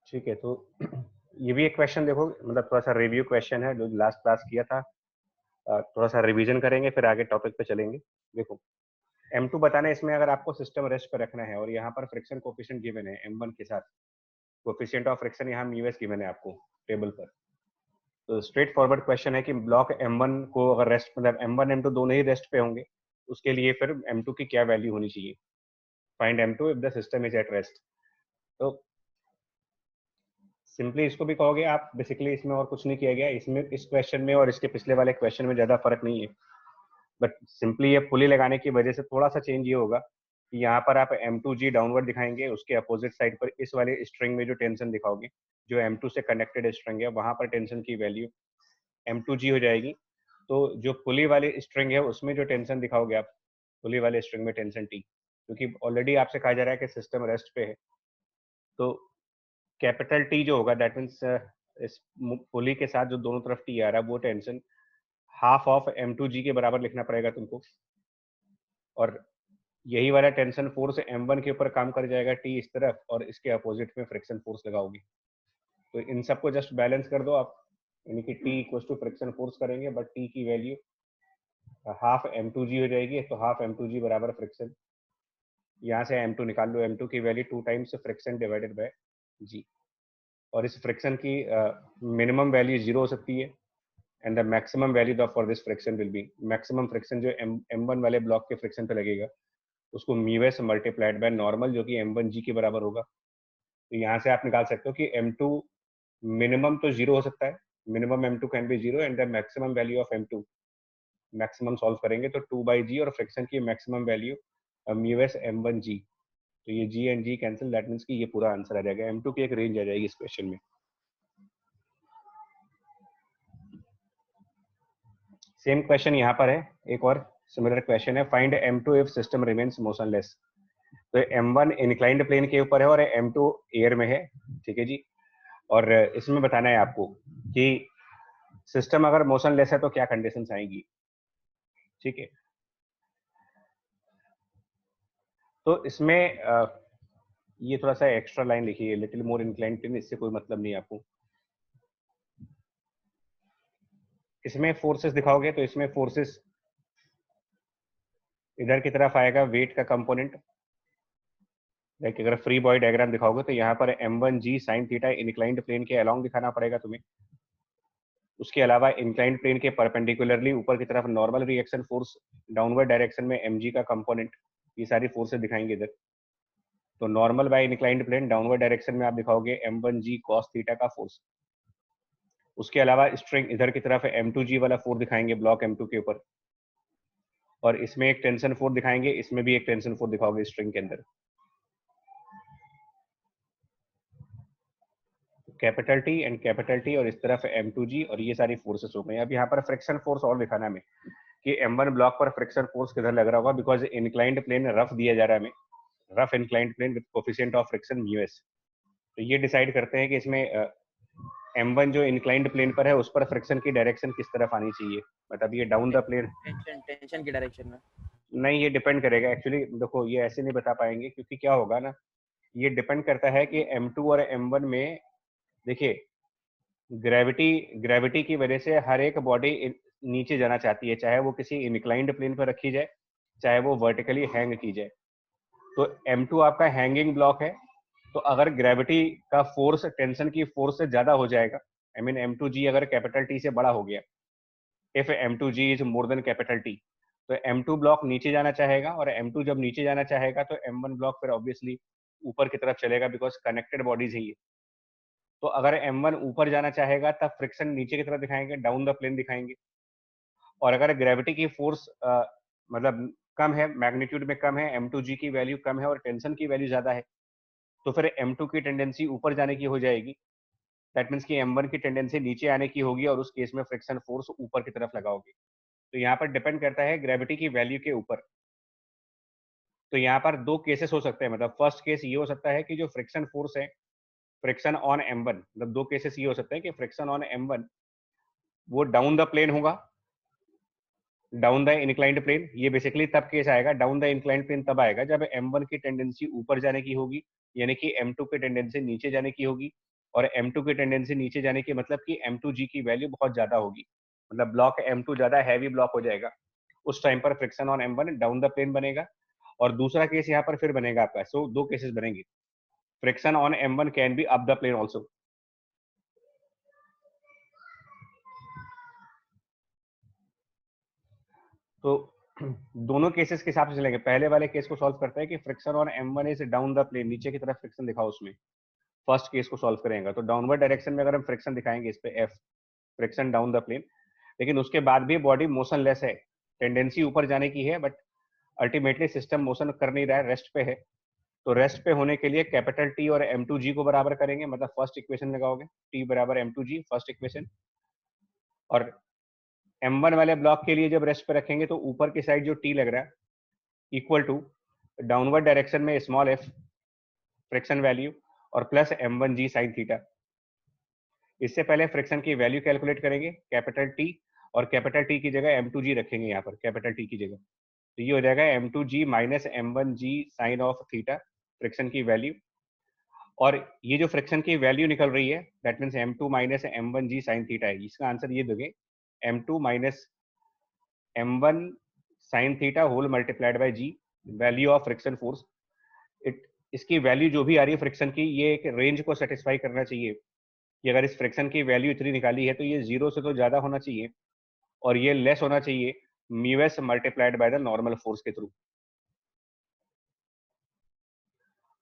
ठीक है, तो ये भी एक क्वेश्चन देखो, मतलब थोड़ा सा रिव्यू क्वेश्चन है जो लास्ट क्लास किया था। थोड़ा सा रिवीजन करेंगे फिर आगे टॉपिक पे चलेंगे। देखो, M2 बताना है, इसमें अगर आपको सिस्टम रेस्ट पे रखना है और यहाँ पर फ्रिक्शन कोफिशिएंट गिवन है M1 के साथ, कोफिशिएंट ऑफ फ्रिक्शन यहाँ म्यूएस गिवन है आपको टेबल पर। तो स्ट्रेट फॉरवर्ड क्वेश्चन है कि ब्लॉक M1 को अगर रेस्ट, मतलब M1 M2 दोनों ही रेस्ट पे होंगे, उसके लिए फिर M2 की क्या वैल्यू होनी चाहिए। Find M2 if the system is at rest. तो सिंपली इसको भी कहोगे आप, बेसिकली इसमें और कुछ नहीं किया गया इसमें, इस क्वेश्चन में और इसके पिछले वाले क्वेश्चन में ज्यादा फर्क नहीं है। बट सिंपली ये पुली लगाने की वजह से थोड़ा सा चेंज ये होगा कि यहाँ पर आप M2G डाउनवर्ड दिखाएंगे, उसके अपोजिट साइड पर इस वाले स्ट्रिंग में जो टेंशन दिखाओगे, जो M2 से कनेक्टेड स्ट्रिंग है, वहां पर टेंशन की वैल्यू M2G हो जाएगी। तो जो पुली वाली स्ट्रिंग है उसमें जो टेंशन दिखाओगे आप, पुली वाले स्ट्रिंग में टेंशन T, क्योंकि ऑलरेडी आपसे कहा जा रहा है कि सिस्टम रेस्ट पे है। तो कैपिटल T जो होगा दैट मीन्स इस पुली के साथ जो दोनों तरफ T आ रहा है वो टेंशन हाफ ऑफ M2G के बराबर लिखना पड़ेगा तुमको। और यही वाला टेंशन फोर्स M1 के ऊपर काम कर जाएगा T इस तरफ, और इसके अपोजिट में फ्रिक्शन फोर्स लगाओगे। तो इन सबको जस्ट बैलेंस कर दो आप, यानी कि T equal to friction force करेंगे, बट T की वैल्यू हाफ M2G हो जाएगी। तो हाफ M2G बराबर फ्रिक्शन, यहाँ से M2 निकाल लो, M2 की value 2 times friction divided by G। और इस फ्रिक्शन की मिनिमम वैल्यू 0 हो सकती है, and the maximum value for this friction will be, maximum friction जो M1 वाले ब्लॉक के फ्रिक्शन पे लगेगा उसको म्यूएस मल्टीप्लाइड बाय नॉर्मल, जो कि M1G के बराबर होगा। तो यहाँ से आप निकाल सकते हो कि M2 मिनिमम तो 0 हो सकता है, minimum M2 can be 0 and the maximum value of M2, maximum solve करेंगे तो 2/G, और फ्रिक्शन की मैक्सिमम वैल्यू म्यूएस M1G। तो ये G and G cancel, that means कि ये पूरा आंसर आ जाएगा, M2 की एक रेंज आ जाएगी इस क्वेश्चन में। सेम क्वेश्चन यहाँ पर है, एक और सिमिलर क्वेश्चन है, find M2 if system remains motionless. तो M1 इंक्लाइंड प्लेन के ऊपर है और M2 एयर में है, ठीक है जी। और इसमें बताना है आपको कि सिस्टम अगर मोशनलेस है तो क्या कंडीशंस आएंगी, ठीक है। तो इसमें ये थोड़ा सा एक्स्ट्रा लाइन लिखी है, लिटिल मोर इंक्लाइंड प्लेन, इससे कोई मतलब नहीं आपको। इसमें फोर्सेस दिखाओगे तो इसमें फोर्सेस इधर की तरफ आएगा, वेट का कंपोनेंट। लाइक अगर फ्री बॉडी डायग्राम दिखाओगे तो यहाँ पर M1G sine theta inclined plane के अलोंग दिखाना पड़ेगा तुम्हें। उसके अलावा इंक्लाइंड प्लेन के परपेंडिकुलरली ऊपर की तरफ normal reaction force, downward direction में Mg का कंपोनेंट, ये सारी फोर्सेस दिखाएंगे इधर। तो normal by inclined plane downward direction में आप दिखाओगे M1G cos थीटा का फोर्स। उसके अलावा स्ट्रिंग इधर की तरफ M2G वाला फोर्स दिखाएंगे ब्लॉक M2 के ऊपर, और इसमें एक टेंशन फोर्स दिखाएंगे, इसमें भी एक टेंशन फोर्स दिखाओगे स्ट्रिंग के अंदर। Capital T and capital T, और इस तरफ M2G, और ये सारी फोर्सेस हो गई। अब यहाँ पर फ्रिक्शन फोर्स और दिखाना है हमें कि M1 ब्लॉक पर फ्रिक्शन फोर्स किधर लग रहा होगा, बिकॉज इंक्लाइंड प्लेन रफ दिया जा रहा है हमें, rough inclined plane with coefficient of friction mu s. तो ये डिसाइड करते हैं कि इसमें M1 जो इंक्लाइंड प्लेन पर है उस पर फ्रिक्शन की डायरेक्शन किस तरफ आनी चाहिए, मतलब ये डाउन द प्लेन, टेंशन की डायरेक्शन में। नहीं ये डिपेंड करेगा एक्चुअली। देखो ये ऐसे नहीं बता पाएंगे, क्योंकि क्या होगा ना, ये डिपेंड करता है कि M2 और M1 में, देखिए ग्रेविटी, ग्रेविटी की वजह से हर एक बॉडी नीचे जाना चाहती है, चाहे वो किसी इंक्लाइंड प्लेन पर रखी जाए, चाहे वो वर्टिकली हैंग की जाए। तो M2 आपका हैंगिंग ब्लॉक है, तो अगर ग्रेविटी का फोर्स टेंशन की फोर्स से ज्यादा हो जाएगा, आई मीन M2G अगर कैपिटल T से बड़ा हो गया, if M2G is more than capital T, तो M2 ब्लॉक नीचे जाना चाहेगा, और M2 जब नीचे जाना चाहेगा तो M1 ब्लॉक फिर ऑब्वियसली ऊपर की तरफ चलेगा, बिकॉज कनेक्टेड बॉडीज है ये। तो अगर M1 ऊपर जाना चाहेगा तब फ्रिक्शन नीचे की तरफ दिखाएंगे, डाउन द प्लेन दिखाएंगे। और अगर ग्रेविटी की फोर्स मतलब कम है, मैग्नीट्यूड में कम है, M2G की वैल्यू कम है और टेंशन की वैल्यू ज्यादा है, तो फिर M2 की टेंडेंसी ऊपर जाने की हो जाएगी। दैट मीन्स कि M1 की टेंडेंसी नीचे आने की होगी, और उस केस में फ्रिक्शन फोर्स ऊपर की तरफ लगाओगे। तो यहाँ पर डिपेंड करता है ग्रेविटी की वैल्यू के ऊपर। तो यहाँ पर दो केसेस हो सकते हैं, मतलब फर्स्ट केस ये हो सकता है कि जो फ्रिक्शन फोर्स है, फ्रिक्शन ऑन M1, मतलब दो केसेस ये हो सकते हैं कि फ्रिक्शन ऑन M1 वो डाउन द प्लेन होगा, डाउन द इंक्लाइंड प्लेन। ये बेसिकली तब केस आएगा, डाउन द इंक्लाइंड प्लेन तब आएगा जब M1 की टेंडेंसी ऊपर जाने की होगी, यानी कि M2 की टेंडेंसी नीचे जाने की होगी, और M2 की टेंडेंसी नीचे जाने की मतलब कि M2G की वैल्यू बहुत ज्यादा होगी, मतलब ब्लॉक M2 ज्यादा हैवी ब्लॉक हो जाएगा, उस टाइम पर friction on M1 down the plane बनेगा। और दूसरा केस यहाँ पर फिर बनेगा आपका, सो दो केसेस बनेंगे, friction on M1 can be up the plane also. तो दोनों केसेस के हिसाब से चलेंगे। पहले वाले केस को सॉल्व करते हैं कि friction on M1 is down the plane, नीचे की तरफ फ्रिक्शन दिखाओ उसमें, फर्स्ट केस को सॉल्व करेंगे तो डाउनवर्ड डायरेक्शन में अगर हम फ्रिक्शन दिखाएंगे इस पे F, friction down the plane, लेकिन उसके बाद भी बॉडी मोशनलेस है, टेंडेंसी ऊपर जाने की है, बट अल्टीमेटली सिस्टम मोशन कर नहीं रहा है, रेस्ट पे है। तो रेस्ट पे होने के लिए कैपिटल T और M2G को बराबर करेंगे, मतलब फर्स्ट इक्वेशन लगाओगे T बराबर M2G फर्स्ट इक्वेशन, और M1 वाले ब्लॉक के लिए जब रेस्ट पे रखेंगे तो ऊपर की साइड जो T लग रहा है इक्वल टू डाउनवर्ड डायरेक्शन में स्मॉल f फ्रिक्शन वैल्यू और प्लस M1G साइन थीटा। इससे पहले फ्रिक्शन की वैल्यू कैलकुलेट करेंगे कैपिटल T, और कैपिटल T की जगह M2G रखेंगे यहाँ पर कैपिटल T की जगह, तो ये हो जाएगा M2G minus M1G sine of theta friction की वैल्यू। और ये जो फ्रिक्शन की वैल्यू निकल रही है that means M2 minus M1G sine theta है, इसका आंसर ये दोगे M2 minus M1 sine theta whole multiplied by G, value of friction force. इसकी वैल्यू जो भी आ रही है फ्रिक्शन की, ये एक रेंज को सेटिस्फाई करना चाहिए कि अगर इस फ्रिक्शन की वैल्यू इतनी निकाली है तो ये जीरो से तो ज्यादा होना चाहिए और ये लेस होना चाहिए mu S multiplied by the normal force के थ्रू।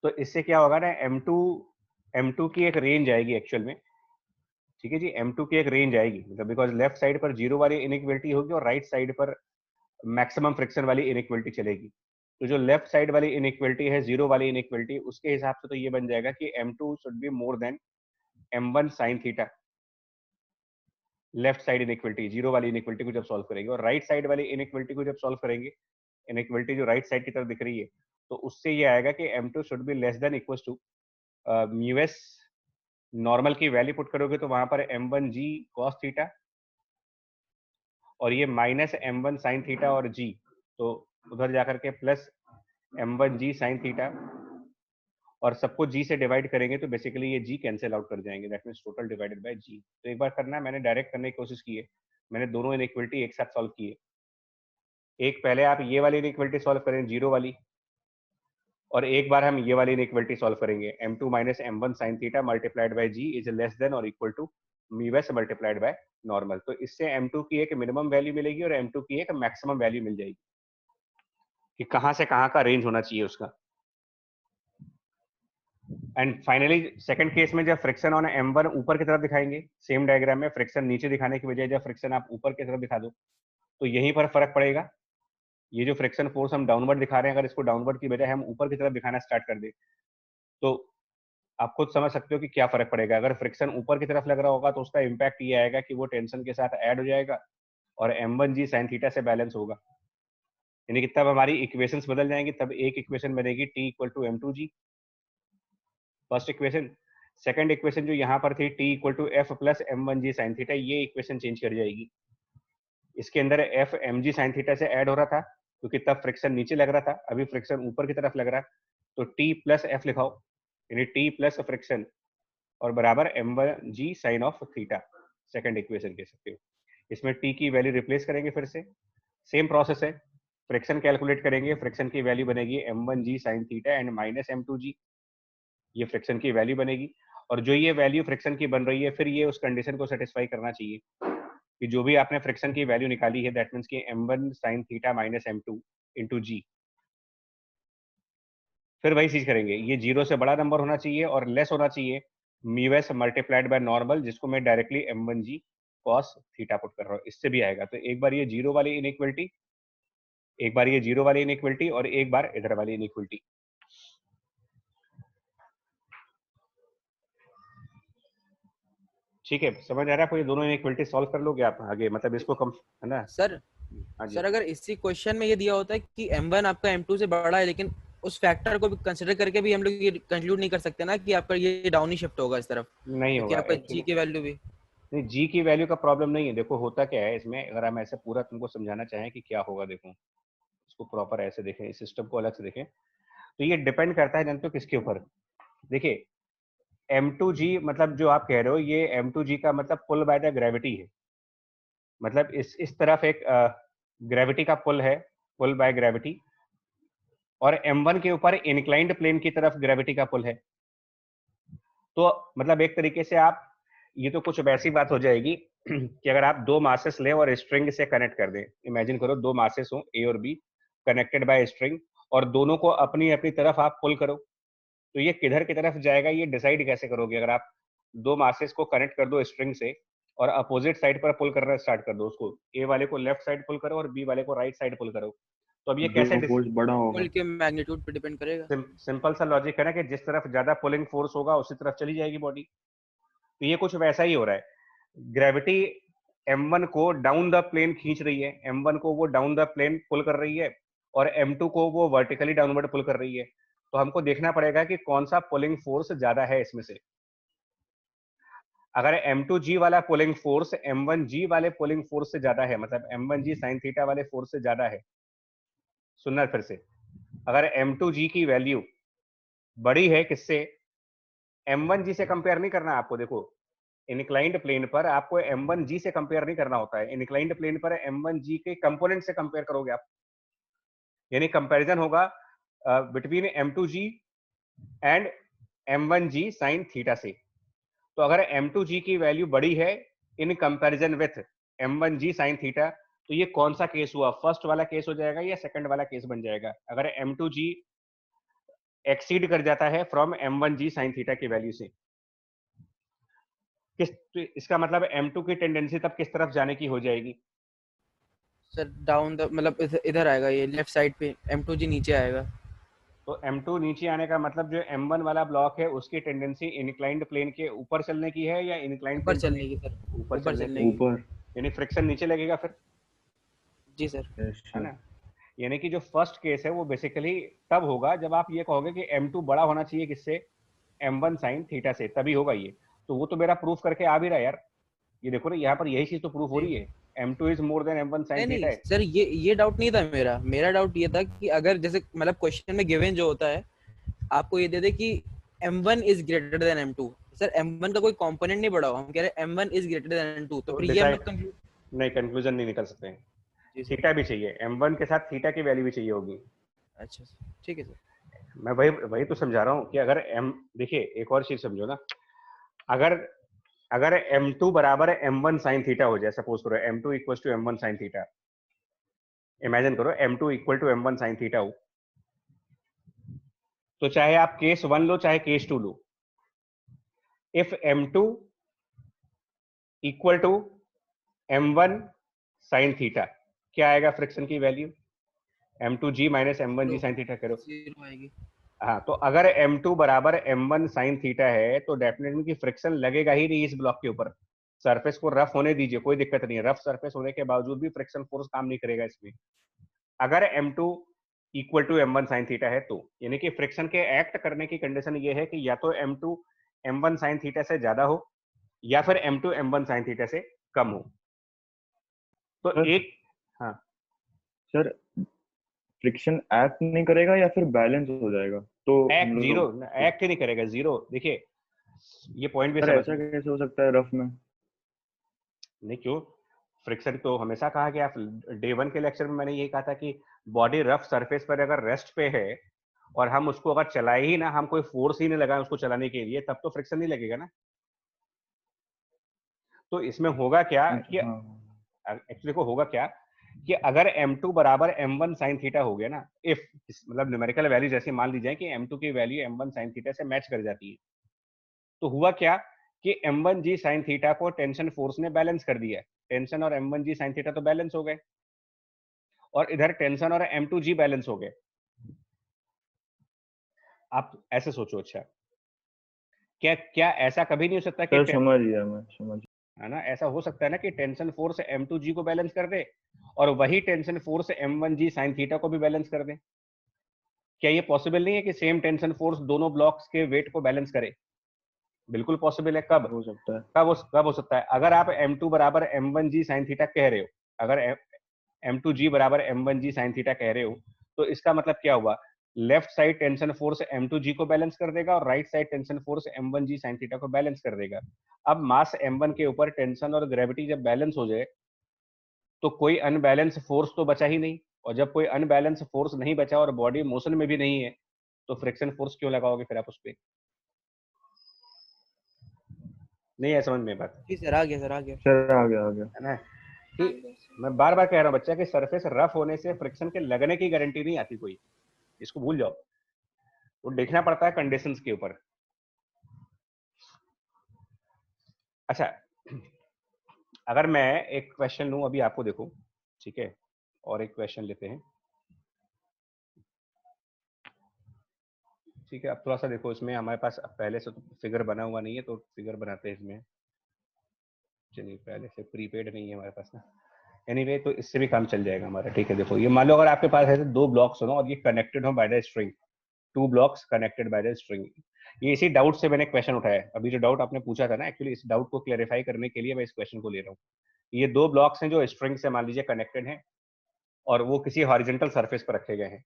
तो इससे क्या होगा ना, M2 की एक रेंज आएगी एक्चुअल में, ठीक है जी, M2 की एक रेंज आएगी, मतलब बिकॉज लेफ्ट साइड पर जीरो वाली इनइक्वलिटी होगी और राइट साइड पर मैक्सिमम फ्रिक्शन वाली इनइक्वलिटी चलेगी। तो जो लेफ्ट साइड वाली इनइक्वलिटी है, जीरो वाली इनइक्वलिटी, उसके हिसाब से तो ये बन जाएगा कि M2 should be more than M1 sine theta, left side inequality, zero वाली इनइक्वलिटी को जब सॉल्व करेंगे, और राइट साइड वाली इनइक्वलिटी को जब सॉल्व करेंगे, इनइक्वलिटी जो राइट साइड की तरफ दिख रही है, तो उससे ये आएगा कि M2 should be less than equal to mu S, normal की वैल्यू पुट करोगे तो वहां पर M1G cos थीटा और ये माइनस M1 साइन थीटा और G, तो उधर जाकर के प्लस M1G साइन थीटा, और सबको G से डिवाइड करेंगे तो बेसिकली ये G कैंसिल आउट कर जाएंगे, that means total divided by G। तो एक बार करना है, मैंने डायरेक्ट करने की कोशिश की है, मैंने दोनों इनइक्वलिटी एक साथ सॉल्व की है। एक पहले आप ये वाली इनइक्वलिटी सॉल्व करें जीरो वाली, और एक बार हम ये वाली इनइक्वलिटी सॉल्व करेंगे M2 minus M1 sine theta multiplied by G is less than और equal to mu S multiplied by normal. तो इससे M2 की एक मिनिमम वैल्यू मिलेगी और M2 की एक मैक्सिमम वैल्यू मिल जाएगी कि कहां से कहां का रेंज होना चाहिए उसका। एंड फाइनली सेकंड केस में जब फ्रिक्शन ऑन M1 ऊपर की तरफ दिखाएंगे, सेम डायग्राम में फ्रिक्शन नीचे दिखाने की बजाय जब फ्रिक्शन आप ऊपर की तरफ दिखा दो तो यहीं पर फर्क पड़ेगा। ये जो फ्रिक्शन फोर्स हम डाउनवर्ड दिखा रहे हैं, अगर इसको डाउनवर्ड की बजाय हम ऊपर की तरफ दिखाना स्टार्ट कर दे तो आप खुद समझ सकते हो कि क्या फर्क पड़ेगा। अगर फ्रिक्शन ऊपर की तरफ लग रहा होगा तो उसका इम्पैक्ट ये आएगा कि वो टेंशन के साथ ऐड हो जाएगा और M1G साइन थीटा से बैलेंस होगा, यानी कि तब हमारी इक्वेशंस बदल जाएंगी। तब एक इक्वेशन बनेगी T equal to M2G first equation, second equation जो यहाँ पर थी T equal to F plus M1G sine theta, ये इक्वेशन चेंज कर जाएगी। इसके अंदर F mg साइन थीटा से ऐड हो रहा था क्योंकि तब फ्रिक्शन नीचे लग रहा था, अभी फ्रिक्शन ऊपर की तरफ लग रहा है, तो T प्लस F लिखाओ, यानी T प्लस फ्रिक्शन और बराबर M1G sine of theta, second equation कह सकते हो। इसमें T की वैल्यू रिप्लेस करेंगे, फिर से सेम प्रोसेस है, फ्रिक्शन कैलकुलेट करेंगे, फ्रिक्शन की वैल्यू बनेगी M1G sine theta and minus M2G, ये फ्रिक्शन की वैल्यू बनेगी। और जो ये वैल्यू फ्रिक्शन की बन रही है, फिर ये उस कंडीशन को सेटिस्फाई करना चाहिए कि जो भी आपने फ्रिक्शन की वैल्यू निकाली है दैट मींस कि M1 sine theta minus M2 into G, फिर वही चीज करेंगे, ये जीरो से बड़ा नंबर होना चाहिए और लेस होना चाहिए mu S multiplied by normal, जिसको मैं directly M1G cos theta put कर रहा हूँ, इससे भी आएगा। तो एक बार ये जीरो वाली इनइक्वलिटी, एक बार ये जीरो वाली इनइक्वलिटी और एक बार इधर वाली इनइक्वलिटी। ठीक है, समझ आ रहा है आपको? ये दोनों इनइक्वलिटी सॉल्व कर लोगे आप आगे, मतलब इसको कम, है ना? सर हाँ जी। सर अगर इसी क्वेश्चन में ये दिया होता है कि M1 आपका M2 से बड़ा है, लेकिन उस फैक्टर को भी कंसिडर करके भी हम लोग ये कंक्लूड नहीं कर सकते ना कि आपका ये डाउन ही शिफ्ट होगा इस तरफ, नहीं क्योंकि होगा आपका एक्चुअली, G की वैल्यू भी। नहीं जी की वैल्यू का प्रॉब्लम नहीं है। देखो होता क्या है इसमें, अगर हम ऐसे पूरा तुमको समझाना चाहें कि क्या होगा, देखो इसको प्रॉपर ऐसे देखें, इस सिस्टम को अलग से देखें, तो ये डिपेंड करता है जानते हो किसके ऊपर। देखिए m2g मतलब जो आप कह रहे हो ये m2g का मतलब पुल बाय द ग्रेविटी है, मतलब इस तरफ एक ग्रेविटी का पुल है, पुल बाय ग्रेविटी, और m1 के ऊपर इंक्लाइंड प्लेन की तरफ ग्रेविटी का पुल है। तो मतलब एक तरीके से आप, ये तो कुछ वैसी बात हो जाएगी कि अगर आप दो मासेस लें और स्ट्रिंग से कनेक्ट कर दें, इमेजिन करो दो मासेस हो ए और बी कनेक्टेड बाय स्ट्रिंग, और दोनों को अपनी अपनी तरफ आप पुल करो, तो ये किधर की तरफ जाएगा ये डिसाइड कैसे करोगे? अगर आप दो मासेस को कनेक्ट कर दो स्ट्रिंग से और अपोजिट साइड पर पुल करना स्टार्ट कर दो, उसको ए वाले को लेफ्ट साइड पुल करो और बी वाले को राइट साइड पुल करो, तो अब ये कैसे जो फोर्स बड़ा होगा, पुल के मैग्नीट्यूड पे डिपेंड करेगा। सिंपल सा लॉजिक है ना कि जिस तरफ ज्यादा पुलिंग फोर्स होगा उसी तरफ चली जाएगी बॉडी। तो ये कुछ वैसा ही हो रहा है, ग्रेविटी m1 को डाउन द प्लेन खींच रही है, m1 को वो डाउन द प्लेन पुल कर रही है और m2 को वो वर्टिकली डाउनवर्ड पुल कर रही है। तो हमको देखना पड़ेगा कि कौन सा पुलिंग फोर्स ज्यादा है इसमें से। अगर m2g वाला पुलिंग फोर्स m1g वाले पुलिंग फोर्स से ज्यादा है, मतलब m1g sin थीटा वाले फोर्स से ज्यादा है, सुनना फिर से, अगर m2g की वैल्यू बड़ी है किससे, m1g से कंपेयर नहीं करना आपको, देखो इनक्लाइंड प्लेन पर आपको m1g से कंपेयर नहीं करना होता है, इनक्लाइंड प्लेन पर m1g के कंपोनेंट से कंपेयर करोगे आप, यानी कंपैरिजन होगा between m2g and m1g sin theta से। तो अगर m2g की वैल्यू बड़ी है in comparison with m1g sin theta, तो ये कौन सा केस हुआ, फर्स्ट वाला केस हो जाएगा या सेकंड वाला केस बन जाएगा? अगर m2g एक्सीड कर जाता है फ्रॉम m1g sin थीटा की वैल्यू से, तो इसका मतलब m2 की टेंडेंसी तब किस तरफ जाने की हो जाएगी? सर डाउन द मतलब इधर आएगा, ये लेफ्ट साइड पे m2g नीचे आएगा। तो m2 नीचे आने का मतलब जो m1 वाला ब्लॉक है उसकी टेंडेंसी इंक्लाइंड प्लेन के ऊपर चलने की है या इंक्लाइंड ऊपर प्लेन के चलने की सर, ऊपर ऊपर चलने चलने की? की। ऊपर। यानी फ्रिक्शन नीचे लगेगा फिर, जी सर। है ना? यानी कि जो फर्स्ट केस है वो बेसिकली तब होगा जब आप ये कहोगे कि m2 बड़ा होना चाहिए किससे, m1 sin थीटा से, तभी होगा ये। तो वो तो मेरा प्रूफ करके आ भी रहा है यार, ये देखो ना यहाँ पर यही चीज तो प्रूफ हो रही है, m2 is more than m1 sin नहीं थीटा है। सर, ये डाउट नहीं था मेरा डाउट ये था कि अगर जैसे मतलब क्वेश्चन में गिवन जो होता है आपको ये दे दे कि m1 is greater than m2, sir m1 का कोई कंपोनेंट नहीं बढ़ा हो, हम कह रहे हैं m1 is greater than m2, तो फिर ये हम लोग नहीं, कंक्लूजन नहीं निकल सकते हैं, जी सर। थीटा भी चाहिए, m1 के साथ थीटा की वैल्यू भी चाहिए होगी। अच्छा सर, ठीक है सर। मैं वही वही तो समझा रहा हूँ कि अगर देखिए एक और चीज समझो ना, अगर अगर m2 बराबर m1 sin थीटा हो जाए, सपोज करो m2 equal to m1 sin theta, imagine करो m2 equal to m1 sin theta हो, तो चाहे आप केस 1 लो चाहे केस 2 लो, if m2 equal to m1 sin theta, क्या आएगा फ्रिक्शन की value, m2g minus m1g sin theta करो। 0 आएगी। हाँ, तो अगर m2 बराबर m1 sin थीटा है तो डेफिनेटली की फ्रिक्शन लगेगा ही नहीं इस ब्लॉक के ऊपर, सरफेस को रफ होने दीजिए, कोई दिक्कत नहीं है, रफ सरफेस होने के बावजूद भी फ्रिक्शन फोर्स काम नहीं करेगा इसमें, अगर m2 equal to m1 sin theta है तो। यानी कि फ्रिक्शन के एक्ट करने की कंडीशन ये है कि या तो m2 m1 sin थीटा से ज्यादा हो या फिर m2 m1 sin थीटा से कम हो। तो सर, एक, हाँ सर फ्रिक्शन एक्ट नहीं करेगा या फिर बैलेंस हो जाएगा? तो एक्ट जीरो, एक्ट ही नहीं करेगा, जीरो। देखिए ये पॉइंट भी सर समझ, ऐसा कैसे हो सकता है रफ में? नहीं क्यों, फ्रिक्शन तो हमेशा कहा गया, डे 1 के लेक्चर में मैंने यही कहा था कि बॉडी रफ सरफेस पर अगर रेस्ट पे है और हम उसको अगर चलाए ही ना, हम कोई फोर्स ही नहीं लगाए उसको चलाने के लिए, तब तो फ्रिक्शन नहीं लगेगा ना। तो इसमें होगा क्या कि हाँ, एक्चुअली को होगा क्या कि अगर m2 बराबर m1 sin थीटा हो गया ना, इफ मतलब न्यूमेरिकल वैल्यू जैसे मान ली जाए कि m2 की वैल्यू m1 sin थीटा से मैच कर जाती है, तो हुआ क्या कि m1g sin थीटा को टेंशन फोर्स ने बैलेंस कर दिया, टेंशन और m1g sin थीटा तो बैलेंस हो गए, और इधर टेंशन और m2g बैलेंस हो गए। आप ऐसे सोचो, अच्छा क्या क्या ऐसा कभी नहीं हो सकता कि सर समझ गया मैं, समझ। है ना, ऐसा हो सकता है ना कि टेंशन फोर्स m2g को बैलेंस कर दे और वही tension force m1g sin theta को भी बैलेंस कर दे? क्या ये पॉसिबल नहीं है कि सेम टेंशन फोर्स दोनों ब्लॉक्स के वेट को बैलेंस करे? बिल्कुल पॉसिबल है। कब हो सकता है। कब हो सकता है? अगर आप m2 बराबर m1g sin थीटा कह रहे हो, अगर m2g बराबर m1g sin थीटा कह रहे हो, तो इसका मतलब क्या हुआ left side tension force m2g को बैलेंस कर देगा और right side tension force m1g sin theta को बैलेंस कर देगा। अब मास m1 के ऊपर टेंशन और ग्रेविटी जब बैलेंस हो जाए तो कोई अनबैलेंस फोर्स तो बचा ही नहीं, और जब कोई अनबैलेंस फोर्स नहीं बचा और बॉडी मोशन में भी नहीं है तो फ्रिक्शन फोर्स क्यों लगाओगे फिर आप उस पर? नहीं है समझ में बात? जी सर, आ गया सर, आ गया। सर आ गया है ना कि मैं बार बार कह रहा हूँ बच्चा कि सरफेस रफ होने से फ्रिक्शन के लगने की गारंटी नहीं आती कोई, इसको भूल जाओ, वो देखना पड़ता है कंडीशंस के ऊपर। अच्छा, अगर मैं एक क्वेश्चन लूं अभी आपको, देखो ठीक है, और एक क्वेश्चन लेते हैं, ठीक है। अब थोड़ा सा देखो, इसमें हमारे पास पहले से तो फिगर बना हुआ नहीं है तो फिगर बनाते हैं इसमें। चलिए, पहले से प्रीपेड नहीं है हमारे पास ना, एनीवे तो इससे भी काम चल जाएगा हमारा, ठीक है। देखो ये मान लो अगर आपके पास ऐसे दो ब्लॉक्स हो ना और ये कनेक्टेड हो by the string, two blocks connected by the string. ये इसी डाउट से मैंने क्वेश्चन उठाया है, अभी जो डाउट आपने पूछा था ना, एक्चुअली इस डाउट को क्लेरिफाई करने के लिए मैं इस क्वेश्चन को ले रहा हूँ। ये दो ब्लॉक्स हैं जो स्ट्रिंग से मान लीजिए कनेक्टेड हैं और वो किसी हॉरिजॉन्टल सरफेस पर रखे गए हैं,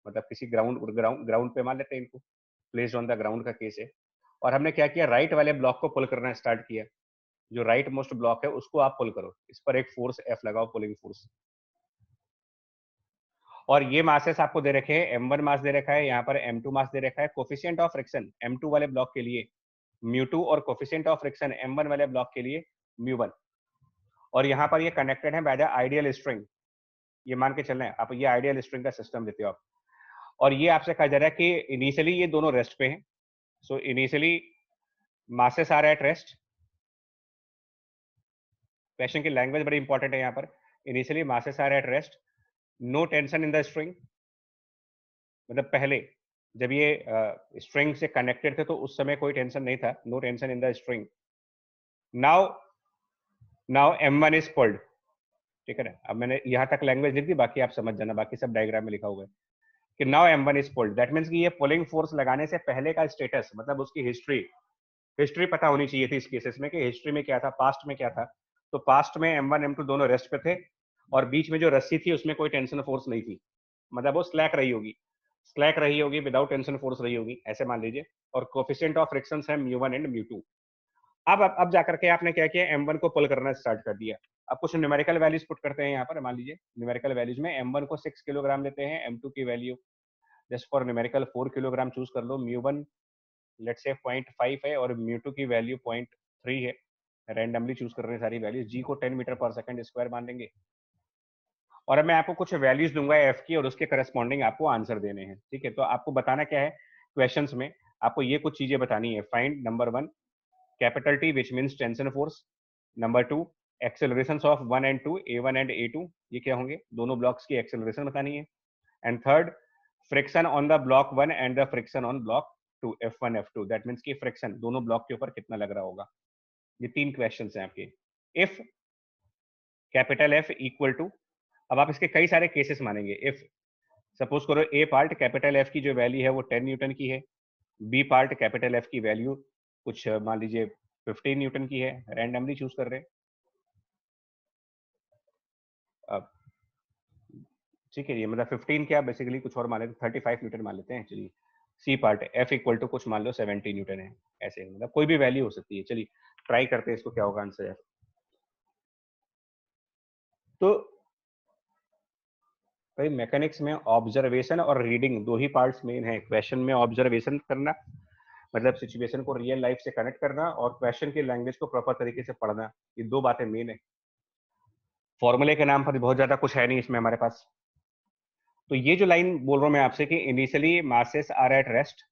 मतलब किसी ग्राउंड पे मान लेते हैं इनको, प्लेस्ड ऑन द ग्राउंड का केस है। और हमने क्या किया, राइट वाले ब्लॉक को पुल करना स्टार्ट किया, जो राइट मोस्ट ब्लॉक है उसको आप पुल करो, इस पर एक फोर्स एफ लगाओ, पुलिंग फोर्स। और ये मासेस आपको दे रखे हैं, m1 मास दे रखा है, यहाँ पर m2 मास दे रखा है। कोफिशिएंट ऑफ फ्रिक्शन m2 वाले ब्लॉक के लिए μ2 और कोफिशिएंट ऑफ फ्रिक्शन m1 वाले ब्लॉक के लिए μ1। और यहाँ पर ये कनेक्टेड है बाय द आइडियल स्ट्रिंग, ये मान के चलना है आप, ये आइडियल स्ट्रिंग का सिस्टम देते हो आप। और ये आपसे कहा जा रहा है कि इनिशियली ये दोनों रेस्ट पे हैं, so initially masses are at rest. Question की लैंग्वेज बड़ी इंपॉर्टेंट है यहाँ पर, initially masses are at rest, no tension in the string, मतलब पहले जब ये स्ट्रिंग से कनेक्टेड थे तो उस समय कोई टेंशन नहीं था, no tension in the string. Now m1 is pulled, ठीक है ना। अब मैंने यहाँ तक लैंग्वेज लिख दी, बाकी आप समझ जाना, बाकी सब डायग्राम में लिखा हुआ है कि now m1 is pulled. That means कि ये पुलिंग फोर्स लगाने से पहले का स्टेटस, मतलब उसकी हिस्ट्री पता होनी चाहिए थी इस केसेस में कि हिस्ट्री में क्या था, पास्ट में क्या था। तो पास्ट में m1 m2 दोनों रेस्ट पे थे और बीच में जो रस्सी थी उसमें कोई टेंशन फोर्स नहीं थी, मतलब वो स्लैक रही होगी, विदाउट टेंशन फोर्स रही होगी, ऐसे मान लीजिए। और कोफिशिएंट ऑफ फ्रिक्शन है μ1 एंड μ2। अब जाकर के आपने क्या किया, m1 को पुल करना स्टार्ट कर दिया। अब कुछ न्यूमेरिकल वैल्यूज पुट करते हैं यहाँ पर, मान लीजिए न्यूमेरिकल वैल्यूज में m1 को 6 किलोग्राम लेते हैं, m2 की value just for numerical 4 kilogram choose कर लो। μ1 लेट्स से 0.5 है और μ2 की वैल्यू 0.3 है, रैंडमली चूज कर रहे हैं सारी वैल्यूज। जी को 10 मीटर पर सेकंड स्क्वायर मान लेंगे और अब मैं आपको कुछ वैल्यूज दूंगा एफ की और उसके करस्पॉन्डिंग आपको आंसर देने हैं, ठीक है। तो आपको बताना क्या है क्वेश्चंस में, आपको ये कुछ चीजें बतानी है। Find number 1 capital T which means tension force, number 2 accelerations of 1 and 2 a1 and a2, ये क्या होंगे, दोनों ब्लॉक्स की एक्सेलरेशन बतानी है। And third friction on the block 1 and the friction on block 2 f1 f2, that means की friction दोनों block के ऊपर कितना लग रहा होगा। ये 3 क्वेश्चंस हैं आपके। If capital F equal to, अब आप इसके कई सारे केसेस मानेंगे। इफ सपोज करो ए पार्ट कैपिटल एफ की जो वैल्यू है वो 10 न्यूटन की है, बी पार्ट कैपिटल एफ की वैल्यू कुछ मान लीजिए 15 न्यूटन की है, रैंडमली चूज कर रहे हैं। अब ठीक है, ये मतलब 15 क्या बेसिकली कुछ और मान लेते 35 न्यूटन मान लेते हैं, चलिए। C part F equal to कुछ मान लो 70 न्यूटन है, ऐसे मतलब कोई भी वैल्यू हो सकती है। चलिए ट्राई करते हैं इसको क्या होगा आंसर। तो भाई मैकेनिक्स में ऑब्जर्वेशन और रीडिंग दो ही पार्ट्स मेन है। क्वेश्चन में ऑब्जर्वेशन करना मतलब सिचुएशन को रियल लाइफ से कनेक्ट करना, और क्वेश्चन की लैंग्वेज को प्रॉपर तरीके से पढ़ना, ये दो बातें मेन है। फॉर्मूले के नाम पर बहुत ज्यादा कुछ है नहीं इसमें हमारे पास। तो ये जो लाइन बोल रहा हूं मैं आपसे कि initially masses are at rest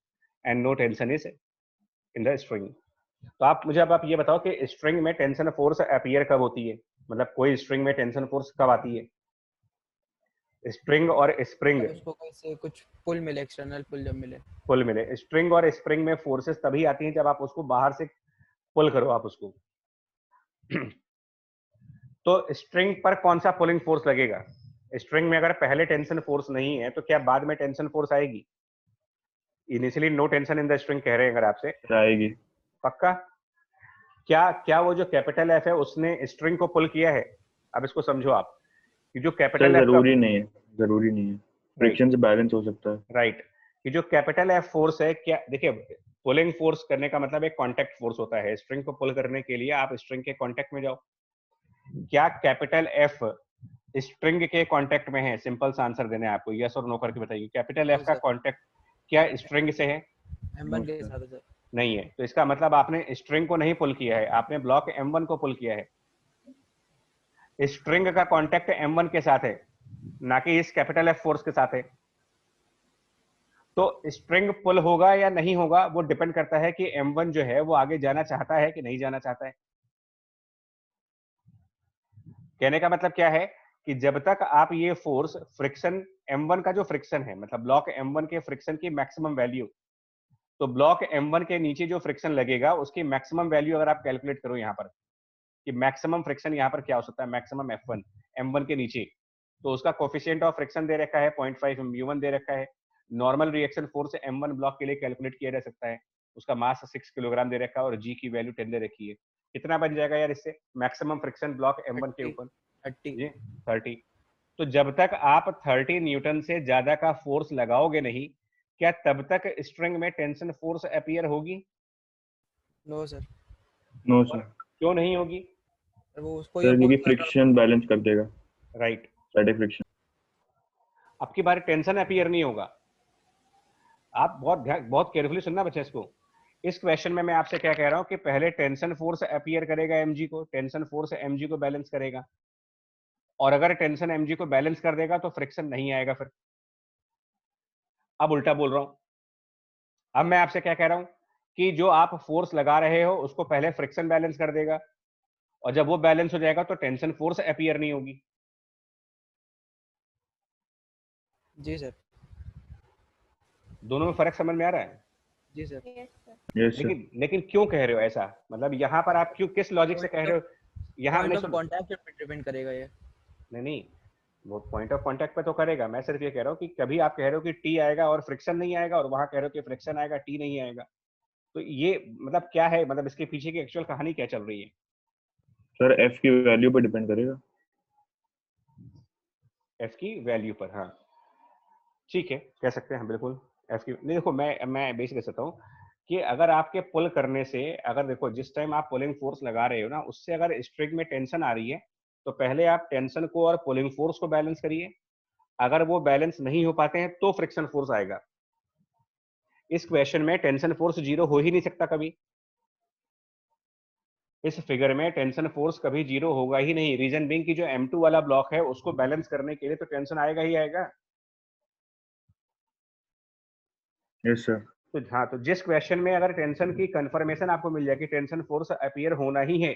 and no tension is in the string. तो आप मुझे अब आप ये बताओ कि स्ट्रिंग में टेंशन फोर्स अपीयर कब होती है, मतलब कोई स्ट्रिंग में टेंशन फोर्स कब आती है। स्ट्रिंग और स्प्रिंग, उसको कोई से कुछ पुल मिले, एक्सटर्नल पुल जब मिले, पुल मिले। स्ट्रिंग और स्प्रिंग में फोर्सेस तभी आती हैं जब आप उसको बाहर से पुल करो आप उसको। तो स्ट्रिंग पर कौन सा पुलिंग फोर्स लगेगा, स्ट्रिंग में अगर पहले टेंशन फोर्स नहीं है तो क्या बाद में टेंशन फोर्स आएगी। Initially no tension in the string कह रहे हैं अगर आपसे, आएगी पक्का। क्या क्या वो जो कैपिटल एफ है उसने स्ट्रिंग को पुल किया है। अब इसको समझो आप कि जो सर, कैपिटल एफ का, जरूरी नहीं है, फ्रिक्शन से बैलेंस हो सकता है। राइट, कि जो कैपिटल एफ फोर्स है, क्या देखिए पुलिंग फोर्स करने का मतलब एक कांटेक्ट फोर्स होता है। स्ट्रिंग को पुल करने के लिए आप स्ट्रिंग के कांटेक्ट में जाओ। क्या कैपिटल एफ स्ट्रिंग के कांटेक्ट में है? सिंपल सा आंसर देना है आपको, यस और नो करके बताइए। कैपिटल एफ नो का सर, कांटेक्ट क्या स्ट्रिंग से है? M1 के साथ है सर। नहीं है। तो इसका मतलब आपने स्ट्रिंग को नहीं पुल किया है, आपने ब्लॉक M1 को पुल किया है। स्ट्रिंग का कांटेक्ट M1 के साथ है, ना कि इस कैपिटल एफ फोर्स के साथ है। तो स्ट्रिंग पुल होगा या नहीं होगा वो डिपेंड करता है कि M1 जो है वो आगे जाना चाहता है कि नहीं जाना चाहता है। कहने का मतलब क्या है कि जब तक आप ये फोर्स फ्रिक्शन M1 का जो फ्रिक्शन है, मतलब ब्लॉक M1 के फ्रिक्शन की मैक्सिमम वैल्यू, तो ब्लॉक M1 के नीचे जो फ्रिक्शन लगेगा उसकी मैक्सिमम वैल्यू अगर आप कैलकुलेट करो यहाँ पर कि मैक्सिमम फ्रिक्शन यहाँ पर क्या हो सकता है, मैक्सिमम F1 M1 के नीचे, तो उसका कोफिशिएंट ऑफ फ्रिक्शन दे रखा है 0.5, म्यू1 दे रखा है। Normal reaction force M1 block के लिए कैलकुलेट किया जा सकता है, उसका मास 6 किलोग्राम दे रखा है और जी की वैल्यू 10 दे रखी है। कितना बन जाएगा यार इससे मैक्सिमम फ्रिक्शन ब्लॉक M1 के 30 ऊपर? 30 जी 30। तो जब तक आप 30 न्यूटन से ज्यादा का फोर्स लगाओगे नहीं, क्या तब तक स्ट्रिंग में टेंशन फोर्स अपीयर होगी? नो सर, नो और सर। क्यों नहीं होगी? वो उसको ही सर अपोज क्योंकि कर रहा फ्रिक्शन बैलेंस कर देगा, राइट। Static friction. अब की बार टेंशन अपीयर नहीं होगा। आप बहुत केयरफुली सुनना बच्चे इसको। इस क्वेश्चन में मैं आपसे क्या कह रहा हूं कि पहले टेंशन फोर्स अपीयर करेगा एमजी को, टेंसन फोर्स एमजी को बैलेंस करेगा, और अगर टेंशन एमजी को बैलेंस कर देगा तो फ्रिक्शन नहीं आएगा फिर। अब उल्टा बोल रहा हूं। अब मैं आपसे क्या कह रहा हूं कि जो आप फोर्स लगा रहे हो उसको पहले फ्रिक्शन बैलेंस कर देगा, और जब वो बैलेंस हो जाएगा तो टेंशन फोर्स अपीयर नहीं होगी। जी सर, दोनों में फर्क समझ में आ रहा है? जी सर। Yes sir. लेकिन क्यों कह रहे हो ऐसा? मतलब यहाँ पर आप क्यों, किस लॉजिक से कह रहे हो? यहाँ पॉइंट नहीं ऑफ सुन, कांटेक्ट पे डिपेंड करेगा ये। नहीं, वो पॉइंट ऑफ कांटेक्ट पे तो करेगा। मैं सिर्फ ये कह रहा हूँ कि कभी आप कह रहे हो कि टी आएगा और फ्रिक्शन नहीं आएगा, और वहां कह रहे हो कि फ्रिक्शन आएगा टी नहीं आएगा। तो ये मतलब क्या है, मतलब इसके पीछे की एक्चुअल कहानी क्या चल रही है? सर एफ की वैल्यू पर डिपेंड करेगा। एफ की वैल्यू पर, हाँ ठीक है, कह सकते हैं बिल्कुल। एफ की नहीं, देखो मैं बेस कह सकता हूँ कि अगर आपके पुल करने से, अगर देखो जिस टाइम आप पुलिंग फोर्स लगा रहे हो ना, उससे अगर स्ट्रिंग में टेंशन आ रही है तो पहले आप टेंशन को और पुलिंग फोर्स को बैलेंस करिए। अगर वो बैलेंस नहीं हो पाते हैं तो फ्रिक्शन फोर्स आएगा। इस क्वेश्चन में टेंशन फोर्स जीरो हो ही नहीं सकता कभी। इस फिगर में टेंशन फोर्स कभी जीरो होगा ही नहीं। रीजन बीइंग कि जो M2 वाला ब्लॉक है उसको बैलेंस करने के लिए तो टेंशन आएगा ही आएगा। Yes sir. तो हाँ, तो जिस क्वेश्चन में अगर टेंशन की कंफर्मेशन आपको मिल जाए कि टेंशन फोर्स अपीयर होना ही है,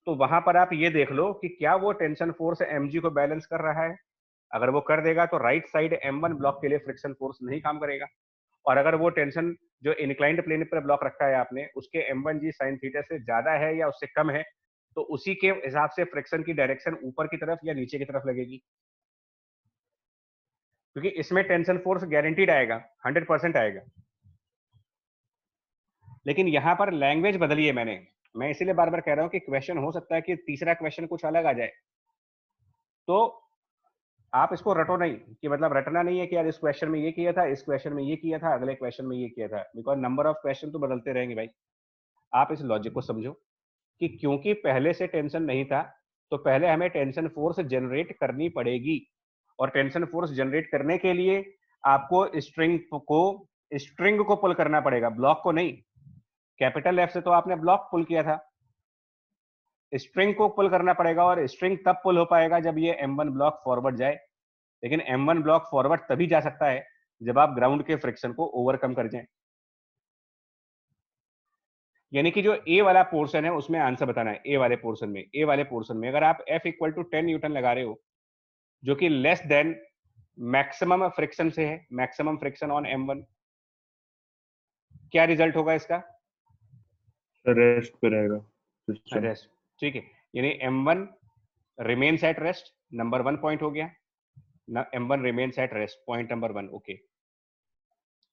तो वहां पर आप ये देख लो कि क्या वो टेंशन फोर्स mg को बैलेंस कर रहा है। अगर वो कर देगा तो राइट साइड M1 ब्लॉक के लिए फ्रिक्शन फोर्स नहीं काम करेगा। और अगर वो टेंशन जो इंक्लाइंड प्लेन पर ब्लॉक रखा है आपने, उसके M1g sin थीटा से ज्यादा है या उससे कम है, तो उसी के हिसाब से फ्रिक्शन की डायरेक्शन ऊपर की तरफ या नीचे की तरफ लगेगी। क्योंकि इसमें टेंशन फोर्स गारंटीड आएगा, 100% आएगा। लेकिन यहाँ पर लैंग्वेज बदली है मैंने। मैं इसीलिए बार बार कह रहा हूँ कि क्वेश्चन हो सकता है कि तीसरा क्वेश्चन कुछ अलग आ जाए, तो आप इसको रटो नहीं, कि मतलब रटना नहीं है कि यार इस क्वेश्चन में ये किया था, इस क्वेश्चन में ये किया था, अगले क्वेश्चन में ये किया था, बिकॉज नंबर ऑफ क्वेश्चन तो बदलते रहेंगे भाई। आप इस लॉजिक को समझो कि क्योंकि पहले से टेंशन नहीं था, तो पहले हमें टेंशन फोर्स जनरेट करनी पड़ेगी, और टेंशन फोर्स जनरेट करने के लिए आपको स्ट्रिंग को पुल करना पड़ेगा, ब्लॉक को नहीं। कैपिटल एफ से तो आपने ब्लॉक पुल किया था, स्ट्रिंग को पुल करना पड़ेगा, और स्ट्रिंग तब पुल हो पाएगा जब ये M1 ब्लॉक फॉरवर्ड जाए। लेकिन M1 ब्लॉक फॉरवर्ड तभी जा सकता है जब आप ग्राउंड के फ्रिक्शन को ओवरकम कर जाएं। यानी कि जो ए वाला पोर्शन है उसमें आंसर बताना है। ए वाले पोर्शन में अगर आप F इक्वल टू 10 न्यूटन लगा रहे हो, जो कि लेस देन मैक्सिमम फ्रिक्शन से है, मैक्सिमम फ्रिक्शन ऑन M1, क्या रिजल्ट होगा इसका? रेस्ट पे रहेगा सिस्टम। रेस्ट, ठीक है। यानी M1 remains at rest, number 1 point हो गया ना। M1 remains at rest, point number 1, okay.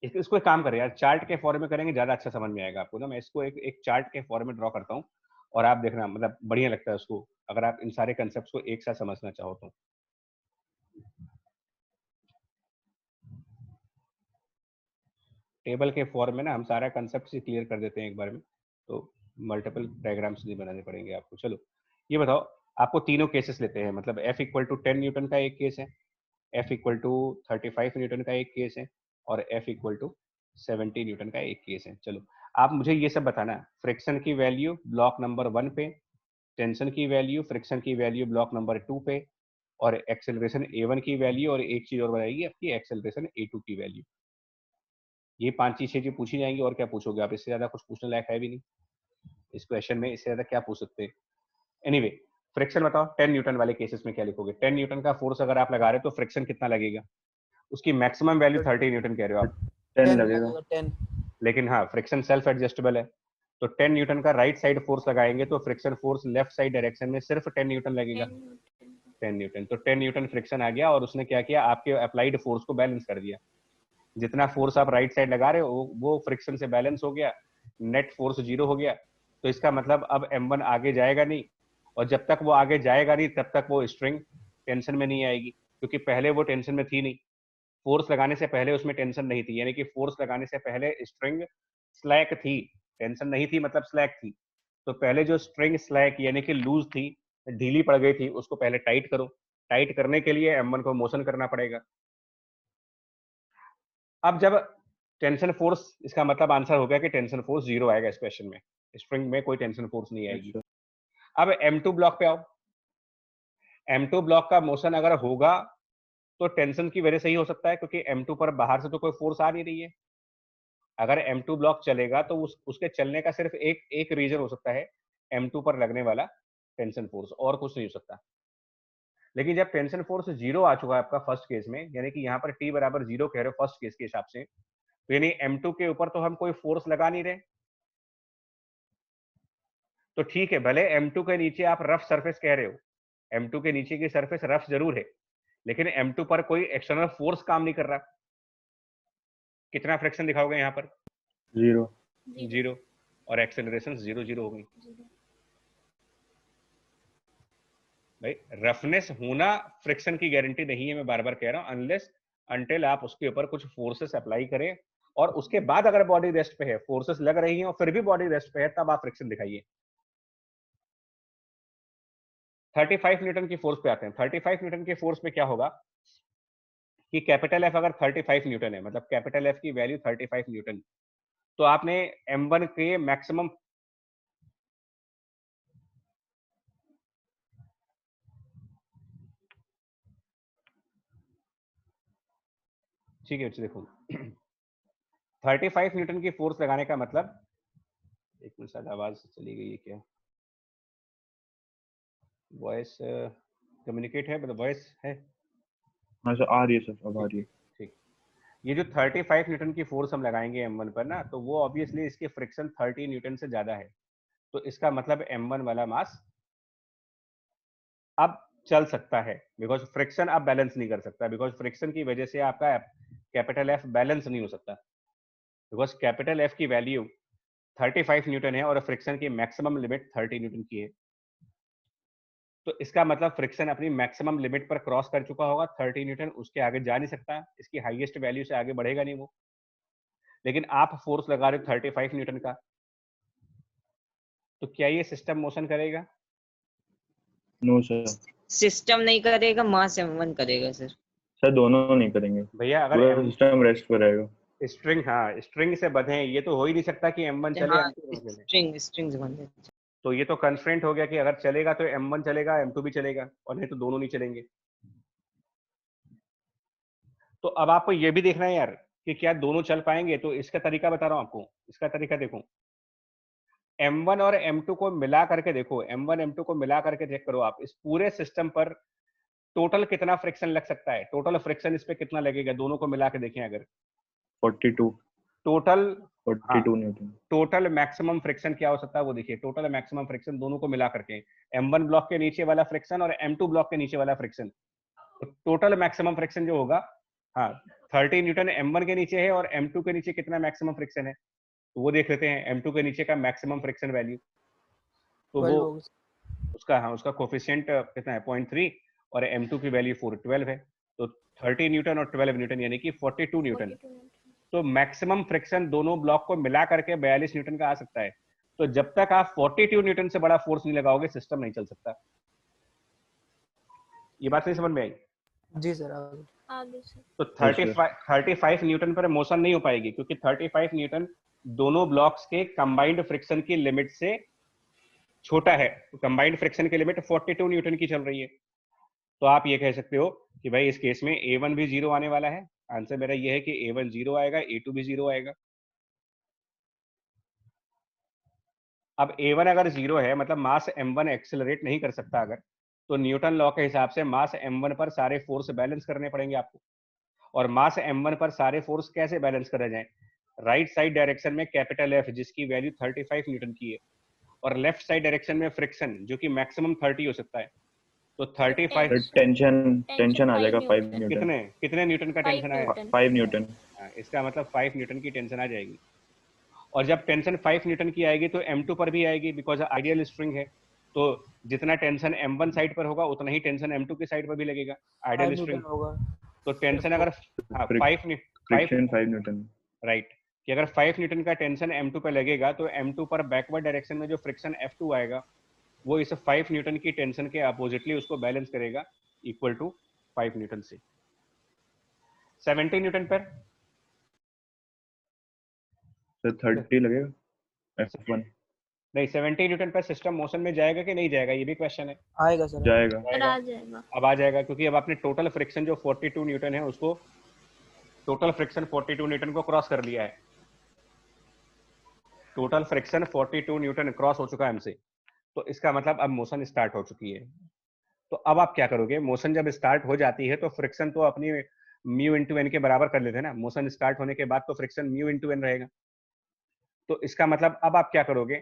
इसको एक काम करें यार, चार्ट के फॉर्म में करेंगे, ज्यादा अच्छा समझ में आएगा आपको ना। मैं इसको एक चार्ट के फॉर्म में ड्रॉ करता हूँ, और आप देखना, मतलब बढ़िया लगता है उसको, अगर आप इन सारे कंसेप्ट को एक साथ समझना चाहो तो। टेबल के फॉर्म में ना हम सारा कंसेप्ट से क्लियर कर देते हैं एक बार में, तो मल्टीपल डायग्राम्स नहीं बनाने पड़ेंगे आपको। चलो ये बताओ, आपको तीनों केसेस लेते हैं, मतलब F इक्वल टू 10 न्यूटन का एक केस है, F इक्वल टू 35 न्यूटन का एक केस है, और F इक्वल टू 70 न्यूटन का एक केस है। चलो आप मुझे ये सब बताना, फ्रिक्शन की वैल्यू ब्लॉक नंबर 1 पे, टेंशन की वैल्यू, फ्रिक्शन की वैल्यू ब्लॉक नंबर 2 पे, और एक्सेलरेशन A1 की वैल्यू, और एक चीज और बताइए आपकी एक्सेलरेशन A2 की वैल्यू। ये 5 चीजें जो पूछी जाएंगी, और क्या पूछोगे आप, इससे ज्यादा कुछ पूछने लायक है भी नहीं इस क्वेश्चन में, इससे ज्यादा क्या पूछ सकते हैं। एनीवे फ्रिक्शन बताओ, 10 न्यूटन वाले केसेस में क्या लिखोगे? 10 न्यूटन का फोर्स अगर आप लगा रहे हो तो फ्रिक्शन कितना लगेगा? उसकी मैक्सिमम वैल्यू 30 न्यूटन कह रहे हो आप, 10 लगेगा। 10। लेकिन हाँ फ्रिक्शन सेल्फ एडजस्टेबल है, तो 10 न्यूटन का राइट साइड फोर्स लगाएंगे तो friction force left side direction में सिर्फ 10 न्यूटन लगेगा। 10 न्यूटन, तो 10 न्यूटन फ्रिक्शन आ गया, और उसने क्या किया, आपके अप्लाइड फोर्स को बैलेंस कर दिया। जितना फोर्स आप राइट साइड लगा रहे हो वो फ्रिक्शन से बैलेंस हो गया, नेट फोर्स 0 हो गया। तो इसका मतलब अब M1 आगे जाएगा नहीं, और जब तक वो आगे जाएगा नहीं तब तक वो स्ट्रिंग टेंशन में नहीं आएगी, क्योंकि पहले वो टेंशन में थी नहीं, फोर्स लगाने से पहले उसमें टेंशन नहीं थी, यानी कि फोर्स लगाने से पहले स्ट्रिंग स्लैक थी, टेंशन नहीं थी मतलब स्लैक थी। तो पहले जो स्ट्रिंग स्लैक यानी कि लूज थी, ढीली पड़ गई थी, उसको पहले टाइट करो। टाइट करने के लिए M1 को मोशन करना पड़ेगा। अब जब टेंशन फोर्स, इसका मतलब आंसर हो गया कि टेंशन फोर्स 0 आएगा इस क्वेश्चन में, स्ट्रिंग में कोई टेंशन फोर्स नहीं आएगी। अब M2 ब्लॉक पे आओ, M2 ब्लॉक का मोशन अगर होगा तो टेंशन की वजह से ही हो सकता है, क्योंकि M2 पर बाहर से तो कोई फोर्स आ नहीं रही है। अगर M2 ब्लॉक चलेगा तो उसके चलने का सिर्फ एक रीजन हो सकता है, M2 पर लगने वाला टेंशन फोर्स, और कुछ नहीं हो सकता। लेकिन जब टेंशन फोर्स 0 आ चुका है आपका फर्स्ट केस में, यानी कि यहाँ पर T बराबर 0 कह रहे हो फर्स्ट केस के हिसाब से, तो यानी M2 के ऊपर तो हम कोई फोर्स लगा नहीं रहे, तो ठीक है, भले M2 के नीचे आप रफ सरफेस कह रहे हो, M2 के नीचे की सरफेस रफ जरूर है, लेकिन M2 पर कोई एक्सटर्नल फोर्स काम नहीं कर रहा। कितना फ्रिक्शन दिखाओगे यहाँ पर? 0, और एक्सेलरेशन 0 हो गई। भाई रफनेस होना फ्रिक्शन की गारंटी नहीं है, मैं बार बार कह रहा हूं, अनलेस अनटिल आप उसके ऊपर कुछ फोर्सेस अप्लाई करें, और उसके बाद अगर बॉडी रेस्ट पे है, फोर्सेस लग रही हैं और फिर भी बॉडी रेस्ट पे है, तब आप फ्रिक्शन दिखाइए। 35 न्यूटन की फोर्स पे आते हैं। 35 न्यूटन के फोर्स पे क्या होगा कि कैपिटल F अगर 35 न्यूटन है, मतलब कैपिटल F की वैल्यू 35 न्यूटन, तो आपने M1 के मैक्सिमम, ठीक है देखो 35 न्यूटन की फोर्स लगाने का मतलब, एक मिनट शायद आवाज चली गई है क्या, वॉइस कम्युनिकेट है, मतलब वॉइस है? हाँ सर आ रही है सर, अब आ रही है। ठीक, ये जो 35 न्यूटन की फोर्स हम लगाएंगे M1 पर ना, तो वो ऑब्वियसली इसकी फ्रिक्शन 30 न्यूटन से ज्यादा है, तो इसका मतलब M1 वाला मास अब चल सकता है, बिकॉज फ्रिक्शन अब बैलेंस नहीं कर सकता, बिकॉज फ्रिक्शन की वजह से आपका कैपिटल F बैलेंस नहीं हो सकता, बिकॉज कैपिटल F की वैल्यू 35 न्यूटन है और फ्रिक्शन की मैक्सिमम लिमिट 30 न्यूटन की है। तो इसका मतलब फ्रिक्शन अपनी मैक्सिमम लिमिट पर क्रॉस कर चुका होगा, 30 न्यूटन, उसके आगे जा नहीं सकता, इसकी हाईएस्ट वैल्यू से आगे बढ़ेगा नहीं वो। लेकिन आप फोर्स लगा रहे हो 35 न्यूटन का, तो क्या ये सिस्टम मोशन करेगा? No sir. सिस्टम नहीं करेगा, मास M1 करेगा सर। सर दोनों नहीं करेंगे, भैया अगर पूरा सिस्टम रेस्ट पर रहेगा। स्ट्रिंग, हाँ स्ट्रिंग से बंधे हैं, ये तो हो ही नहीं सकता कि M1 चले हाँ, M2 ना चले। स्ट्रिंग्स बंधे। तो ये तो कंस्ट्रेंट हो गया कि अगर चलेगा तो M1 चलेगा, M2 भी चलेगा, और नहीं तो दोनों नहीं चलेंगे। तो अब आपको ये भी देखना है यार कि क्या दोनों चल पाएंगे, तो इसका तरीका बता रहा हूं आपको, इसका तरीका देखो, M1 और M2 को मिला करके देखो, M1 M2 को मिला करके चेक करो आप, इस पूरे सिस्टम पर टोटल कितना फ्रिक्शन लग सकता है, टोटल फ्रिक्शन इस पे कितना लगेगा, दोनों को मिला के देखें अगर। 42 total, 42 Newton. Total maximum friction क्या हो सकता है वो देखिए, टोटल मैक्सिमम फ्रिक्शन दोनों को मिला करके, M1 ब्लॉक के नीचे वाला फ्रिक्शन और M2 ब्लॉक के नीचे वाला फ्रिक्शन, तो टोटल मैक्सिमम फ्रिक्शन जो होगा, हाँ 30 न्यूटन M1 के नीचे है, और M2 के नीचे कितना मैक्सिमम फ्रिक्शन है, तो वो देख लेते हैं, M2 के नीचे का मैक्सिमम फ्रिक्शन वैल्यू, तो वो उसका, हाँ उसका कोफिशिएंट कितना है 0.3, और M2 की वैल्यू 12 है, तो 30 न्यूटन और 12 न्यूटन यानी कि 42 न्यूटन। तो मैक्सिमम फ्रिक्शन दोनों ब्लॉक को मिला करके 42 न्यूटन का आ सकता है। तो जब तक आप 42 न्यूटन से बड़ा फोर्स नहीं लगाओगे सिस्टम नहीं चल सकता। ये बात नहीं समझ में आई? जी सर आगे से तो 35 न्यूटन पर मोशन नहीं हो पाएगी, क्योंकि 35 न्यूटन दोनों ब्लॉक्स के कंबाइंड फ्रिक्शन की लिमिट से छोटा है। तो कंबाइंड फ्रिक्शन की लिमिट 42 न्यूटन की चल रही है। तो आप ये कह सकते हो कि भाई इस केस में A1 भी 0 आने वाला है। आंसर मेरा ये है कि A1 0 आएगा, A2 भी 0 आएगा। अब A1 अगर 0 है मतलब मास M1 एक्सेलरेट नहीं कर सकता अगर, तो न्यूटन लॉ के हिसाब से मास M1 पर सारे फोर्स बैलेंस करने पड़ेंगे आपको। और मास M1 पर सारे फोर्स कैसे बैलेंस करे जाएं? राइट साइड डायरेक्शन में कैपिटल F जिसकी वैल्यू 35 न्यूटन की है, और लेफ्ट साइड डायरेक्शन में फ्रिक्शन जो कि मैक्सिमम 30 हो सकता है। तो 35 टेंशन आ जाएगा 5 न्यूटन। कितने कितने न्यूटन का 5 टेंशन आएगा? Newton 5 Newton. इसका मतलब 5 न्यूटन की टेंशन आ जाएगी। और जब टेंशन 5 न्यूटन की आएगी तो M2 पर भी आएगी, बिकॉज आइडियल स्ट्रिंग है। तो जितना टेंशन M1 साइड पर होगा उतना ही टेंशन M2 की साइड पर भी लगेगा, आइडियल स्ट्रिंग होगा। तो टेंशन अगर फ्रिक्शन 5 न्यूटन, राइट, कि अगर 5 न्यूटन का टेंशन M2 पर लगेगा तो M2 पर बैकवर्ड डायरेक्शन में जो फ्रिक्शन F2 आएगा वो इस 5 न्यूटन की टेंशन के अपोजिटली उसको बैलेंस करेगा, इक्वल टू 5 न्यूटन से। 70 न्यूटन पर तो 30 लगेगा F1। नहीं, 70 न्यूटन पर सिस्टम मोशन में जाएगा कि नहीं जाएगा, ये भी क्वेश्चन है। आएगा सर, जाएगा। पर आ जाएगा। अब आ जाएगा, क्योंकि अब आपने टोटल फ्रिक्शन जो 42 न्यूटन है उसको, टोटल फ्रिक्शन 42 न्यूटन को क्रॉस कर लिया है। टोटल फ्रिक्शन 42 न्यूटन क्रॉस हो चुका है हमसे, तो इसका मतलब अब मोशन स्टार्ट हो चुकी है। तो अब आप क्या करोगे? मोशन जब स्टार्ट हो जाती है तो फ्रिक्शन तो अपनी म्यू इंटू एन के बराबर कर लेते हैं ना। मोशन स्टार्ट होने के बाद तो फ्रिक्शन म्यू इंटू एन रहेगा। तो इसका मतलब अब आप क्या करोगे?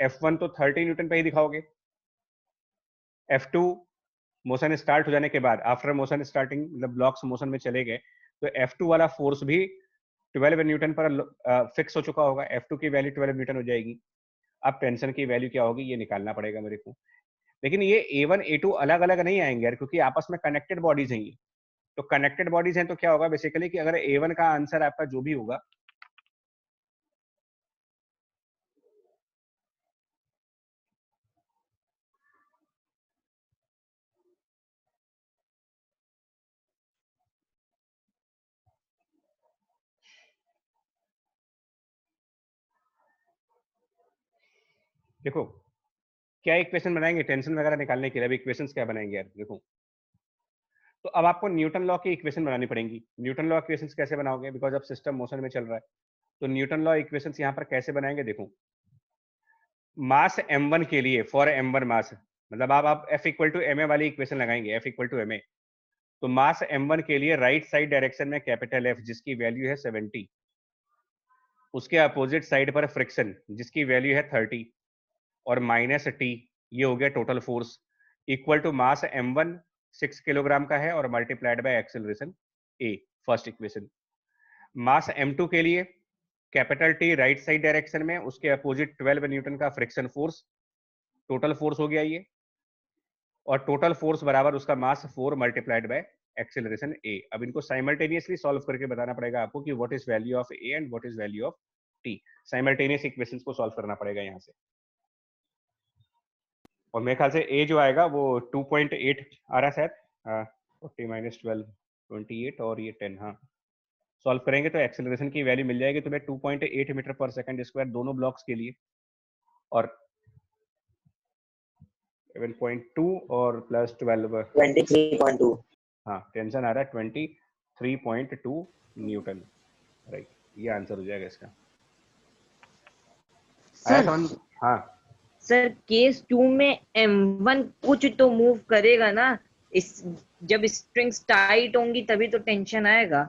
F1 तो 30 न्यूटन पे ही दिखाओगे। F2 मोशन स्टार्ट हो जाने के बाद, आफ्टर मोशन स्टार्टिंग, मतलब ब्लॉक्स मोशन में चले गए, तो F2 वाला फोर्स भी 12 न्यूटन पर फिक्स हो चुका होगा। F2 की वैल्यू 12 न्यूटन हो जाएगी। अब टेंशन की वैल्यू क्या होगी ये निकालना पड़ेगा मेरे को। लेकिन ये A1 A2 अलग अलग नहीं आएंगे यार, क्योंकि आपस में कनेक्टेड बॉडीज हैं ये। तो कनेक्टेड बॉडीज हैं तो क्या होगा बेसिकली कि अगर A1 का आंसर आपका जो भी होगा, देखो क्या इक्वेशन बनाएंगे टेंशन वगैरह निकालने के लिए। अभी इक्वेशंस क्या बनाएंगे यार, देखो। तो अब आपको न्यूटन लॉ की इक्वेशन बनानी पड़ेंगी। न्यूटन लॉ इक्वेशंस कैसे बनाओगे, बिकॉज अब सिस्टम मोशन में चल रहा है। तो न्यूटन लॉ इक्वेशंस यहाँ पर कैसे बनाएंगे, देखो। मास M1 के लिए, फॉर M1 मास, मतलब आप F equal to M A वाली इक्वेशन लगाएंगे, F equal to M A. तो मास M1 के लिए राइट साइड डायरेक्शन में कैपिटल F जिसकी वैल्यू है 70, उसके अपोजिट साइड पर फ्रिक्शन जिसकी वैल्यू है 30 और माइनस T, ये हो गया total force, equal to mass M1 6 kilogram का है और multiplied by acceleration A, first equation. Mass M2 के लिए capital T right side direction में, उसके अपोजिट 12 न्यूटन का फ्रिक्शन फोर्स, टोटल फोर्स हो गया ये, और टोटल फोर्स बराबर उसका मास 4 मल्टीप्लाइड बाय एक्सेलरेशन A। अब इनको साइमल्टेनियसली सॉल्व करके बताना पड़ेगा आपको कि what is value of A and what is value of T। Simultaneous equations को सॉल्व करना पड़ेगा यहाँ से। और मेरे ख्याल से A जो आएगा वो 2.8 आ रहा है शायद, 40 माइनस 12 28 और ये 10। हाँ, सॉल्व करेंगे तो एक्सेलरेशन की वैल्यू मिल जाएगी तुम्हें 2.8 मीटर पर सेकंड स्क्वायर दोनों ब्लॉक्स के लिए, और 7.2 और प्लस 12 23.2। हाँ, टेंशन आ रहा है 23.2 न्यूटन। राइट, ये आंसर हो जाएगा इसका। आया सर समझ? हाँ सर केस 2 में M1 कुछ तो मूव करेगा ना, इस जब स्ट्रिंग्स टाइट होंगी तभी तो टेंशन आएगा,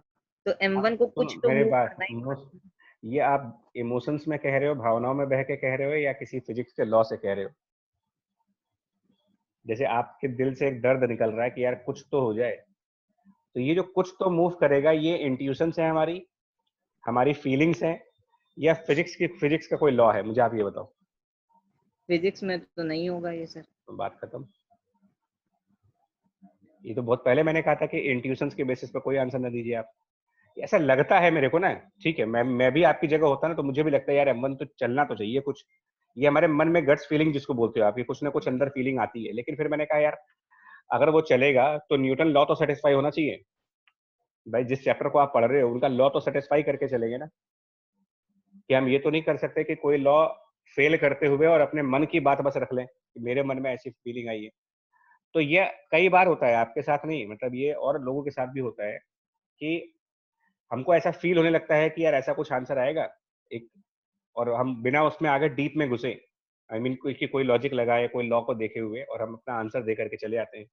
तो M1 को कुछ तो मेरे मूव बात करना ही। ये आप इमोशंस में कह रहे हो, भावनाओं में बह के कह रहे हो, या किसी फिजिक्स के लॉ से कह रहे हो? जैसे आपके दिल से एक दर्द निकल रहा है कि यार कुछ तो हो जाए, तो ये जो कुछ तो मूव करेगा ये इंट्यूशंस है हमारी, हमारी फीलिंग्स हैं, या फिजिक्स का कोई लॉ है? मुझे आप ये बताओ। फिजिक्स में तो नहीं होगा ये सर। तो बात खत्म। ये तो बहुत पहले मैंने कहा था कि इंट्यूशंस के बेसिस पर कोई आंसर ना दीजिए आप। ऐसा लगता है मेरे को ना, ठीक है, मैं भी आपकी जगह होता ना तो मुझे भी लगता है यार M1 तो चलना तो चाहिए कुछ, ये हमारे मन में गट्स फीलिंग जिसको बोलते हो आप, ये कुछ ना कुछ अंदर फीलिंग आती है। लेकिन फिर मैंने कहा यार अगर वो चलेगा तो न्यूटन लॉ तो सेटिस्फाई होना चाहिए भाई, जिस चैप्टर को आप पढ़ रहे हो उनका लॉ तो सेटिस्फाई करके चलेंगे ना, कि हम ये तो नहीं कर सकते कि कोई लॉ फेल करते हुए और अपने मन की बात बस रख लें कि मेरे मन में ऐसी फीलिंग आई है। तो ये कई बार होता है, आपके साथ नहीं, मतलब ये और लोगों के साथ भी होता है कि हमको ऐसा फील होने लगता है कि यार ऐसा कुछ आंसर आएगा एक, और हम बिना उसमें आगे डीप में घुसे, आई मीन कोई लॉजिक लगाए, कोई लॉ को देखे हुए, और हम अपना आंसर दे करके चले आते हैं।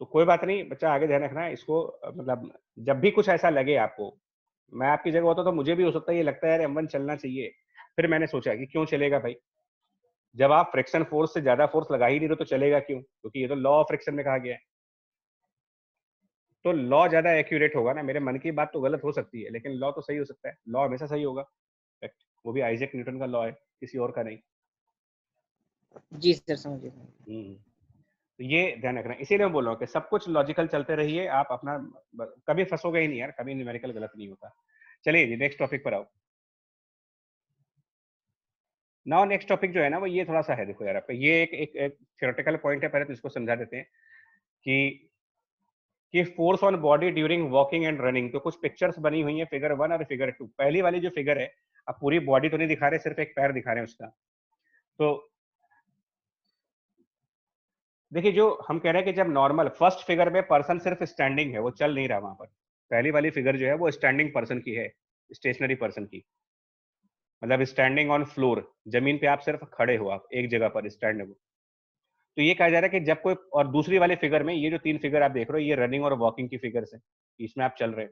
तो कोई बात नहीं बच्चा, आगे ध्यान रखना है इसको, मतलब जब भी कुछ ऐसा लगे आपको, मैं आपकी जगह होता तो मुझे भी हो सकता है ये लगता है यार M1 चलना चाहिए। फिर मैंने सोचा कि क्यों चलेगा भाई, जब आप फ्रिक्शन फोर्स से ज्यादा फोर्स लगा ही नहीं रहे तो चलेगा क्यों, क्योंकि ये तो लॉ ऑफ फ्रिक्शन में कहा गया है। तो लॉ ज्यादा एक्यूरेट होगा ना, मेरे मन की बात तो गलत हो सकती है लेकिन लॉ तो सही हो सकता है, लॉ हमेशा सही होगा। Correct। वो भी आइजैक न्यूटन का लॉ है, किसी और का नहीं। जी सर, समझ गए। तो ये ध्यान रखना, इसीलिए मैं बोल रहा हूँ कि सब कुछ लॉजिकल चलते रहिए, आप अपना कभी फंसोगे ही नहीं यार, कभी न्यूमेरिकल गलत नहीं होता। चलिए जी नेक्स्ट टॉपिक पर आओ। नाउ नेक्स्ट टॉपिक जो है ना वो ये थोड़ा सा है, देखो यार आपका ये एक थ्योरेटिकल पॉइंट है, पहले तो इसको समझा देते हैं कि force on body during walking and running. तो कुछ पिक्चर्स बनी हुई है, फिगर 1 और फिगर 2। पहली वाली जो फिगर है, अब पूरी बॉडी तो नहीं दिखा रहे, सिर्फ एक पैर दिखा रहे हैं उसका। तो देखिए जो हम कह रहे हैं कि जब नॉर्मल फर्स्ट फिगर में पर्सन सिर्फ स्टैंडिंग है, वो चल नहीं रहा वहां पर। पहली वाली फिगर जो है वो स्टैंडिंग पर्सन की है, स्टेशनरी पर्सन की, मतलब स्टैंडिंग ऑन फ्लोर, जमीन पे आप सिर्फ खड़े हो, आप एक जगह पर स्टैंड हो। तो ये कहा जा रहा है कि जब कोई, और दूसरी वाली फिगर में ये जो 3 फिगर आप देख रहे हो ये रनिंग और वॉकिंग की फिगर्स है, इसमें आप चल रहे हो।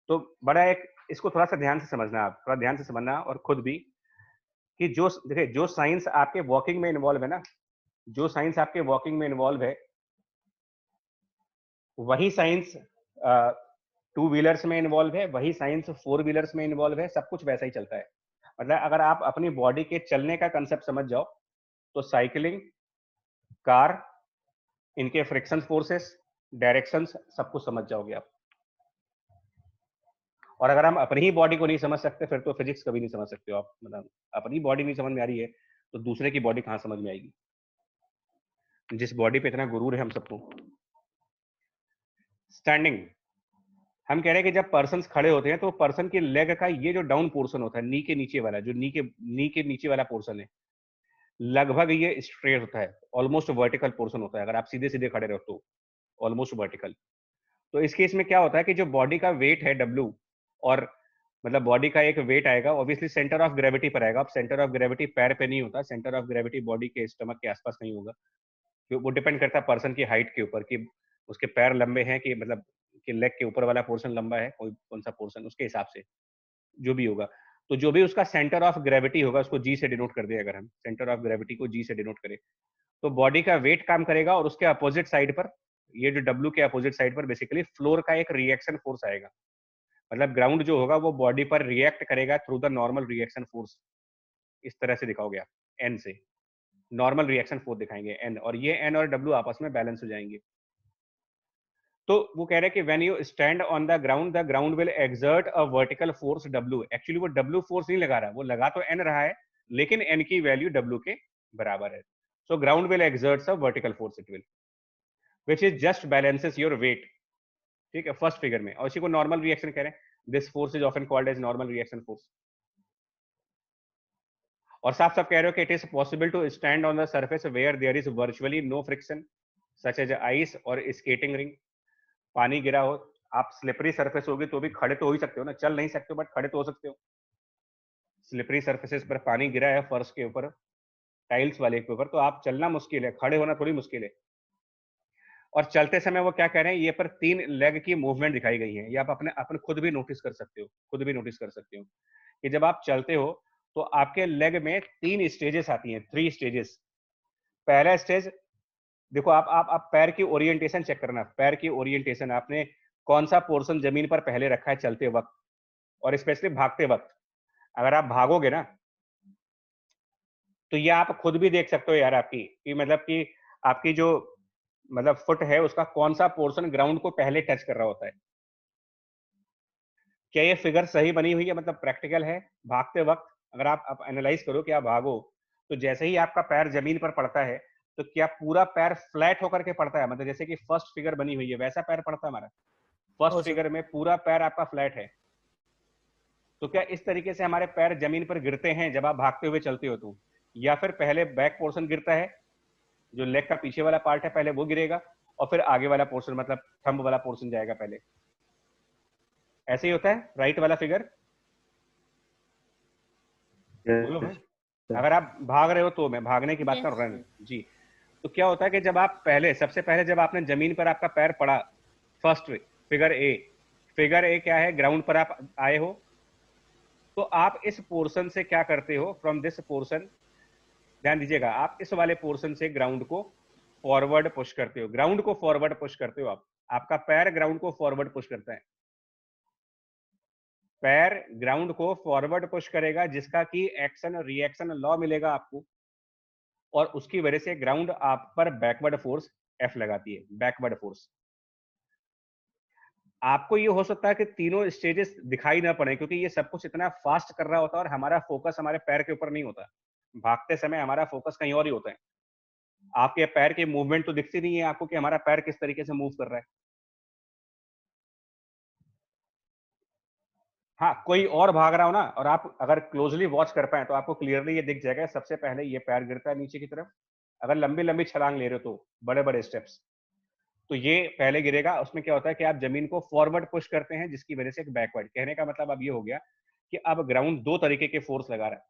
तो बड़ा एक, इसको थोड़ा सा ध्यान से समझना, आप थोड़ा ध्यान से समझना और खुद भी, कि जो देखिए जो साइंस आपके वॉकिंग में इन्वॉल्व है ना, जो साइंस आपके वॉकिंग में इन्वॉल्व है वही साइंस टू व्हीलर्स में इन्वॉल्व है, वही साइंस फोर व्हीलर्स में इन्वॉल्व है, सब कुछ वैसा ही चलता है। मतलब अगर आप अपनी बॉडी के चलने का कंसेप्ट समझ जाओ तो साइकिलिंग, कार, इनके फ्रिक्शन फोर्सेस, डायरेक्शंस, सब कुछ समझ जाओगे आप। और अगर हम अपनी ही बॉडी को नहीं समझ सकते फिर तो फिजिक्स कभी नहीं समझ सकते हो आप, मतलब अपनी बॉडी नहीं समझ में आ रही है तो दूसरे की बॉडी कहाँ समझ में आएगी, जिस बॉडी पे इतना गुरूर है हम सबको। स्टैंडिंग, हम कह रहे हैं कि जब पर्सन खड़े होते हैं तो पर्सन के लेग का ये जो डाउन पोर्शन होता है, नी के नीचे वाला, जो नी के नीचे वाला पोर्शन है, लगभग ये स्ट्रेट होता है, ऑलमोस्ट वर्टिकल पोर्शन होता है। अगर आप सीधे सीधे खड़े रहो तो ऑलमोस्ट वर्टिकल। तो इस केस में क्या होता है कि जो बॉडी का वेट है W, और मतलब बॉडी का एक वेट आएगा ऑब्वियसली सेंटर ऑफ ग्रेविटी पर आएगा। अब सेंटर ऑफ ग्रेविटी पैर पे नहीं होता, सेंटर ऑफ ग्रेविटी बॉडी के स्टमक के आसपास नहीं होगा, वो डिपेंड करता है पर्सन की हाइट के ऊपर, कि उसके पैर लंबे हैं कि मतलब कि लेग के ऊपर वाला पोर्शन लंबा है, कोई कौन सा पोर्शन, उसके हिसाब से जो भी होगा। तो जो भी उसका सेंटर ऑफ ग्रेविटी होगा उसको G से डिनोट कर दे, अगर हम सेंटर ऑफ ग्रेविटी को G से डिनोट करें तो बॉडी का वेट काम करेगा, और उसके अपोजिट साइड पर, ये जो W के अपोजिट साइड पर बेसिकली फ्लोर का एक रिएक्शन फोर्स आएगा। मतलब ग्राउंड जो होगा वो बॉडी पर रिएक्ट करेगा through the normal reaction force. इस तरह से दिखाओगे आप, N से नॉर्मल रिएक्शन फोर्स दिखाएंगे N, और ये N और W आपस में बैलेंस हो जाएंगे। तो वो कह रहे हैं कि when you stand on the ground will exert a vertical force W। Actually वो W फोर्स नहीं लगा रहा, वो लगा तो N रहा है लेकिन N की वैल्यू W के बराबर है। So ground will exert a vertical force, it will which is just balances your weight. ठीक है, फर्स्ट फिगर में, और इसी को नॉर्मल रिएक्शन कह रहे हैं। This force is often called as normal reaction force. और साफ साफ कह रहे हो कि it is possible to stand on the surface where there is virtually no friction such as ice और स्केटिंग रिंग। पानी गिरा हो, आप स्लिपरी सरफेस होगी तो भी खड़े तो हो ही सकते हो ना, चल नहीं सकते हो बट खड़े तो हो सकते हो। स्लिपरी सरफेसेस पर पानी गिरा है फर्श के ऊपर, टाइल्स वाले के ऊपर, तो आप चलना मुश्किल है, खड़े होना थोड़ी मुश्किल है। और चलते समय वो क्या कह रहे हैं, ये पर 3 लेग की मूवमेंट दिखाई गई है। ये आप अपने अपने खुद भी नोटिस कर सकते हो, खुद भी नोटिस कर सकते हो कि जब आप चलते हो तो आपके लेग में 3 स्टेजेस आती हैं, 3 स्टेजेस। पहला स्टेज, देखो आप पैर की ओरिएंटेशन चेक करना, पैर की ओरिएंटेशन, आपने कौन सा पोर्शन जमीन पर पहले रखा है चलते वक्त, और स्पेशली भागते वक्त। अगर आप भागोगे ना तो ये आप खुद भी देख सकते हो यार, आपकी कि मतलब कि आपकी जो मतलब फुट है उसका कौन सा पोर्शन ग्राउंड को पहले टच कर रहा होता है। क्या ये फिगर सही बनी हुई है, मतलब प्रैक्टिकल है? भागते वक्त अगर आप एनालाइज करो कि आप भागो तो जैसे ही आपका पैर जमीन पर पड़ता है तो क्या पूरा पैर फ्लैट होकर के पड़ता है, मतलब जैसे कि फर्स्ट फिगर बनी हुई है वैसा पैर पड़ता है हमारा? फर्स्ट और सर फिगर में पूरा पैर आपका फ्लैट है, तो क्या इस तरीके से हमारे पैर जमीन पर गिरते हैं जब आप भागते हुए चलते हो तो? या फिर पहले बैक पोर्शन गिरता है, जो लेग का पीछे वाला पार्ट है पहले वो गिरेगा और फिर आगे वाला पोर्शन मतलब थंब वाला पोर्शन जाएगा पहले? ऐसे ही होता है राइट वाला फिगर? बोलो भाई। अगर आप भाग रहे हो तो, मैं भागने की बात कर रहा हूँ जी, तो क्या होता है कि जब आप पहले, सबसे पहले जब आपने जमीन पर आपका पैर पड़ा, first figure A, figure A क्या है, ग्राउंड पर आप आए हो, तो आप इस पोर्शन से क्या करते हो, फ्रॉम दिस पोर्शन, ध्यान दीजिएगा, आप इस वाले पोर्शन से ग्राउंड को फॉरवर्ड पुश करते हो, ग्राउंड को फॉरवर्ड पुश करते हो आप, आपका पैर ग्राउंड को फॉरवर्ड पुश करता है, पैर ग्राउंड को फॉरवर्ड पुश करेगा, जिसका कि एक्शन रिएक्शन लॉ मिलेगा आपको, और उसकी वजह से ग्राउंड आप पर बैकवर्ड फोर्स एफ लगाती है, बैकवर्ड फोर्स। आपको ये हो सकता है कि तीनों स्टेजेस दिखाई ना पड़े क्योंकि ये सब कुछ इतना फास्ट कर रहा होता है और हमारा फोकस हमारे पैर के ऊपर नहीं होता, भागते समय हमारा फोकस कहीं और ही होता है। आपके पैर की मूवमेंट तो दिखती नहीं है आपको कि हमारा पैर किस तरीके से मूव कर रहा है। हाँ, कोई और भाग रहा हो ना और आप अगर क्लोजली वॉच कर पाए तो आपको क्लियरली ये दिख जाएगा, सबसे पहले ये पैर गिरता है नीचे की तरफ, अगर लंबी लंबी छलांग ले रहे हो तो बड़े बड़े स्टेप्स, तो ये पहले गिरेगा। उसमें क्या होता है कि आप जमीन को फॉरवर्ड पुश करते हैं जिसकी वजह से एक बैकवर्ड, कहने का मतलब अब ये हो गया कि अब ग्राउंड दो तरीके के फोर्स लगा रहा है।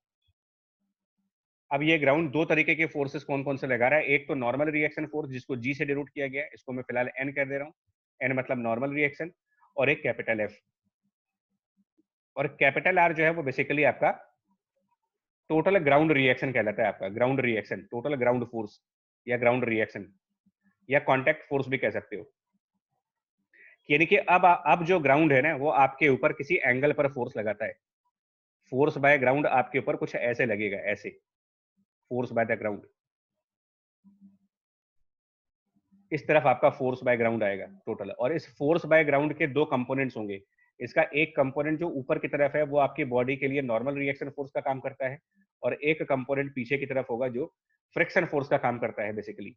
अब ये ग्राउंड दो तरीके के फोर्सेस कौन कौन से लगा रहा है, एक तो नॉर्मल रिएक्शन फोर्स जिसको जी से डिनोट किया गया है, इसको मैं फिलहाल एन कर दे रहा हूँ, एन मतलब नॉर्मल रिएक्शन, और एक कैपिटल एफ, और कैपिटल आर जो है वो बेसिकली आपका टोटल ग्राउंड रिएक्शन कहलाता है, आपका ground reaction, total ground force या ग्राउंड रिएक्शन या कॉन्टैक्ट फोर्स भी कह सकते हो। यानी कि अब जो ग्राउंड है ना वो आपके ऊपर किसी एंगल पर फोर्स लगाता है, फोर्स बाय ग्राउंड आपके ऊपर कुछ ऐसे लगेगा, ऐसे फोर्स बाय द ग्राउंड, इस तरफ आपका फोर्स बाय ग्राउंड आएगा टोटल। और इस फोर्स बाय ग्राउंड के दो कंपोनेंट्स होंगे, इसका एक कंपोनेंट जो ऊपर की तरफ है वो आपकी बॉडी के लिए नॉर्मल रिएक्शन फोर्स का काम करता है, और एक कंपोनेंट पीछे की तरफ होगा जो फ्रिक्शन फोर्स का काम करता है बेसिकली,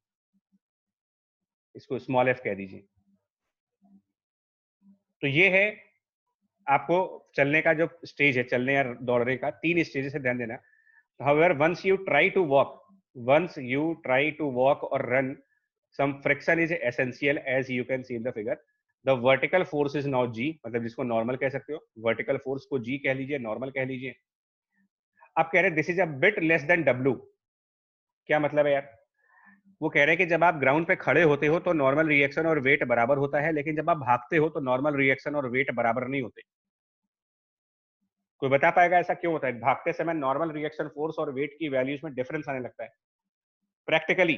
इसको स्मॉल एफ कह दीजिए। तो ये है आपको चलने का जो स्टेज है, चलने या दौड़ने का, तीन स्टेजेस है, ध्यान देना। However, once you try to walk or run, some friction is essential as you can see in the figure. The vertical force is now G, मतलब जिसको नॉर्मल कह सकते हो, वर्टिकल फोर्स को G कह लीजिए, नॉर्मल कह लीजिए। अब कह रहे this is a bit less than W, क्या मतलब है यार? वो कह रहे हैं कि जब आप ग्राउंड पे खड़े होते हो तो नॉर्मल रिएक्शन और वेट बराबर होता है, लेकिन जब आप भागते हो तो नॉर्मल रिएक्शन और वेट बराबर नहीं होते। कोई बता पाएगा ऐसा क्यों होता है? भागते समय नॉर्मल रिएक्शन फोर्स और वेट की वैल्यूज में डिफरेंस आने लगता है प्रैक्टिकली,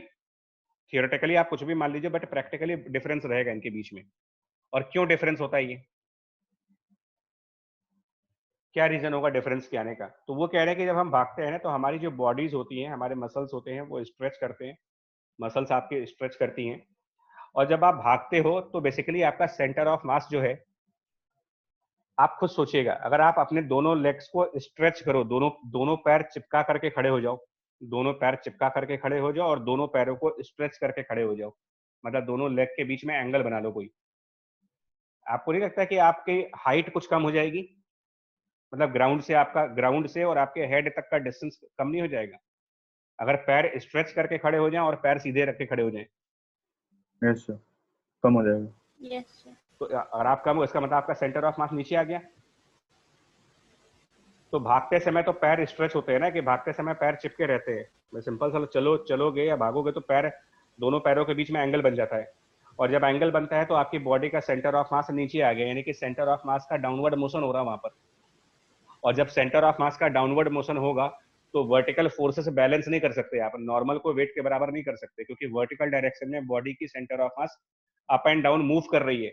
थियोरेटिकली आप कुछ भी मान लीजिए बट प्रैक्टिकली डिफरेंस रहेगा इनके बीच में। और क्यों डिफरेंस होता है, ये क्या रीजन होगा डिफरेंस के आने का? तो वो कह रहे हैं कि जब हम भागते हैं ना तो हमारी जो बॉडीज होती हैं, हमारे मसल्स होते हैं वो स्ट्रेच करते हैं, मसल्स आपके स्ट्रेच करती हैं, और जब आप भागते हो तो बेसिकली आपका सेंटर ऑफ मास जो है, आप खुद सोचिएगा, अगर आप अपने दोनों लेग्स को स्ट्रेच करो, दोनों पैर चिपका करके खड़े हो जाओ, दोनों पैर चिपका करके खड़े हो जाओ और दोनों पैरों को स्ट्रेच करके खड़े हो जाओ, मतलब दोनों लेग के बीच में एंगल बना लो कोई, आपको नहीं लगता कि आपकी हाइट कुछ कम हो जाएगी? मतलब ग्राउंड से और आपके हेड तक का डिस्टेंस कम नहीं हो जाएगा अगर पैर स्ट्रेच करके खड़े हो जाएं और पैर सीधे रख के खड़े हो जाएं? यस सर, कम हो जाएगा। Yes sir. तो अगर आप कम हो, इसका मतलब आपका सेंटर ऑफ मास नीचे आ गया। तो भागते समय तो पैर स्ट्रेच होते हैं ना, कि भागते समय पैर चिपके रहते हैं, मैं सिंपल सा चलोगे या भागोगे तो पैर, दोनों पैरों के बीच में एंगल बन जाता है, और जब एंगल बनता है तो आपकी बॉडी का सेंटर ऑफ मास नीचे आ गया, यानी कि सेंटर ऑफ मास का डाउनवर्ड मोशन हो रहा है वहां पर। और जब सेंटर ऑफ मास का डाउनवर्ड मोशन होगा तो वर्टिकल फोर्सेस बैलेंस नहीं कर सकते, आप नॉर्मल को वेट के बराबर नहीं कर सकते, क्योंकि वर्टिकल डायरेक्शन में बॉडी की centre of mass up and down move कर रही है।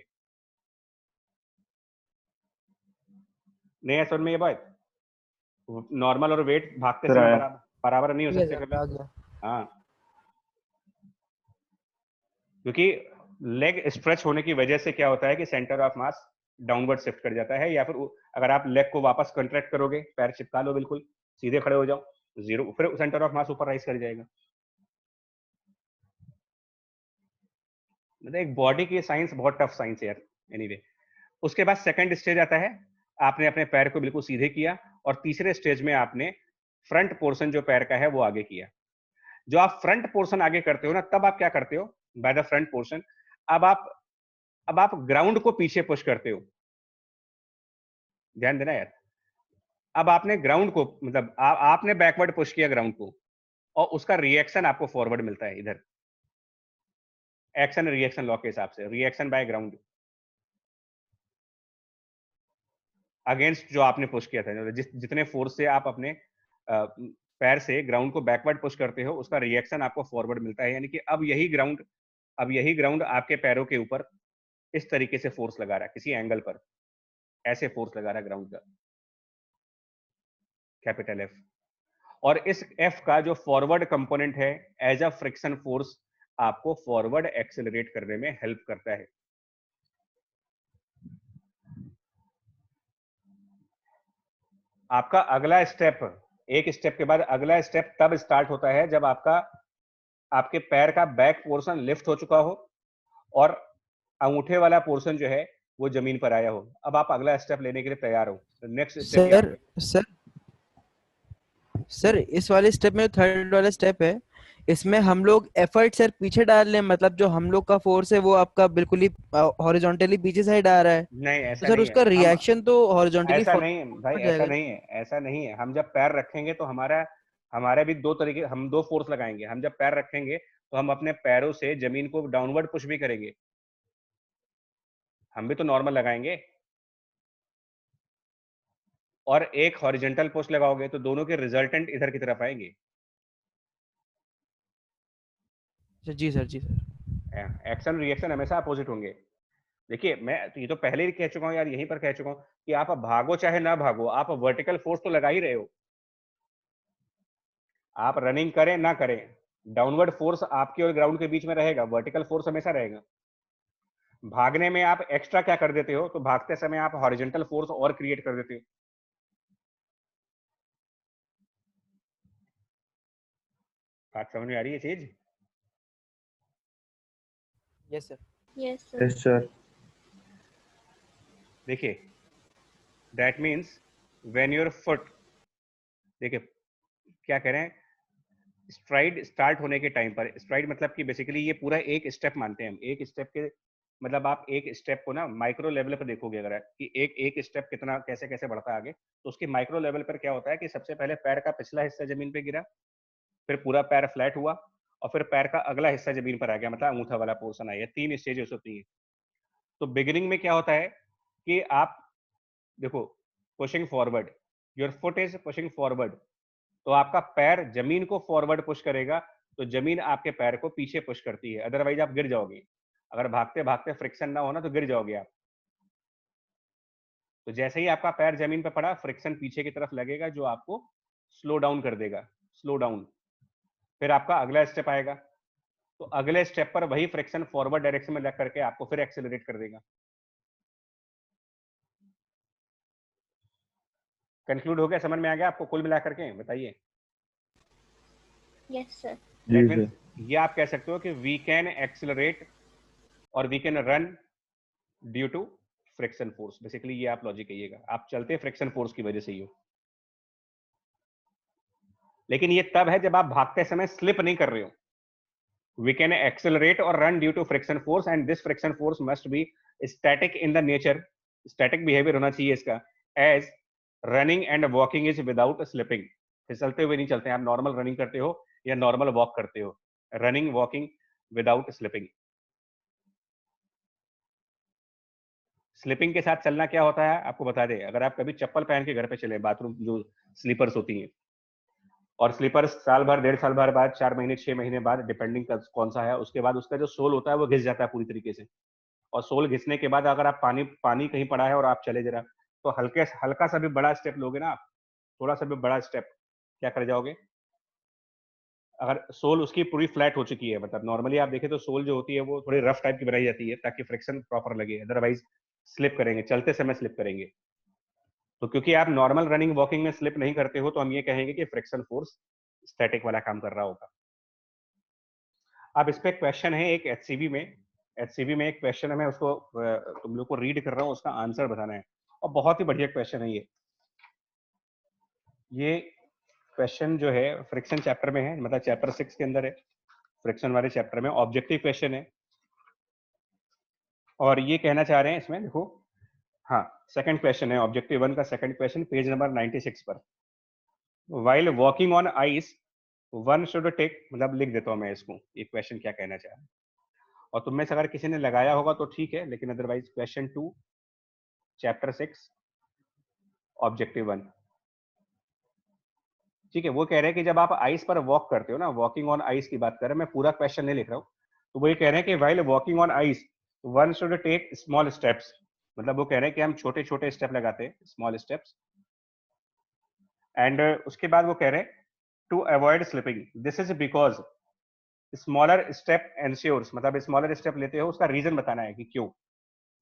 नहीं है समझ में ये बात? नॉर्मल और वेट भागते समय बराबर नहीं हो सकते कभी। हाँ, क्योंकि लेग स्ट्रेच होने की वजह से क्या होता है कि centre of mass downward shift कर जाता है, या फिर अगर आप लेग को वापस कंट्रैक्ट करोगे, पैर चिपका लो बिल्कुल सीधे खड़े हो जाओ, जीरो, फिर सेंटर ऑफ मास ऊपर राइज कर जाएगा। मतलब एक बॉडी की साइंस बहुत टफ साइंस है यार। एनीवे, उसके बाद सेकंड स्टेज आता है, आपने अपने पैर को बिल्कुल सीधे किया, और तीसरे स्टेज में आपने फ्रंट पोर्शन जो पैर का है वो आगे किया। जो आप फ्रंट पोर्शन आगे करते हो ना, तब आप क्या करते हो, बाय द फ्रंट पोर्शन, अब आप ग्राउंड को पीछे पुश करते हो। ध्यान देना यार, अब आपने ग्राउंड को, मतलब आपने बैकवर्ड पुश किया ग्राउंड को, और उसका रिएक्शन आपको फॉरवर्ड मिलता है इधर, एक्शन रिएक्शन लॉ के हिसाब से, रिएक्शन बाय ग्राउंड अगेंस्ट जो आपने पुश किया था। जितने फोर्स से आप अपने पैर से ग्राउंड को बैकवर्ड पुश करते हो, उसका रिएक्शन आपको फॉरवर्ड मिलता है। यानी कि अब यही ग्राउंड आपके पैरों के ऊपर इस तरीके से फोर्स लगा रहा है, किसी एंगल पर ऐसे फोर्स लगा रहा है ग्राउंड का, कैपिटल एफ। और इस एफ का जो फॉरवर्ड कंपोनेंट है, एज अ फ्रिक्शन फोर्स, आपको फॉरवर्ड एक्सेलरेट करने में हेल्प करता है। आपका अगला स्टेप, एक स्टेप के बाद अगला स्टेप तब स्टार्ट होता है जब आपके पैर का बैक पोर्शन लिफ्ट हो चुका हो और अंगूठे वाला पोर्शन जो है वो जमीन पर आया हो। अब आप अगला स्टेप लेने के लिए तैयार हो। नेक्स्ट स्टेप सर इस वाले स्टेप में, थर्ड वाला स्टेप है, इसमें हम लोग एफर्ट सर पीछे डाल रहे हैं, मतलब जो हम लोग का फोर्स है वो आपका बिल्कुल ही हॉरिजॉन्टली पीछे साइड आ रहा है। नहीं, तो ऐसा सर नहीं उसका है। रिएक्शन तो हॉरिजॉन्टली ऐसा नहीं है भाई, ऐसा जाएगा। नहीं है, ऐसा नहीं है। हम जब पैर रखेंगे तो हमारे भी दो तरीके, हम दो फोर्स लगाएंगे। हम जब पैर रखेंगे तो हम अपने पैरों से जमीन को डाउनवर्ड पुश भी करेंगे, हम भी तो नॉर्मल लगाएंगे, और एक हॉरिजॉन्टल पुश लगाओगे तो दोनों के रिजल्टेंट इधर की तरफ आएंगे। जी सर, जी सर। एक्शन रिएक्शन हमेशा अपोजिट होंगे। देखिए, मैं ये तो पहले ही कह चुका हूँ यार, यहीं पर कह चुका हूँ कि आप भागो चाहे ना भागो, आप वर्टिकल फोर्स तो लगा ही रहे हो। आप रनिंग करें ना करें, डाउनवर्ड फोर्स आपके और ग्राउंड के बीच में रहेगा, वर्टिकल फोर्स हमेशा रहेगा। भागने में आप एक्स्ट्रा क्या कर देते हो, तो भागते समय आप हॉरिजॉन्टल फोर्स और क्रिएट कर देते हो। बात समझ में आ रही है चीज? Yes sir. Yes sir. Yes sir. देखिए, that means when your foot, देखिए क्या कह रहे हैं, स्ट्राइड स्टार्ट होने के टाइम पर, स्ट्राइड मतलब कि बेसिकली ये पूरा एक स्टेप मानते हैं हम। एक स्टेप के मतलब आप एक स्टेप को ना माइक्रो लेवल पर देखोगे अगर कि एक स्टेप कितना कैसे कैसे बढ़ता है आगे, तो उसके माइक्रो लेवल पर क्या होता है कि सबसे पहले पैर का पिछला हिस्सा जमीन पे गिरा, फिर पूरा पैर फ्लैट हुआ, और फिर पैर का अगला हिस्सा जमीन पर आ गया, मतलब अंगूठा वाला पोर्शन आया। 3 स्टेजेस होती है। तो बिगिनिंग में क्या होता है कि आप देखो, pushing forward, your foot is pushing forward, तो आपका पैर जमीन को फॉरवर्ड पुश करेगा, तो जमीन आपके पैर को पीछे पुश करती है, अदरवाइज आप गिर जाओगे। अगर भागते भागते फ्रिक्शन ना होना तो गिर जाओगे आप। तो जैसे ही आपका पैर जमीन पर पड़ा, फ्रिक्शन पीछे की तरफ लगेगा जो आपको स्लो डाउन कर देगा, स्लो डाउन। फिर आपका अगला स्टेप आएगा, तो अगले स्टेप पर वही फ्रिक्शन फॉरवर्ड डायरेक्शन में लग करके आपको फिर एक्सेलरेट कर देगा। कंक्लूड हो गया, समझ में आ गया आपको कुल मिला करके? बताइए। Yes sir. दैट मीन्स ये आप कह सकते हो कि वी कैन एक्सेलरेट और we can run due to friction force. Basically ये आप लॉजिक कहिएगा, आप चलते फ्रिक्शन फोर्स की वजह से ही हो। लेकिन ये तब है जब आप भागते समय स्लिप नहीं कर रहे हो। We can accelerate or run due to friction force, and this friction force must be static in the nature, static behavior होना चाहिए इसका, as running and walking is without slipping। फिसलते हुए नहीं चलते हैं, आप नॉर्मल रनिंग करते हो या नॉर्मल वॉक करते हो, running walking without slipping. Slipping के साथ चलना क्या होता है आपको बता दे, अगर आप कभी चप्पल पहन के घर पे चले, बाथरूम जो स्लीपर्स होती हैं, और स्लीपर्स साल भर 1.5 साल भर बाद, 4 महीने 6 महीने बाद, डिपेंडिंग कौन सा है, उसके बाद उसका जो सोल होता है वो घिस जाता है पूरी तरीके से। और सोल घिसने के बाद अगर आप पानी कहीं पड़ा है और आप चले जरा, तो हल्का सा भी बड़ा स्टेप लोगे ना आप, थोड़ा सा भी बड़ा स्टेप, क्या कर जाओगे? अगर सोल उसकी पूरी फ्लैट हो चुकी है, मतलब नॉर्मली आप देखें तो सोल जो होती है वो थोड़ी रफ टाइप की बनाई जाती है ताकि फ्रिक्शन प्रॉपर लगे, अदरवाइज स्लिप करेंगे, चलते समय स्लिप करेंगे। तो क्योंकि आप नॉर्मल रनिंग वॉकिंग में स्लिप नहीं करते हो तो हम ये कहेंगे कि फ्रिक्शन फोर्स स्टैटिक वाला काम कर रहा होगा। अब इस पे क्वेश्चन है एक एचसीबी में एक क्वेश्चन है, मैं उसको तुम लोग को रीड कर रहा हूँ, उसका आंसर बताना है और बहुत ही बढ़िया क्वेश्चन है ये क्वेश्चन जो है फ्रिक्शन चैप्टर में है, मतलब चैप्टर 6 के अंदर है, फ्रिक्शन वाले चैप्टर में ऑब्जेक्टिव क्वेश्चन है। और ये कहना चाह रहे हैं इसमें, देखो, हाँ, सेकंड क्वेश्चन है ऑब्जेक्टिव 1 का सेकंड क्वेश्चन, पेज नंबर 96 पर। While walking on ice one should take, मतलब लिख देता हूँ मैं इसको, ये क्वेश्चन क्या कहना चाह रहा है। और तुम में से अगर किसी ने लगाया होगा तो ठीक है, लेकिन अदरवाइज क्वेश्चन 2 चैप्टर 6 ऑब्जेक्टिव 1, ठीक है। वो कह रहे हैं कि जब आप आइस पर वॉक करते हो ना, वॉकिंग ऑन आइस की बात कर रहे हैं, मैं पूरा क्वेश्चन नहीं लिख रहा हूँ, तो वो ये कह रहे हैं कि while walking on ice one should take small steps, मतलब वो कह रहे हैं कि हम छोटे छोटे स्टेप लगाते हैं, स्मॉल स्टेप्स। एंड उसके बाद वो कह रहे हैं to avoid slipping, this is because smaller step ensures, मतलब स्मॉलर स्टेप लेते हो उसका रीजन बताना है कि क्यों।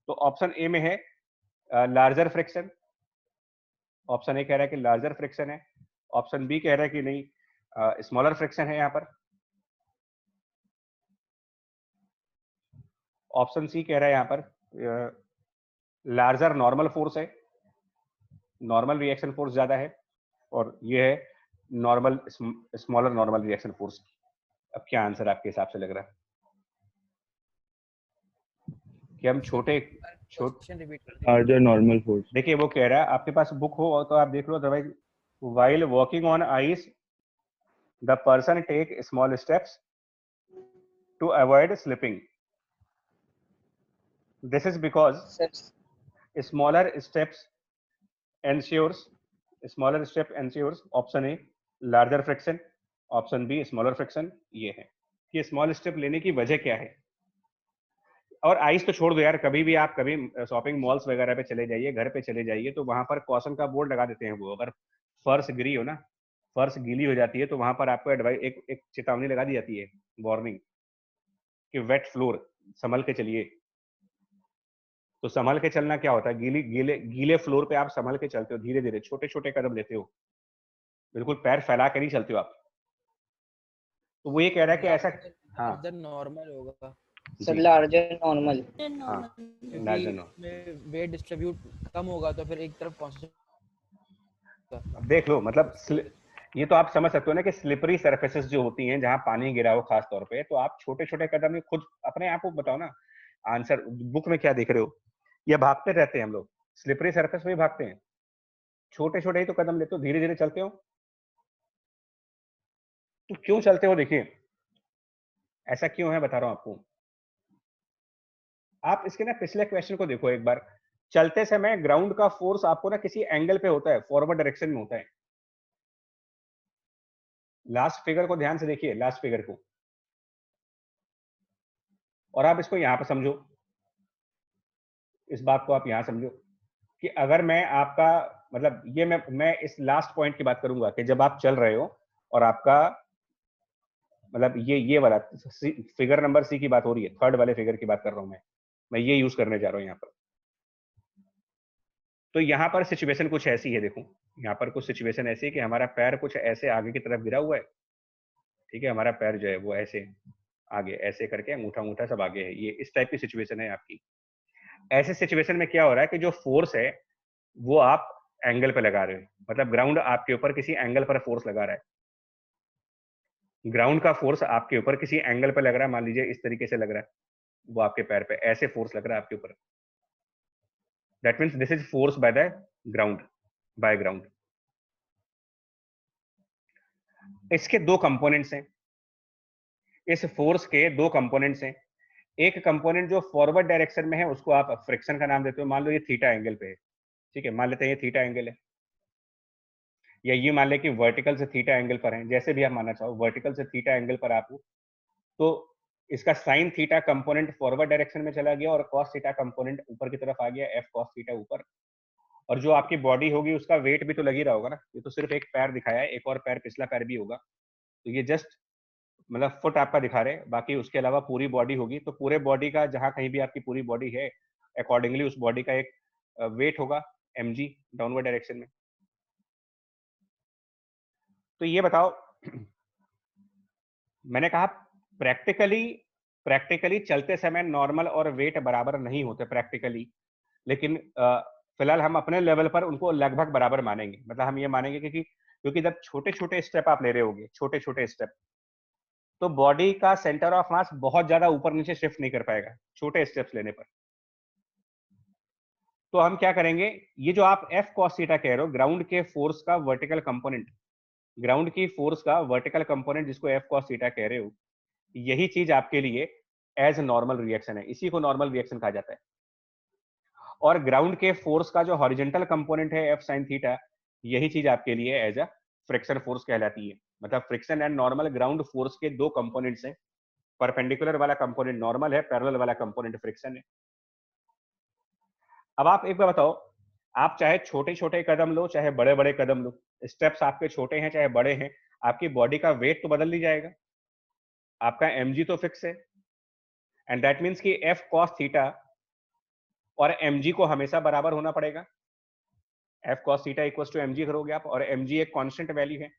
तो ऑप्शन ए में है लार्जर फ्रिक्शन, ऑप्शन ए कह रहा है कि लार्जर फ्रिक्शन है, ऑप्शन बी कह रहा है कि नहीं स्मॉलर फ्रिक्शन है यहाँ पर, ऑप्शन सी कह रहा है यहाँ पर लार्जर नॉर्मल फोर्स है, नॉर्मल रिएक्शन फोर्स ज्यादा है, और ये है normal smaller normal reaction force. अब क्या आंसर आपके हिसाब से लग रहा है कि हम छोटे क्वेश्चन रिपीट कर दीजिए। Larger normal force. देखिए वो कह रहा है, आपके पास बुक हो तो आप देख लो, otherwise while walking on ice the person take small steps to avoid slipping, this is because smaller steps ensures option A larger friction, option B smaller friction। ये है कि स्मॉल स्टेप लेने की वजह क्या है। और आइस तो छोड़ दो यार, कभी भी आप कभी शॉपिंग मॉल्स वगैरह पे चले जाइए, घर पे चले जाइए, तो वहां पर कॉशन का बोर्ड लगा देते हैं वो, अगर फर्श गिरी हो ना, फर्श गीली हो जाती है तो वहां पर आपको एडवाइस एक चेतावनी लगा दी जाती है, वार्निंग, कि वेट फ्लोर, संभल के चलिए। तो संभल के चलना क्या होता है, गीले फ्लोर पे आप संभल के चलते हो, धीरे धीरे छोटे छोटे कदम लेते हो, बिल्कुल पैर फैला कर नहीं चलते हो आप। तो वो ये कह रहा है कि ऐसा, हाँ लार्जर नॉर्मल होगा सर, लार्जर नॉर्मल। हाँ, larger normal। वेट डिस्ट्रीब्यूट कम होगा तो फिर एक तरफ कॉन्सेंट्रेट। अब देख लो, मतलब ये तो आप समझ सकते हो ना कि स्लिपरी सरफेसेस जो होती हैं जहां पानी गिरा हो खास तौर पे, तो आप छोटे छोटे कदम में खुद अपने आप को बताओ ना, आंसर बुक में क्या देख रहे हो, ये भागते रहते हैं हम लोग, स्लिपरी सरफेस पे ही भागते हैं, छोटे छोटे ही तो कदम लेते हो, धीरे धीरे चलते हो। तो क्यों चलते हो, देखिए ऐसा क्यों है बता रहा हूं आपको। आप इसके ना पिछले क्वेश्चन को देखो एक बार, चलते समय ग्राउंड का फोर्स आपको ना किसी एंगल पे होता है, फॉरवर्ड डायरेक्शन में होता है। लास्ट फिगर को ध्यान से देखिए, लास्ट फिगर को, और आप इसको यहां पर समझो, इस बात को आप यहां समझो कि अगर मैं आपका, मतलब ये मैं इस लास्ट पॉइंट की बात करूंगा कि जब आप चल रहे हो और आपका, मतलब ये वाला फिगर नंबर सी की बात हो रही है, थर्ड वाले फिगर की बात कर रहा हूं मैं ये यूज करने जा रहा हूं यहाँ पर। तो यहाँ पर सिचुएशन कुछ ऐसी है, देखो यहाँ पर कुछ सिचुएशन ऐसी है कि हमारा पैर कुछ ऐसे आगे की तरफ गिरा हुआ है, ठीक है, हमारा पैर जो है वो ऐसे आगे ऐसे करके अंगूठा अंगूठा सब आगे है, ये इस टाइप की सिचुएशन है आपकी। ऐसे सिचुएशन में क्या हो रहा है कि जो फोर्स है वो आप एंगल पे लगा रहे हो, मतलब ग्राउंड आपके ऊपर किसी एंगल पर फोर्स लगा रहा है, ग्राउंड का फोर्स आपके ऊपर किसी एंगल पे लग रहा है, मान लीजिए इस तरीके से लग रहा है, वो आपके पैर पे ऐसे फोर्स लग रहा है आपके ऊपर, that means this is force by the ground, by ground. इसके दो कंपोनेंट्स हैं, इस फोर्स के दो कंपोनेंट्स हैं। एक कंपोनेंट जो फॉरवर्ड डायरेक्शन में है उसको आप फ्रिक्शन का नाम देते हो, मान लो ये थीटा एंगल पे है, ठीक है, मान लेते हैं ये थीटा एंगल है, या ये मान ले कि वर्टिकल से थीटा एंगल पर है, जैसे भी आप मानना चाहो, वर्टिकल से थीटा एंगल पर आप हो, तो इसका sine theta component forward direction में चला गया और कॉस थीटा कंपोनेंट ऊपर की तरफ आ गया, एफ कॉस थीटा ऊपर। और जो आपकी बॉडी होगी उसका वेट भी तो लग ही रहा होगा ना, ये तो सिर्फ एक पैर दिखाया है, एक और पैर पिछला पैर भी होगा, तो ये जस्ट मतलब फुट आपका दिखा रहे हैं, बाकी उसके अलावा पूरी बॉडी होगी, तो पूरे बॉडी का जहां कहीं भी आपकी पूरी बॉडी है, अकॉर्डिंगली उस बॉडी का एक वेट होगा mg डाउनवर्ड डायरेक्शन में। तो ये बताओ, मैंने कहा प्रैक्टिकली चलते समय नॉर्मल और वेट बराबर नहीं होते प्रैक्टिकली, लेकिन फिलहाल हम अपने लेवल पर उनको लगभग बराबर मानेंगे। मतलब हम ये मानेंगे क्योंकि जब छोटे छोटे स्टेप आप ले रहे होगे, छोटे छोटे स्टेप, तो बॉडी का सेंटर ऑफ मास बहुत ज्यादा ऊपर नीचे शिफ्ट नहीं कर पाएगा छोटे स्टेप्स लेने पर। तो हम क्या करेंगे, ये जो आप F cos थीटा कह रहे हो, ग्राउंड के फोर्स का वर्टिकल कंपोनेंट, ग्राउंड की फोर्स का वर्टिकल कंपोनेंट जिसको F cos थीटा कह रहे हो, यही चीज आपके लिए एज नॉर्मल रिएक्शन है, इसी को नॉर्मल रिएक्शन कहा जाता है। और ग्राउंड के फोर्स का जो हॉरिजॉन्टल कंपोनेंट है F sin थीटा, यही चीज आपके लिए एज अ फ्रिक्शन फोर्स कहलाती है। मतलब friction and normal ground force के दो कंपोनेंट्स हैं, परपेंडिकुलर वाला कंपोनेंट नॉर्मल है, पैरेलल वाला कंपोनेंट फ्रिक्शन है। अब आप एक बार बताओ, आप चाहे छोटे छोटे कदम लो चाहे बड़े बड़े कदम लो, स्टेप्स आपके छोटे हैं चाहे बड़े हैं, आपकी बॉडी का वेट तो बदल नहीं जाएगा, आपका mg तो फिक्स है। एंड दैट मीन्स कि F cos थीटा और mg को हमेशा बराबर होना पड़ेगा। F cos theta equals to mg करोगे आप, और mg एक कांस्टेंट वैल्यू है।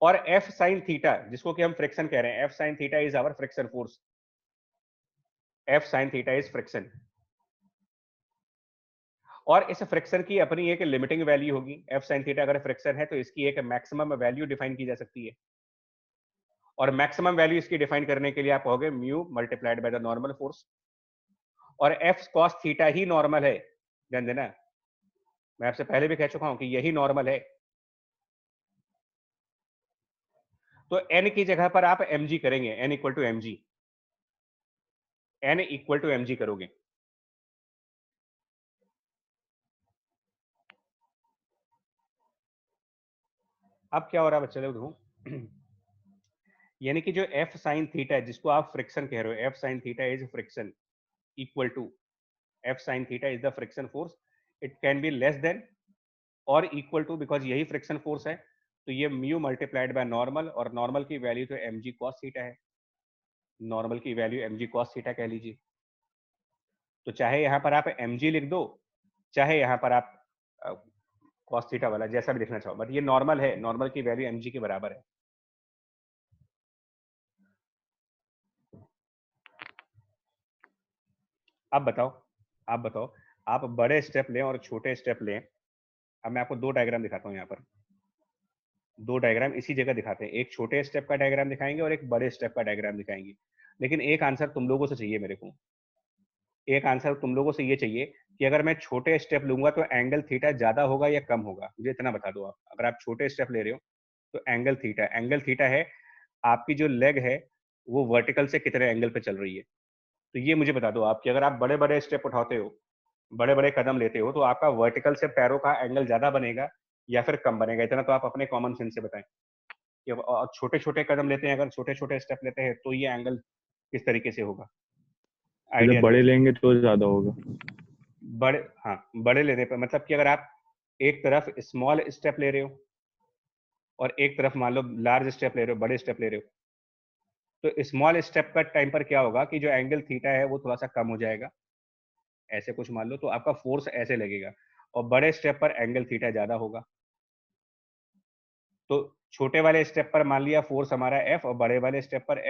और F sin थीटा जिसको कि हम फ्रिक्शन कह रहे हैं, F sin theta is our friction force, F sin theta is friction. और इस फ्रिक्शन की अपनी एक लिमिटिंग वैल्यू होगी। F sin थीटा अगर फ्रिक्शन है तो इसकी एक मैक्सिमम वैल्यू डिफाइन की जा सकती है, और मैक्सिमम वैल्यू इसकी डिफाइन करने के लिए आप कहोगे mu multiplied by the normal force. और F cos थीटा ही नॉर्मल है, ध्यान देना, मैं आपसे पहले भी कह चुका हूं कि यही नॉर्मल है। तो n की जगह पर आप mg करेंगे, n equal to mg, n equal to mg करोगे। अब क्या हो रहा है बच्चे लोग, यानी कि जो F sin थीटा है जिसको आप फ्रिक्शन कह रहे हो, F sin theta is friction equal to F sin theta is the friction force, it can be less than और इक्वल टू, बिकॉज यही फ्रिक्शन फोर्स है, तो ये म्यू मल्टीप्लाइड बाय नॉर्मल, और नॉर्मल की वैल्यू तो mg cos थीटा है, normal की वैल्यू mg cos थीटा कह लीजिए। तो चाहे यहां पर आप mg लिख दो, चाहे यहां पर आप cos थीटा वाला जैसा भी लिखना चाहो, बट ये नॉर्मल है, नॉर्मल की वैल्यू mg के बराबर है। अब बताओ, आप बड़े स्टेप लें और छोटे स्टेप लें। अब मैं आपको दो डायग्राम दिखाता हूं, यहाँ पर दो डायग्राम इसी जगह दिखाते हैं, एक छोटे स्टेप का डायग्राम दिखाएंगे और एक बड़े स्टेप का डायग्राम दिखाएंगे। लेकिन एक आंसर तुम लोगों से चाहिए मेरे को, एक आंसर तुम लोगों से ये चाहिए कि अगर मैं छोटे स्टेप लूंगा तो एंगल थीटा ज्यादा होगा या कम होगा, मुझे इतना बता दो आप। अगर आप छोटे स्टेप ले रहे हो तो एंगल थीटा है, आपकी जो लेग है वो वर्टिकल से कितने एंगल पे चल रही है। तो ये मुझे बता दो आप कि अगर आप बड़े बड़े स्टेप उठाते हो, बड़े बड़े कदम लेते हो, तो आपका वर्टिकल से पैरों का एंगल ज्यादा बनेगा या फिर कम बनेगा, इतना तो आप अपने कॉमन सेंस से बताएं। और छोटे छोटे कदम लेते हैं, अगर छोटे छोटे स्टेप लेते हैं, तो ये एंगल किस तरीके से होगा, आइडिया जब बड़े दो। लेंगे तो ज्यादा होगा। बड़े, हाँ, बड़े लेने पर मतलब कि अगर आप एक तरफ स्मॉल स्टेप ले रहे हो और एक तरफ मान लो लार्ज स्टेप ले रहे हो, बड़े स्टेप ले रहे हो, तो स्मॉल स्टेप का टाइम पर क्या होगा कि जो एंगल थीटा है वो थोड़ा सा कम हो जाएगा, ऐसे कुछ मान लो, तो आपका फोर्स ऐसे लगेगा। और बड़े स्टेप पर एंगल थीटा ज्यादा होगा, तो छोटे वाले स्टेप पर मान लिया फोर्स हमारा F, और बड़े वाले स्टेप पर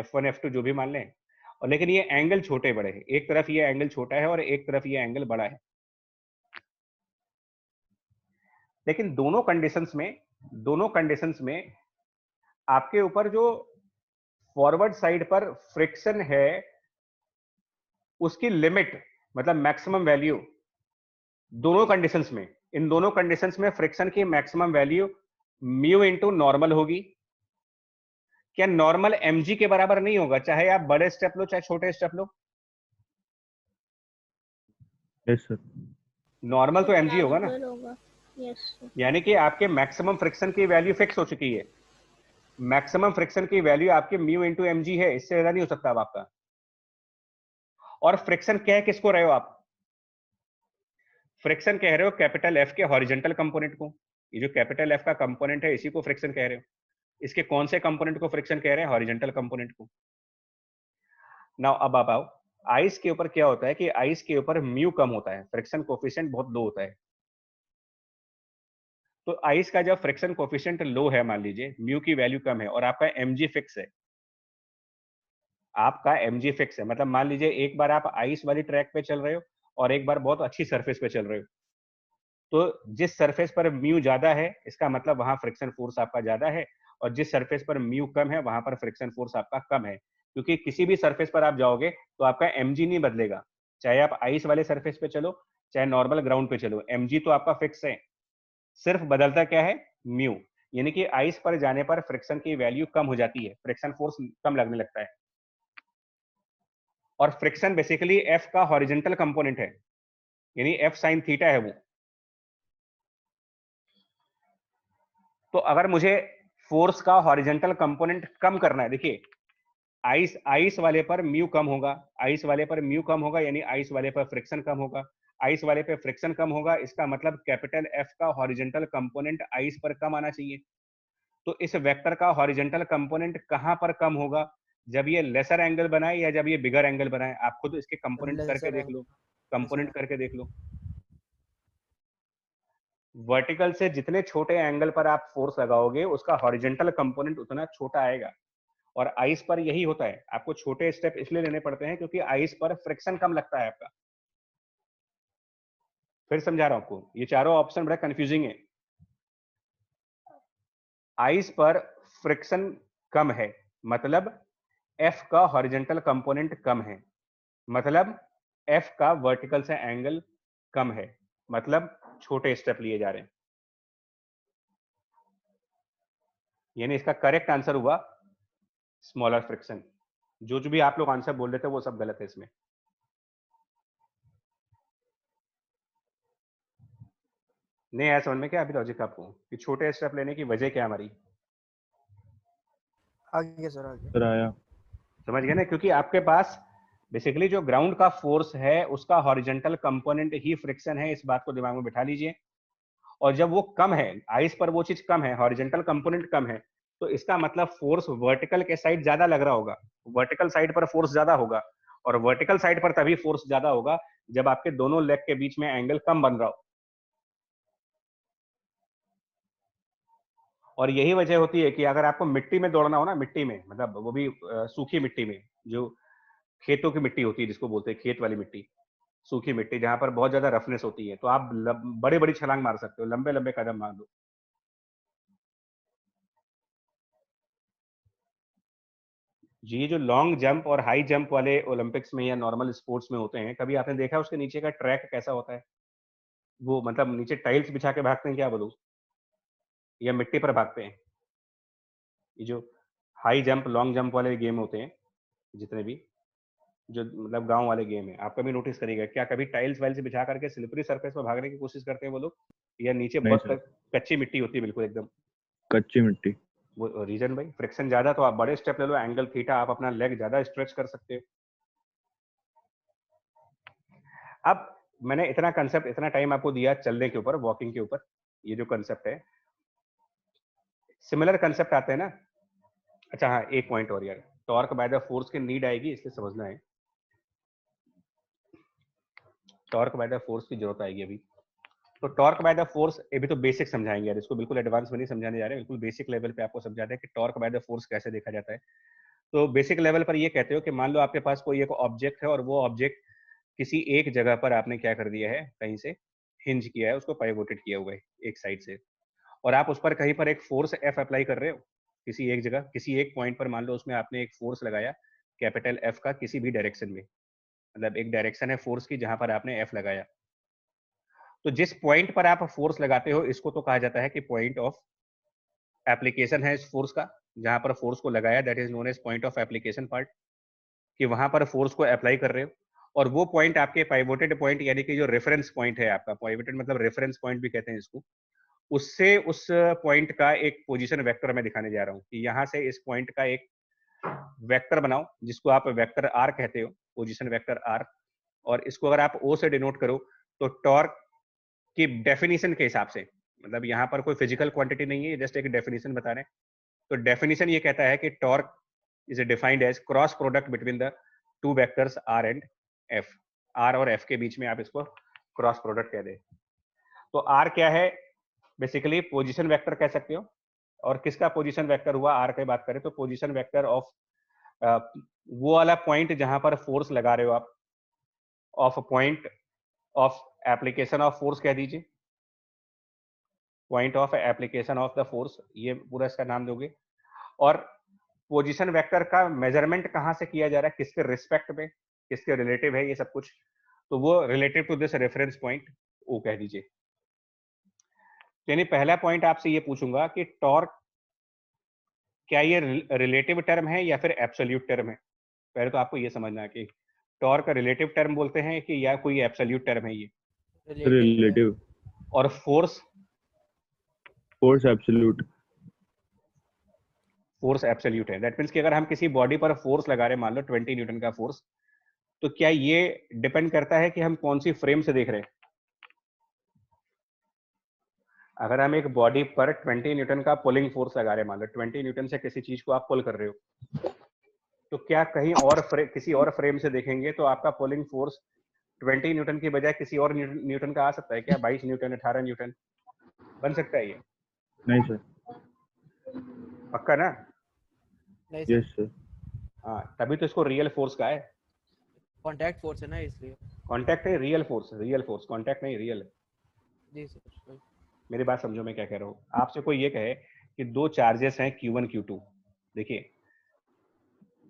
F1 F2 जो भी मान लें। और लेकिन ये एंगल छोटे बड़े हैं, एक तरफ ये एंगल छोटा है और एक तरफ ये एंगल बड़ा है। लेकिन दोनों कंडीशंस में आपके ऊपर जो फॉरवर्ड साइड पर फ्रिक्शन है उसकी लिमिट, मतलब मैक्सिमम वैल्यू, इन दोनों कंडीशंस में फ्रिक्शन की maximum value mu into normal होगी। क्या नॉर्मल mg के बराबर नहीं होगा, चाहे आप बड़े स्टेप लो चाहे छोटे स्टेप लो? Yes sir. नॉर्मल तो mg होगा ना, यस सर। यानी कि आपके मैक्सिमम फ्रिक्शन की वैल्यू फिक्स हो चुकी है। मैक्सिमम फ्रिक्शन की वैल्यू आपकी म्यू इंटू mg है, इससे ज्यादा नहीं हो सकता अब आपका। और फ्रिक्शन कह किसको रहे हो आप? फ्रिक्शन कह रहे हो कैपिटल F के हॉरिजॉन्टल कंपोनेंट को। ये जो कैपिटल F का कंपोनेंट है इसी को फ्रिक्शन कह रहे हो। इसके कौन से कंपोनेंट को फ्रिक्शन कह रहे हैं? हॉरिजॉन्टल कंपोनेंट को। नाउ अब आप आओ, आइस के ऊपर क्या होता है कि आइस के ऊपर म्यू कम होता है, फ्रिक्शन कोफिशिएंट बहुत लो होता है। तो आइस का जब फ्रिक्शन कोफिशिएंट लो है, मान लीजिए म्यू की वैल्यू कम है और आपका mg फिक्स है, आपका mg फिक्स है, मतलब मान लीजिए एक बार आप आइस वाली ट्रैक पे चल रहे हो और एक बार बहुत अच्छी सरफेस पे चल रहे हो, तो जिस सरफेस पर म्यू ज्यादा है इसका मतलब वहां फ्रिक्शन फोर्स आपका ज्यादा है, और जिस सरफेस पर म्यू कम है वहां पर फ्रिक्शन फोर्स आपका कम है। क्योंकि किसी भी सरफेस पर आप जाओगे तो आपका mg नहीं बदलेगा, चाहे आप आइस वाले सरफेस पे चलो चाहे नॉर्मल ग्राउंड पे चलो, mg तो आपका फिक्स है। सिर्फ बदलता क्या है, म्यू। यानी कि आइस पर जाने पर फ्रिक्शन की वैल्यू कम हो जाती है, फ्रिक्शन फोर्स कम लगने लगता है। और फ्रिक्शन बेसिकली एफ का हॉरिजॉन्टल कंपोनेंट है, यानी एफ साइन थीटा है वो। तो अगर मुझे फोर्स का हॉरिजॉन्टल कंपोनेंट कम करना है, देखिए आइस आइस वाले पर म्यू कम होगा, आइस वाले पर म्यू कम होगा यानी आइस वाले पर फ्रिक्शन कम होगा, आइस वाले पे फ्रिक्शन कम होगा, इसका मतलब कैपिटल एफ का हॉरिजॉन्टल कंपोनेंट आइस पर कम आना चाहिए। तो इस वेक्टर का हॉरिजॉन्टल कंपोनेंट कहां पर कम होगा, जब ये लेसर एंगल बनाए या जब ये बिगर एंगल बनाए। आप खुद इसके कंपोनेंट करके देख लो, कंपोनेंट करके देख लो। वर्टिकल से जितने छोटे एंगल पर आप फोर्स लगाओगे उसका हॉरिजॉन्टल कंपोनेंट उतना छोटा आएगा। और आइस पर यही होता है, आपको छोटे स्टेप इसलिए लेने पड़ते हैं क्योंकि आइस पर फ्रिक्शन कम लगता है आपका। फिर समझा रहा हूं आपको, ये चारों ऑप्शन बड़ा कंफ्यूजिंग है। आइस पर फ्रिक्शन कम है मतलब एफ का हॉरिजॉन्टल कंपोनेंट कम है, मतलब एफ का वर्टिकल से एंगल कम है, मतलब छोटे स्टेप लिए जा रहे हैं। यानी इसका करेक्ट आंसर हुआ स्मॉलर फ्रिक्शन। जो भी आप लोग आंसर बोल रहे थे वो सब गलत है इसमें। नहीं आया समझ में क्या अभी लॉजिक आपको कि छोटे स्टेप लेने की वजह क्या हमारी? आगे सर आगे सर आया। समझ गए ना, क्योंकि आपके पास बेसिकली जो ग्राउंड का फोर्स है उसका हॉरिजॉन्टल कंपोनेंट ही फ्रिक्शन है, इस बात को दिमाग में बिठा लीजिए। और जब वो कम है, आइस पर वो चीज कम है, हॉरिजॉन्टल कंपोनेंट कम है, तो इसका मतलब फोर्स वर्टिकल के साइड ज्यादा लग रहा होगा, वर्टिकल साइड पर फोर्स ज्यादा होगा। और वर्टिकल साइड पर तभी फोर्स ज्यादा होगा जब आपके दोनों लेग के बीच में एंगल कम बन रहा हो। और यही वजह होती है कि अगर आपको मिट्टी में दौड़ना हो ना, मिट्टी में मतलब वो भी सूखी मिट्टी में, जो खेतों की मिट्टी होती है जिसको बोलते हैं खेत वाली मिट्टी, सूखी मिट्टी जहां पर बहुत ज्यादा रफनेस होती है, तो आप बड़ी बड़ी छलांग मार सकते हो, लंबे लंबे कदम मार दो। जी, ये जो लॉन्ग जंप और हाई जंप वाले ओलंपिक्स में या नॉर्मल स्पोर्ट्स में होते हैं, कभी आपने देखा उसके नीचे का ट्रैक कैसा होता है? वो मतलब नीचे टाइल्स बिछा के भागते हैं क्या वो लोग, या मिट्टी पर भागते हैं? ये जो हाई जंप लॉन्ग जंप वाले गेम होते हैं जितने भी, जो मतलब गांव वाले गेम है, आप कभी नोटिस करिएगा क्या कभी टाइल्स वाइल्स बिछा करके स्लिपरी सरफेस पर भागने की कोशिश करते हैं वो लोग, या नीचे नहीं बहुत सर, कच्ची मिट्टी होती है बिल्कुल एकदम? कच्ची मिट्टी। वो रीजन भाई फ्रिक्शन ज्यादा, तो आप बड़े स्टेप ले लो, एंगल थीटा, आप अपना लेग ज्यादा स्ट्रेच कर सकते हो। अब मैंने इतना कंसेप्ट, इतना टाइम आपको दिया चलने के ऊपर, वॉकिंग के ऊपर, ये जो कंसेप्ट है, सिमिलर कंसेप्ट आते हैं ना। अच्छा हाँ, एक पॉइंट और यार, टॉर्क बाय द फोर्स की नीड आएगी इसलिए समझना है, टॉर्क बाय द फोर्स की जरूरत आएगी अभी। तो टॉर्क बाय द फोर्स अभी तो बेसिक समझाएंगे यार, इसको बिल्कुल एडवांस में नहीं समझाने जा रहे हैं, बिल्कुल बेसिक लेवल पे आपको समझाते हैं कि टॉर्क बाय द फोर्स कैसे देखा जाता है। तो बेसिक लेवल पर ये कहते हो कि मान लो आपके पास कोई एक ऑब्जेक्ट है और वो ऑब्जेक्ट किसी एक जगह पर आपने क्या कर दिया है, कहीं से हिंज किया है, उसको पाइवोटेड किया हुआ है एक साइड से, और आप उस पर कहीं पर एक फोर्स एफ अप्लाई कर रहे हो किसी एक जगह, किसी एक पॉइंट पर मान लो उसमें आपने एक फोर्स लगाया कैपिटल एफ का किसी भी डायरेक्शन में, मतलब एक डायरेक्शन है फोर्स की जहां पर आपने एफ लगाया। तो जिस पॉइंट पर आप फोर्स लगाते हो इसको तो कहा जाता है कि पॉइंट ऑफ एप्लीकेशन है इस फोर्स का, जहां पर फोर्स को लगाया that is known as point of application part, कि वहां पर फोर्स को अप्लाई कर रहे हो। और वो पॉइंट आपके पाइवोटेड पॉइंट यानी कि जो रेफरेंस पॉइंट है आपका, पाइवोटेड मतलब रेफरेंस पॉइंट भी कहते हैं इसको, उससे उस पॉइंट का एक पोजीशन वेक्टर मैं दिखाने जा रहा हूँ कि यहाँ से इस पॉइंट का एक वेक्टर बनाओ जिसको आप वेक्टर आर कहते हो, पोजीशन वेक्टर आर। और इसको अगर आप ओ से डिनोट करो तो टॉर्क की डेफिनेशन के हिसाब से, मतलब यहाँ पर कोई फिजिकल क्वांटिटी नहीं है, जस्ट एक डेफिनेशन बता रहे हैं। तो डेफिनेशन ये कहता है कि torque is defined as cross product between the two vectors R and F, R और एफ के बीच में आप इसको क्रॉस प्रोडक्ट कह दे। तो आर क्या है, बेसिकली पोजीशन वेक्टर कह सकते हो। और किसका पोजीशन वेक्टर हुआ, आर की बात करें तो पोजीशन वेक्टर ऑफ वो वाला पॉइंट जहां पर फोर्स लगा रहे हो आप, of point of application of force कह दीजिए, point of application of the force, ये पूरा इसका नाम दोगे। और पोजीशन वेक्टर का मेजरमेंट कहां से किया जा रहा है, किसके रिस्पेक्ट में, किसके रिलेटिव है ये सब कुछ, तो वो relative to this reference point O कह दीजिए। यानी पहला पॉइंट आपसे ये पूछूंगा कि टॉर्क क्या ये रिलेटिव टर्म है या फिर एब्सोल्यूट टर्म है। पहले तो आपको ये समझना है कि टॉर्क रिलेटिव टर्म बोलते हैं कि या कोई एब्सोल्यूट टर्म है ये। रिलेटिव। और force, force absolute. Force absolute है। दैट मींस कि अगर हम किसी बॉडी पर फोर्स लगा रहे हैं, मान लो 20 न्यूटन का फोर्स, तो क्या ये डिपेंड करता है कि हम कौन सी फ्रेम से देख रहे हैं। अगर हम एक बॉडी पर 20 न्यूटन का पुलिंग फोर्स लगा रहे हैं, मान लो 20 न्यूटन से किसी चीज को आप पुल कर रहे हो, तो क्या कहीं और किसी और फ्रेम से देखेंगे तो आपका पुलिंग फोर्स 20 न्यूटन की बजाय किसी और न्यूटन का आ सकता है क्या, 22 न्यूटन, 18 न्यूटन बन सकता है ये? नहीं सर। पक्का ना? Yes sir. हाँ, तभी तो इसको रियल फोर्स का है। कांटेक्ट फोर्स है ना, इसलिए। कांटेक्ट है, real force, real force, contact नहीं, रियल। जी सर। मेरी बात समझो मैं क्या कह रहा हूँ। आपसे कोई ये कहे कि दो चार्जेस हैं Q1 Q2, देखिए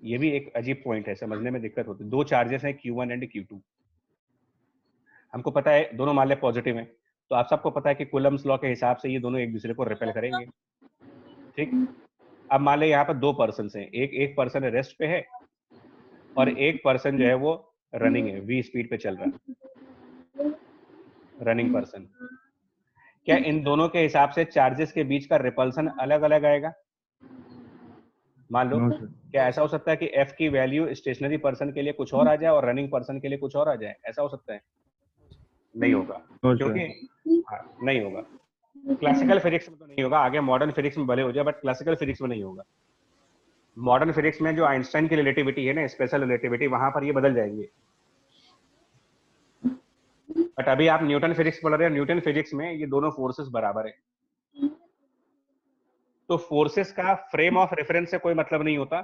ये भी एक अजीब पॉइंट है, समझने में दिक्कत होती है। दो चार्जेस हैं Q1 एंड Q2, हमको पता है दोनों मान ले पॉजिटिव हैं, तो आप सबको पता है कि कूलम्स लॉ के हिसाब से ये दोनों एक दूसरे को रिपेल करेंगे, ठीक। अब मान ले यहाँ पर दो पर्सन हैं, एक पर्सन रेस्ट पे है और एक पर्सन जो है वो रनिंग है, v स्पीड पे चल रहा है, रनिंग पर्सन। क्या इन दोनों के हिसाब से चार्जेस के बीच का रिपल्सन अलग अलग आएगा? मान लो, क्या ऐसा हो सकता है कि f की वैल्यू स्टेशनरी पर्सन के लिए कुछ और आ जाए और रनिंग पर्सन के लिए कुछ और आ जाए? ऐसा हो सकता है? नहीं होगा, क्योंकि नहीं होगा। क्लासिकल फिजिक्स में तो नहीं होगा, आगे मॉडर्न फिजिक्स में भले हो जाए, बट क्लासिकल फिजिक्स में नहीं होगा। मॉडर्न फिजिक्स में जो आइंस्टाइन की रिलेटिविटी है ना, स्पेशल रिलेटिविटी, वहां पर ये बदल जाएंगे। बट अभी आप न्यूटन फिजिक्स पढ़ रहे हो, न्यूटन फिजिक्स में ये दोनों फोर्सेस बराबर है। तो फोर्सेस का फ्रेम ऑफ रेफरेंस से कोई मतलब नहीं होता।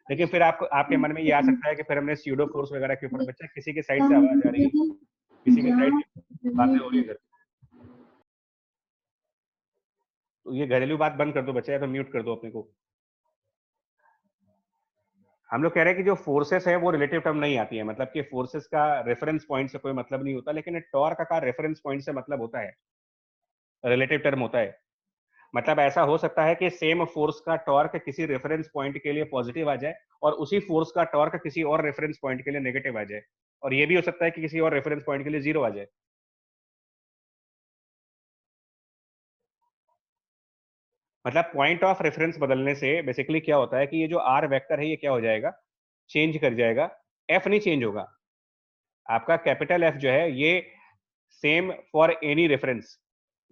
लेकिन फिर आपके मन में ये आ सकता है कि फिर हमने स्यूडो फोर्स वगैरह के ऊपर, बच्चा किसी के साइड से आवाज आ रही है, किसी के साइड से बातें हो रही है, तो ये घरेलू बात बंद कर दो बच्चा, या तो म्यूट कर दो अपने को। हम लोग कह रहे हैं कि जो फोर्सेस है वो रिलेटिव टर्म नहीं आती है, मतलब कि फोर्सेस का रेफरेंस पॉइंट से कोई मतलब नहीं होता, लेकिन टॉर्क का रेफरेंस पॉइंट से मतलब होता है, रिलेटिव टर्म होता है। मतलब ऐसा हो सकता है कि सेम फोर्स का टॉर्क किसी रेफरेंस पॉइंट के लिए पॉजिटिव आ जाए और उसी फोर्स का टॉर्क किसी और रेफरेंस पॉइंट के लिए नेगेटिव आ जाए, और ये भी हो सकता है कि किसी और रेफरेंस पॉइंट के लिए 0 आ जाए। मतलब पॉइंट ऑफ रेफरेंस बदलने से बेसिकली क्या होता है कि ये जो आर वेक्टर है ये क्या हो जाएगा, चेंज कर जाएगा। एफ नहीं चेंज होगा, आपका कैपिटल एफ जो है ये सेम फॉर एनी रेफरेंस,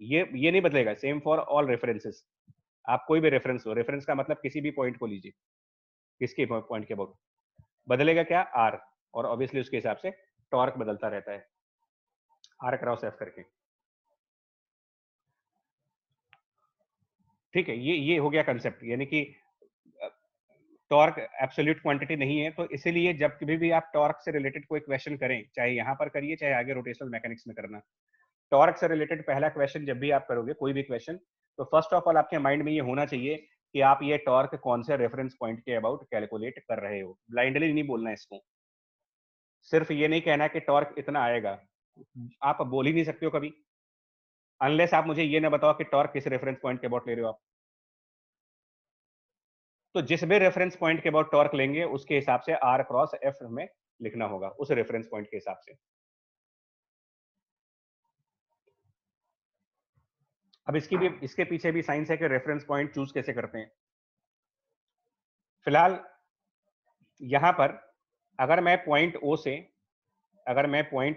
ये नहीं बदलेगा, सेम फॉर ऑल रेफरेंसेस। आप कोई भी रेफरेंस हो, रेफरेंस का मतलब किसी भी पॉइंट को लीजिए, किसके पॉइंट के अबाउट, बदलेगा क्या, आर, और ऑब्वियसली उसके हिसाब से टॉर्क बदलता रहता है, आर क्रॉस एफ करके। ठीक है, ये हो गया कंसेप्ट, यानी कि टॉर्क एब्सोल्यूट क्वांटिटी नहीं है। तो इसीलिए जब कभी भी आप टॉर्क से रिलेटेड कोई क्वेश्चन करें, चाहे यहाँ पर करिए चाहे आगे रोटेशनल मैकेनिक्स में करना, टॉर्क से रिलेटेड पहला क्वेश्चन जब भी आप करोगे कोई भी क्वेश्चन, तो फर्स्ट ऑफ ऑल आपके माइंड में ये होना चाहिए कि आप ये टॉर्क कौन से रेफरेंस पॉइंट के अबाउट कैलकुलेट कर रहे हो। ब्लाइंडली नहीं बोलना है इसको, सिर्फ ये नहीं कहना कि टॉर्क इतना आएगा, आप बोल ही नहीं सकते हो कभी, अनलेस आप मुझे ये ना बताओ कि टॉर्क किस रेफरेंस पॉइंट के अबाउट ले रहे हो आप। तो जिस भी रेफरेंस पॉइंट के अबाउट टॉर्क लेंगे उसके हिसाब से आर क्रॉस एफ में लिखना होगा, उस रेफरेंस पॉइंट के हिसाब से। अब इसके पीछे भी साइंस है कि रेफरेंस पॉइंट चूज कैसे करते हैं। फिलहाल यहां पर अगर मैं पॉइंट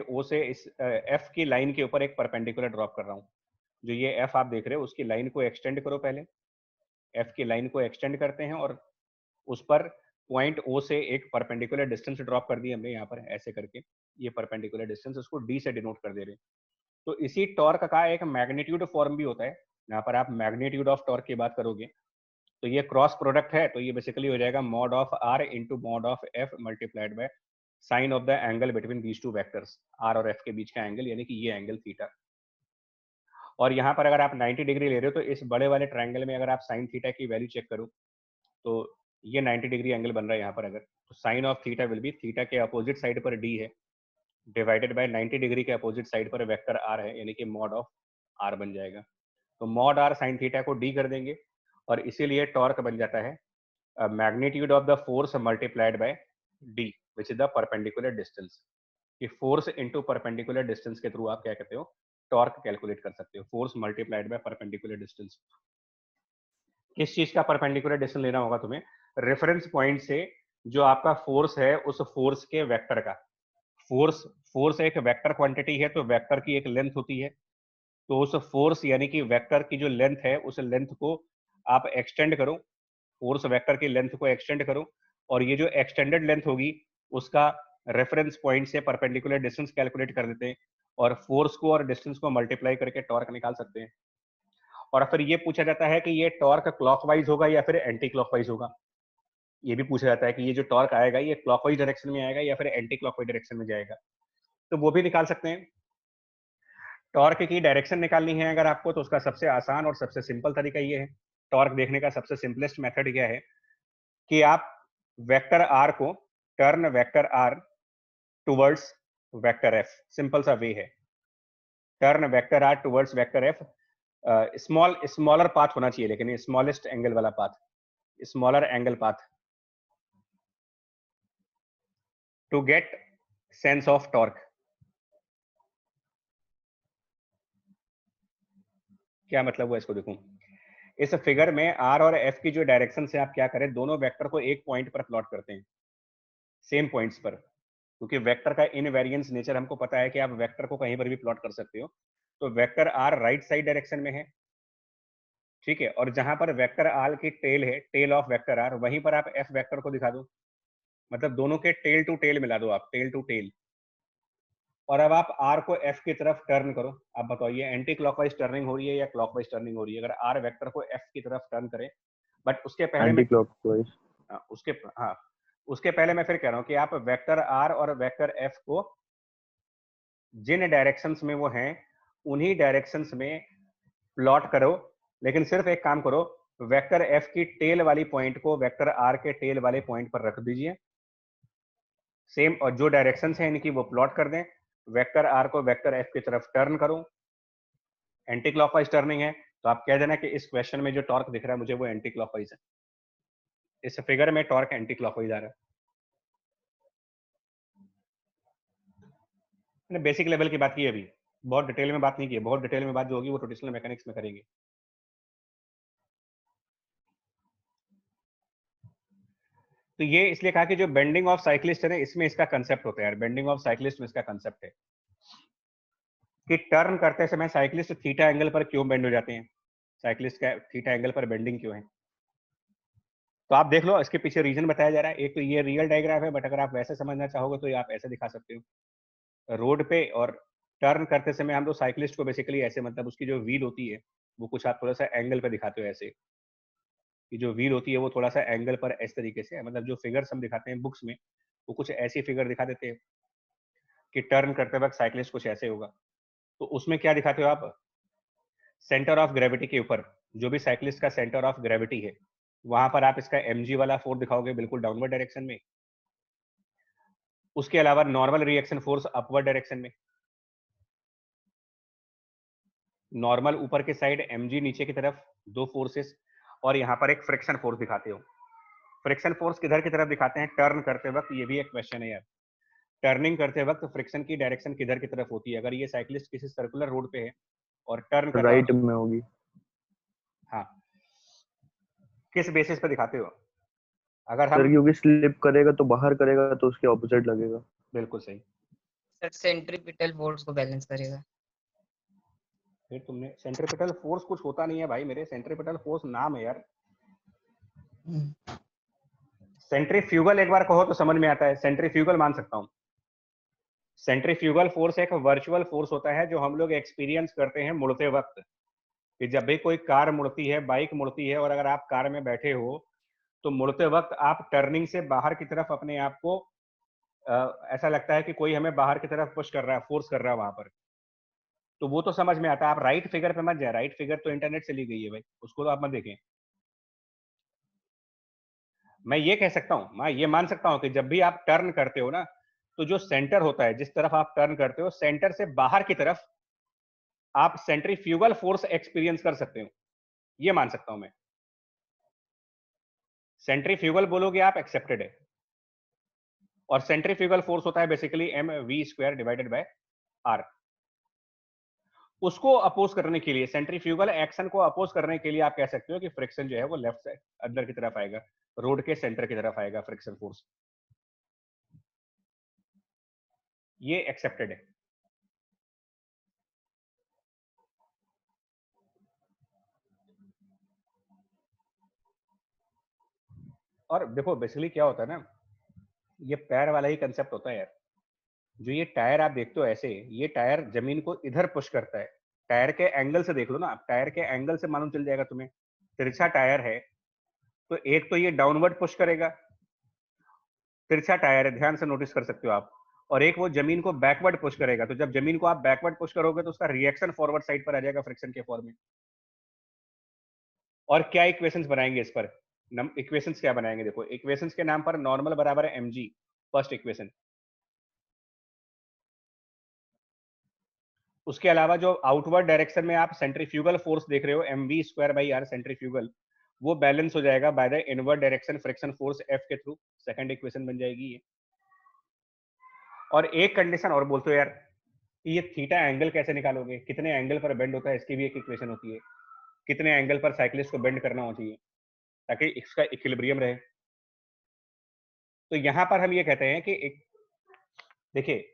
ओ से इस एफ की लाइन के ऊपर एक परपेंडिकुलर ड्रॉप कर रहा हूं, जो ये एफ आप देख रहे हो उसकी लाइन को एक्सटेंड करो, पहले एफ की लाइन को एक्सटेंड करते हैं और उस पर पॉइंट O से एक परपेंडिकुलर डिस्टेंस ड्रॉप कर दी हमने यहाँ पर ऐसे करके, ये परपेंडिकुलर डिस्टेंस, उसको D से डिनोट कर दे रहे हैं। तो इसी टॉर्क का एक मैग्नीट्यूड फॉर्म भी होता है, यहाँ पर आप मैग्नीट्यूड ऑफ टॉर्क की बात करोगे तो ये क्रॉस प्रोडक्ट है, तो ये बेसिकली हो जाएगा mod of R into mod of F multiplied by sine of the angle between these two vectors, R और F के बीच का एंगल, यानी कि ये एंगल थीटा। और यहाँ पर अगर आप 90 डिग्री ले रहे हो तो इस बड़े वाले ट्रायंगल में अगर आप साइन थीटा की वैल्यू चेक करो तो ये 90 डिग्री एंगल बन रहा है यहाँ पर, अगर तो sine of theta will be, theta के अपोजिट साइड पर D है डिवाइडेड बाय 90 डिग्री के अपोजिट साइड पर वेक्टर R है, यानी कि मॉड ऑफ R बन जाएगा। तो मॉड R साइन थीटा को D कर देंगे और इसीलिए टॉर्क बन जाता है magnitude of the force multiplied by D which is the perpendicular distance. कि फोर्स इनटू परपेंडिकुलर डिस्टेंस के थ्रू आप क्या कहते हो, टॉर्क कैलकुलेट कर सकते हो, force multiplied by perpendicular distance. किस चीज का परपेंडिकुलर डिस्टेंस लेना होगा तुम्हें, रेफरेंस पॉइंट से जो आपका फोर्स है उस फोर्स के वेक्टर का। फोर्स एक वेक्टर क्वांटिटी है, तो वेक्टर की एक लेंथ होती है, तो उस फोर्स यानी कि वेक्टर की जो लेंथ है उस लेंथ को आप एक्सटेंड करो, फोर्स वेक्टर की लेंथ को एक्सटेंड करो, और ये जो एक्सटेंडेड लेंथ होगी उसका रेफरेंस पॉइंट से परपेंडिकुलर डिस्टेंस कैलकुलेट कर देते हैं और फोर्स को और डिस्टेंस को मल्टीप्लाई करके टॉर्क निकाल सकते हैं। और फिर ये पूछा जाता है कि ये टॉर्क क्लॉकवाइज होगा या फिर एंटी क्लॉकवाइज होगा, ये भी पूछा जाता है कि ये जो टॉर्क आएगा ये क्लॉकवाइज डायरेक्शन में आएगा या फिर एंटी क्लॉकवाइज डायरेक्शन में जाएगा, तो वो भी निकाल सकते हैं। टॉर्क की डायरेक्शन निकालनी है अगर आपको, तो उसका सबसे आसान और सबसे सिंपल तरीका ये है, टॉर्क देखने का सबसे सिंपलेस्ट मेथड क्या है कि आप वेक्टर आर को turn vector R towards vector F, simple सा वे है, turn vector R towards vector F. Smaller path होना चाहिए, लेकिन स्मॉलेस्ट एंगल वाला path, smaller angle path to get sense of torque. क्या मतलब हुआ इसको देखो, इस फिगर में आर और एफ की जो डायरेक्शन से आप क्या करें, दोनों वेक्टर को एक पॉइंट पर प्लॉट करते हैं, सेम पॉइंट्स पर, क्योंकि वेक्टर का इनवेरिएंस नेचर हमको पता है कि आप वेक्टर को कहीं पर भी प्लॉट कर सकते हो। तो vector R right side direction में है, ठीक है, और जहां पर वेक्टर आर की टेल है, टेल ऑफ वेक्टर आर, वहीं पर आप एफ वेक्टर को दिखा दो, मतलब दोनों के टेल टू टेल मिला दो आप, टेल टू टेल। और अब आप आर को एफ की तरफ टर्न करो, आप बताओ ये एंटी क्लॉकवाइज टर्निंग हो रही है या क्लॉकवाइज टर्निंग हो रही है। अगर आर वेक्टर को एफ की तरफ टर्न करें, बट उसके पहले एंटी क्लॉकवाइज, उसके पहले मैं फिर कह रहा हूं कि आप वेक्टर आर और वेक्टर एफ को जिन डायरेक्शंस में वो हैं उन्हीं डायरेक्शंस में प्लॉट करो, लेकिन सिर्फ एक काम करो, वेक्टर एफ की टेल वाली पॉइंट को वेक्टर आर के टेल वाले पॉइंट पर रख दीजिए सेम, और जो डायरेक्शंस हैं इनकी वो प्लॉट कर दें। वेक्टर आर को वेक्टर एफ की तरफ टर्न करो, एंटी क्लॉकवाइज टर्निंग है, तो आप कह देना कि इस क्वेश्चन में जो टॉर्क दिख रहा है मुझे वो एंटी क्लॉकवाइज है, इस फिगर में टॉर्क एंटी क्लॉकवाइज आ रहा है। मैंने बेसिक लेवल की बात की, अभी बहुत डिटेल में बात नहीं की, बहुत डिटेल में बात जो होगी वो रोटेशनल मैकेनिक्स में करेंगे। तो ये इसलिए कहा कि जो बेंडिंग ऑफ साइक्लिस्ट है ना, इसमें इसका कंसेप्ट होता है यार, बेंडिंग ऑफ साइक्लिस्ट में इसका कंसेप्ट है कि टर्न करते समय साइक्लिस्ट थीटा एंगल पर क्यों बेंड हो जाते हैं, साइक्लिस्ट का थीटा एंगल पर बेंडिंग क्यों है। तो आप देख लो, इसके पीछे रीजन बताया जा रहा है। एक तो ये रियल डायग्राम है, बट अगर आप वैसे समझना चाहोगे तो ये आप ऐसे दिखा सकते हो, रोड पे और टर्न करते समय हम लोग साइक्लिस्ट को बेसिकली ऐसे, मतलब उसकी जो व्हील होती है वो कुछ आप थोड़ा सा एंगल पे दिखाते हो, ऐसे कि जो व्हील होती है वो थोड़ा सा एंगल पर इस तरीके से, मतलब जो फिगर्स हम दिखाते हैं बुक्स में वो कुछ ऐसी फिगर दिखा देते हैं कि टर्न करते वक्त साइक्लिस्ट कुछ ऐसे होगा। तो उसमें क्या दिखाते हो आप, सेंटर ऑफ ग्रेविटी के ऊपर जो भी साइक्लिस्ट का सेंटर ऑफ ग्रेविटी है वहां पर आप इसका mg वाला फोर्स दिखाओगे बिल्कुल डाउनवर्ड डायरेक्शन में, उसके अलावा normal reaction force upward direction में, नॉर्मल ऊपर के साइड mg नीचे की तरफ, दो फोर्सेस, और यहाँ पर एक फ्रिक्शन फोर्स दिखाते हो। फ्रिक्शन फोर्स किधर की तरफ दिखाते हैं, टर्न करते वक्त, ये भी एक क्वेश्चन है यार, टर्निंग करते वक्त फ्रिक्शन की डायरेक्शन किधर की तरफ होती है। अगर ये साइक्लिस्ट किसी सर्कुलर रोड पे है और टर्न कर रहा राइट है, में होगी। हाँ, किस बेसिस पे दिखाते हो, अगर हम, सर क्योंकि स्लिप करेगा तो बाहर करेगा तो उसके ऑपोजिट लगेगा। बिल्कुल सही, सर सेंट्रीपिटल फोर्स को बैलेंस करेगा। फिर तुमने सेंट्रीपिटल फोर्स कुछ होता नहीं है भाई मेरे, सेंट्रीपिटल फोर्स नाम है यार, सेंट्रीफ्यूगल एक बार कहो तो समझ में आता है, सेंट्रीफ्यूगल मान सकता हूं। सेंट्रीफ्यूगल फोर्स एक वर्चुअल फोर्स होता है जो हम लोग एक्सपीरियंस करते हैं मुड़ते वक्त, कि जब भी कोई कार मुड़ती है, बाइक मुड़ती है, और अगर आप कार में बैठे हो तो मुड़ते वक्त आप टर्निंग से बाहर की तरफ अपने आप को ऐसा लगता है कि कोई हमें बाहर की तरफ पुश कर रहा है, फोर्स कर रहा है वहां पर। तो वो तो समझ में आता है। आप राइट फिगर पे मत जाए, राइट फिगर तो इंटरनेट से ली गई है भाई, उसको तो आप मत देखें। मैं ये कह सकता हूं, मैं ये मान सकता हूं कि जब भी आप टर्न करते हो ना, तो जो सेंटर होता है, जिस तरफ आप टर्न करते हो, सेंटर से बाहर की तरफ आप सेंट्रीफ्यूगल फोर्स एक्सपीरियंस कर सकते हो, ये मान सकता हूं मैं। सेंट्रीफ्यूगल बोलोगे आप, एक्सेप्टेड है। और सेंट्रीफ्यूगल फोर्स होता है basically mv² divided by r। उसको अपोज करने के लिए, सेंट्रीफ्यूगल एक्शन को अपोज करने के लिए आप कह सकते हो कि फ्रिक्शन जो है वो लेफ्ट साइड अंदर की तरफ आएगा, रोड के सेंटर की तरफ आएगा फ्रिक्शन फोर्स। ये एक्सेप्टेड है। और देखो बेसिकली क्या होता है ना, ये पैर वाला ही कंसेप्ट होता है यार। जो ये टायर आप देखते हो ऐसे, ये टायर जमीन को इधर पुश करता है। टायर के एंगल से देख लो ना आप, टायर के एंगल से मालूम चल जाएगा तुम्हें। तिरछा टायर है तो एक तो ये डाउनवर्ड पुश करेगा, तिरछा टायर है, ध्यान से नोटिस कर सकते हो आप। और एक वो जमीन को बैकवर्ड पुश करेगा, तो जब जमीन को आप बैकवर्ड पुश करोगे तो उसका रिएक्शन फॉरवर्ड साइड पर आ जाएगा फ्रिक्शन के फॉर्म में। और क्या इक्वेशंस बनाएंगे इस पर? इक्वेशंस क्या बनाएंगे? देखो इक्वेशंस के नाम पर नॉर्मल बराबर है mg, फर्स्ट इक्वेशन। उसके अलावा जो आउटवर्ड डायरेक्शन में आप सेंट्रीफ्यूगल फोर्स देख रहे हो mv²/r सेंट्रीफ्यूगल, वो बैलेंस हो जाएगा by the inward direction friction force f के थ्रू। सेकंड इक्वेशन बन जाएगी ये। और एक कंडीशन और बोलते हो यार, ये थीटा एंगल कैसे निकालोगे, कितने एंगल पर बेंड होता है, इसकी भी एक इक्वेशन होती है। कितने एंगल पर साइक्लिस्ट को बेंड करना होना चाहिए ताकि इसका इक्विलिब्रियम रहे। तो यहां पर हम ये कहते हैं कि एक, देखिए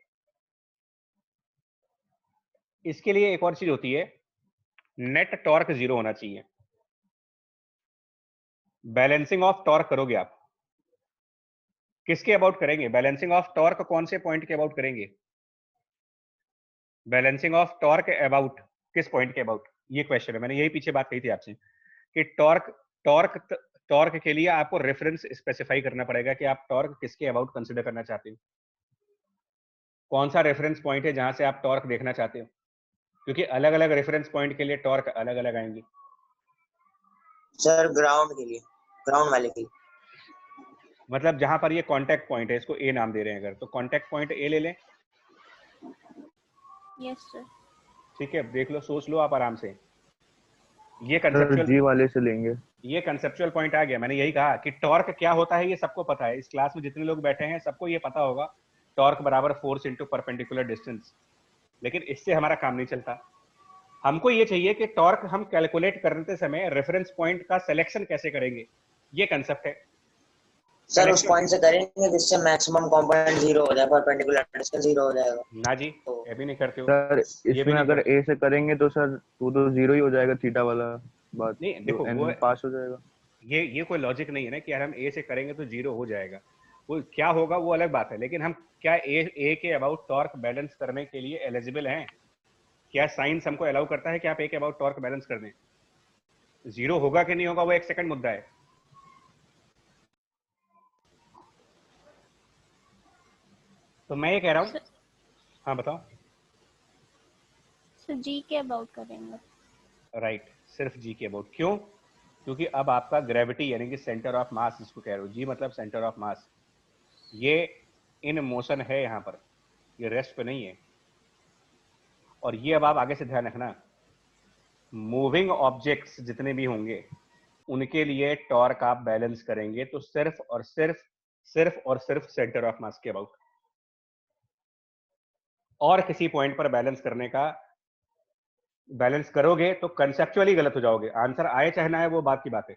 इसके लिए एक और चीज होती है, नेट टॉर्क 0 होना चाहिए। बैलेंसिंग ऑफ टॉर्क करोगे आप, किसके अबाउट करेंगे? बैलेंसिंग ऑफ टॉर्क कौन से पॉइंट के अबाउट करेंगे? बैलेंसिंग ऑफ टॉर्क अबाउट किस पॉइंट के अबाउट? ये क्वेश्चन है। मैंने यही पीछे बात कही थी आपसे कि टॉर्क टॉर्क टॉर्क के लिए आपको रेफरेंस स्पेसिफाई करना पड़ेगा कि आप टॉर्क किसके अबाउट कंसीडर करना चाहते हो। कौन सा रेफरेंस पॉइंट है जहां से आप टॉर्क देखना चाहते हो, क्योंकि अलग अलग रेफरेंस पॉइंट के लिए टॉर्क अलग अलग आएंगे। सर ग्राउंड के लिए, ग्राउंड वाले के लिए, मतलब जहां पर ये कांटेक्ट पॉइंट है, इसको ए नाम दे रहे हैं अगर, तो कांटेक्ट पॉइंट ए ले लें। Yes sir. ठीक है, देख लो, सोच लो आप आराम से। ये सर कंसेप्चुअल, जी वाले से लेंगे। ये कंसेप्चुअल पॉइंट आ गया। मैंने यही कहा कि टॉर्क क्या होता है ये सबको पता है। इस क्लास में जितने लोग बैठे हैं सबको ये पता होगा, टॉर्क बराबर फोर्स इनटू परपेंडिकुलर डिस्टेंस। लेकिन इससे हमारा काम नहीं चलता। हमको ये चाहिए कि टॉर्क हम कैलकुलेट करते समय रेफरेंस पॉइंट का सिलेक्शन कैसे करेंगे, ये कंसेप्ट है। सर उस पॉइंट से करेंगे जिससे मैक्सिमम कंपोनेंट 0 हो जाए, परपेंडिकुलर डिस्टेंस 0 हो जाएगा। ना जी, ये भी नहीं करते हो। सर ये भी इसमें नहीं अगर करते। ए से करेंगे तो सर वो तो 0 ही हो जाएगा, थीटा वाला बात। नहीं देखो, एन वो पास हो जाएगा। ये कोई लॉजिक नहीं है ना कि यार हम ए से करेंगे तो 0 हो जाएगा। वो क्या होगा वो अलग बात है, लेकिन हम क्या ए के अबाउट टॉर्क बैलेंस करने के लिए एलिजिबल हैं? क्या साइंस हमको अलाउ करता है कि आप ए के अबाउट टॉर्क बैलेंस कर दें? 0 होगा कि नहीं होगा वो एक सेकंड मुद्दा है। तो मैं ये कह रहा हूं, हाँ बताओ। सर जी के अबाउट करेंगे। राइट, सिर्फ जी के अबाउट। क्यों? क्योंकि अब आपका ग्रेविटी यानी कि सेंटर ऑफ मास जिसको कह रहे हो, जी मतलब सेंटर ऑफ मास, ये इन मोशन है यहाँ पर, ये रेस्ट पे नहीं है। और ये अब आप आगे से ध्यान रखना, मूविंग ऑब्जेक्ट्स जितने भी होंगे उनके लिए टॉर्क आप बैलेंस करेंगे तो सिर्फ और सिर्फ सेंटर ऑफ मास के अबाउट। और किसी पॉइंट पर बैलेंस करने का, बैलेंस करोगे तो कंसेप्चुअली गलत हो जाओगे। आंसर आए चाहे ना आए वो बात की बात है।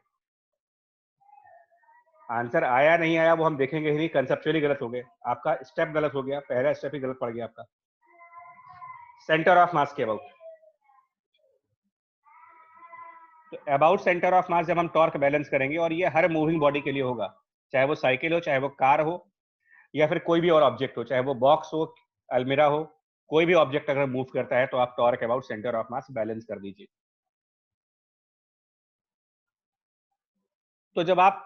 आंसर आया नहीं आया वो हम देखेंगे ही नहीं, कंसेप्चुअली गलत हो गए। आपका स्टेप गलत हो गया, पहला स्टेप ही गलत पड़ गया आपका, सेंटर ऑफ मास के अबाउट। तो अबाउट सेंटर ऑफ मास जब हम टॉर्क बैलेंस करेंगे, और ये हर मूविंग बॉडी के लिए होगा, चाहे वो साइकिल हो, चाहे वो कार हो, या फिर कोई भी और ऑब्जेक्ट हो, चाहे वो बॉक्स हो, अलमीरा हो, कोई भी ऑब्जेक्ट अगर मूव करता है तो आप torque about centre of mass balance कर दीजिए। तो जब आप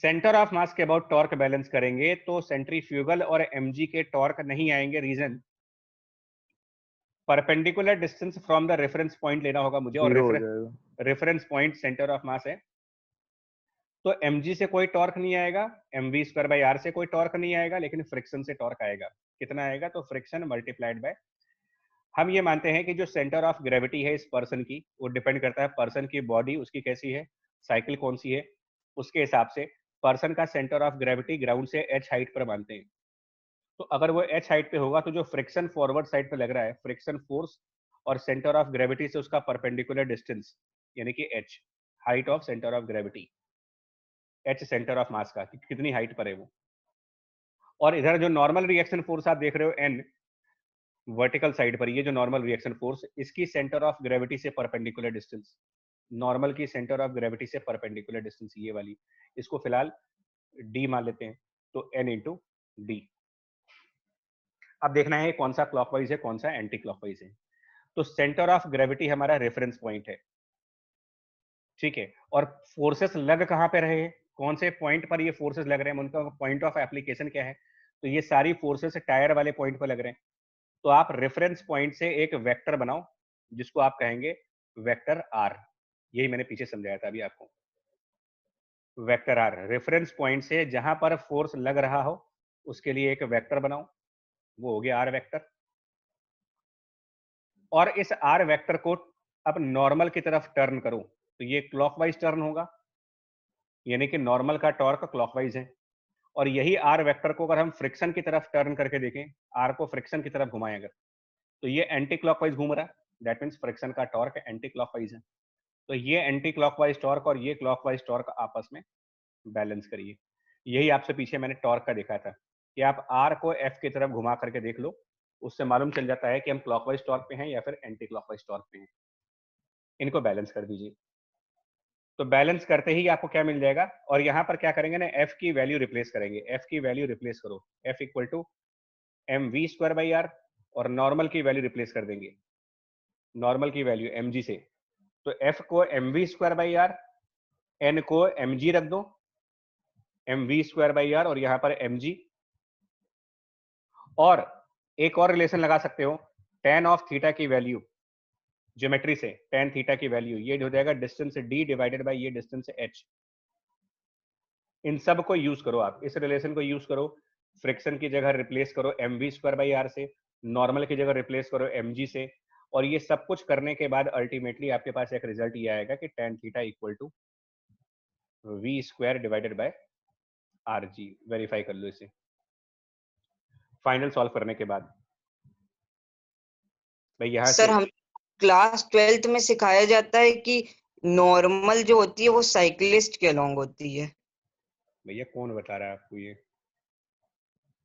सेंटर ऑफ मास के अबाउट टॉर्क बैलेंस करेंगे तो सेंट्रीफ्यूगल और एमजी के टॉर्क नहीं आएंगे। Reason, perpendicular distance from the reference point लेना होगा मुझे, और 0 हो जाएगा। Reference point centre of mass है, तो mg से कोई टॉर्क नहीं आएगा, mv स्क्वायर बाई आर से कोई टॉर्क नहीं आएगा, लेकिन फ्रिक्शन से टॉर्क आएगा। कितना आएगा? तो फ्रिक्शन मल्टीप्लाइड बाय, हम ये मानते हैं कि जो सेंटर ऑफ ग्रेविटी है इस पर्सन की, वो डिपेंड करता है पर्सन की बॉडी उसकी कैसी है, साइकिल कौन सी है, उसके हिसाब से पर्सन का सेंटर ऑफ ग्रेविटी ग्राउंड से h हाइट पर मानते हैं। तो अगर वो h हाइट पे होगा तो जो फ्रिक्शन फॉरवर्ड साइड पे लग रहा है, फ्रिक्शन फोर्स और सेंटर ऑफ ग्रेविटी से उसका परपेंडिकुलर डिस्टेंस, यानी कि h, height of centre of gravity, h centre of मास का कितनी हाइट पर है वो, और इधर जो नॉर्मल रिएक्शन फोर्स आप देख रहे हो n वर्टिकल साइड पर, ये जो नॉर्मल रिएक्शन फोर्स, इसकी सेंटर ऑफ ग्रेविटी से परपेंडिकुलर डिस्टेंस, नॉर्मल की सेंटर ऑफ ग्रेविटी से परपेंडिकुलर डिस्टेंस ये वाली, इसको फिलहाल d मान लेते हैं, तो n इंटू डी। अब देखना है कौन सा क्लॉकवाइज है कौन सा एंटी क्लॉकवाइज है। तो सेंटर ऑफ ग्रेविटी हमारा रेफरेंस पॉइंट है, ठीक है, और फोर्सेस लग कहां पे रहे हैं, कौन से पॉइंट पर ये फोर्सेस लग रहे हैं, उनका पॉइंट ऑफ एप्लीकेशन क्या है, तो ये सारी फोर्सेस टायर वाले पॉइंट पर लग रहे हैं। तो आप रेफरेंस पॉइंट से एक वेक्टर बनाओ जिसको आप कहेंगे वेक्टर आर, यही मैंने पीछे समझाया था अभी आपको। वेक्टर आर, रेफरेंस पॉइंट से जहां पर फोर्स लग रहा हो उसके लिए एक वेक्टर बनाओ, वो हो गया आर वेक्टर। और इस आर वेक्टर को अब नॉर्मल की तरफ टर्न करो, तो ये क्लॉकवाइज टर्न होगा, यानी कि नॉर्मल का टॉर्क क्लॉकवाइज है। और यही आर वेक्टर को अगर हम फ्रिक्शन की तरफ टर्न करके देखें, आर को फ्रिक्शन की तरफ घुमाएं अगर, तो ये एंटी क्लॉकवाइज घूम रहा है, दैट मीन्स फ्रिक्शन का टॉर्क एंटी क्लॉकवाइज है। तो ये एंटी क्लॉकवाइज टॉर्क और ये क्लॉकवाइज टॉर्क आपस में बैलेंस करिए। यही आपसे पीछे मैंने टॉर्क का देखा था कि आप आर को एफ की तरफ घुमा करके देख लो, उससे मालूम चल जाता है कि हम क्लॉकवाइज टॉर्क पे हैं या फिर एंटी क्लॉकवाइज टॉर्क पे हैं। इनको बैलेंस कर दीजिए, तो बैलेंस करते ही आपको क्या मिल जाएगा, और यहाँ पर क्या करेंगे ना, एफ की वैल्यू रिप्लेस करेंगे, एफ की वैल्यू रिप्लेस करो, F equal to M V square by R, और नॉर्मल की वैल्यू रिप्लेस कर देंगे, नॉर्मल की वैल्यू एम जी से, तो एफ को M V square by R, N को एम जी रख दो, M V square by R और यहाँ पर एम जी, और एक और रिलेशन लगा सकते हो, टेन ऑफ थीटा की वैल्यू ज्योमेट्री से, टेन थीटा की वैल्यू ये हो जाएगा डिस्टेंस डी डिवाइडेड बाई ये डिस्टेंस एच। इन सब को यूज करो, आप इस रिलेशन को यूज करो, फ्रिक्शन की जगह रिप्लेस करो M V square by R से, नॉर्मल की जगह रिप्लेस करो एम जी से, और ये सब कुछ करने के बाद अल्टीमेटली आपके पास एक रिजल्ट ये आएगा कि tan theta equal to V square divided by R G. Verify कर लो इसे फाइनल सॉल्व करने के बाद। भाई यहाँ सर से हम क्लास 12th में सिखाया जाता है कि नॉर्मल जो होती है वो साइकिलिस्ट के अलोंग होती है। भैया कौन बता रहा है आपको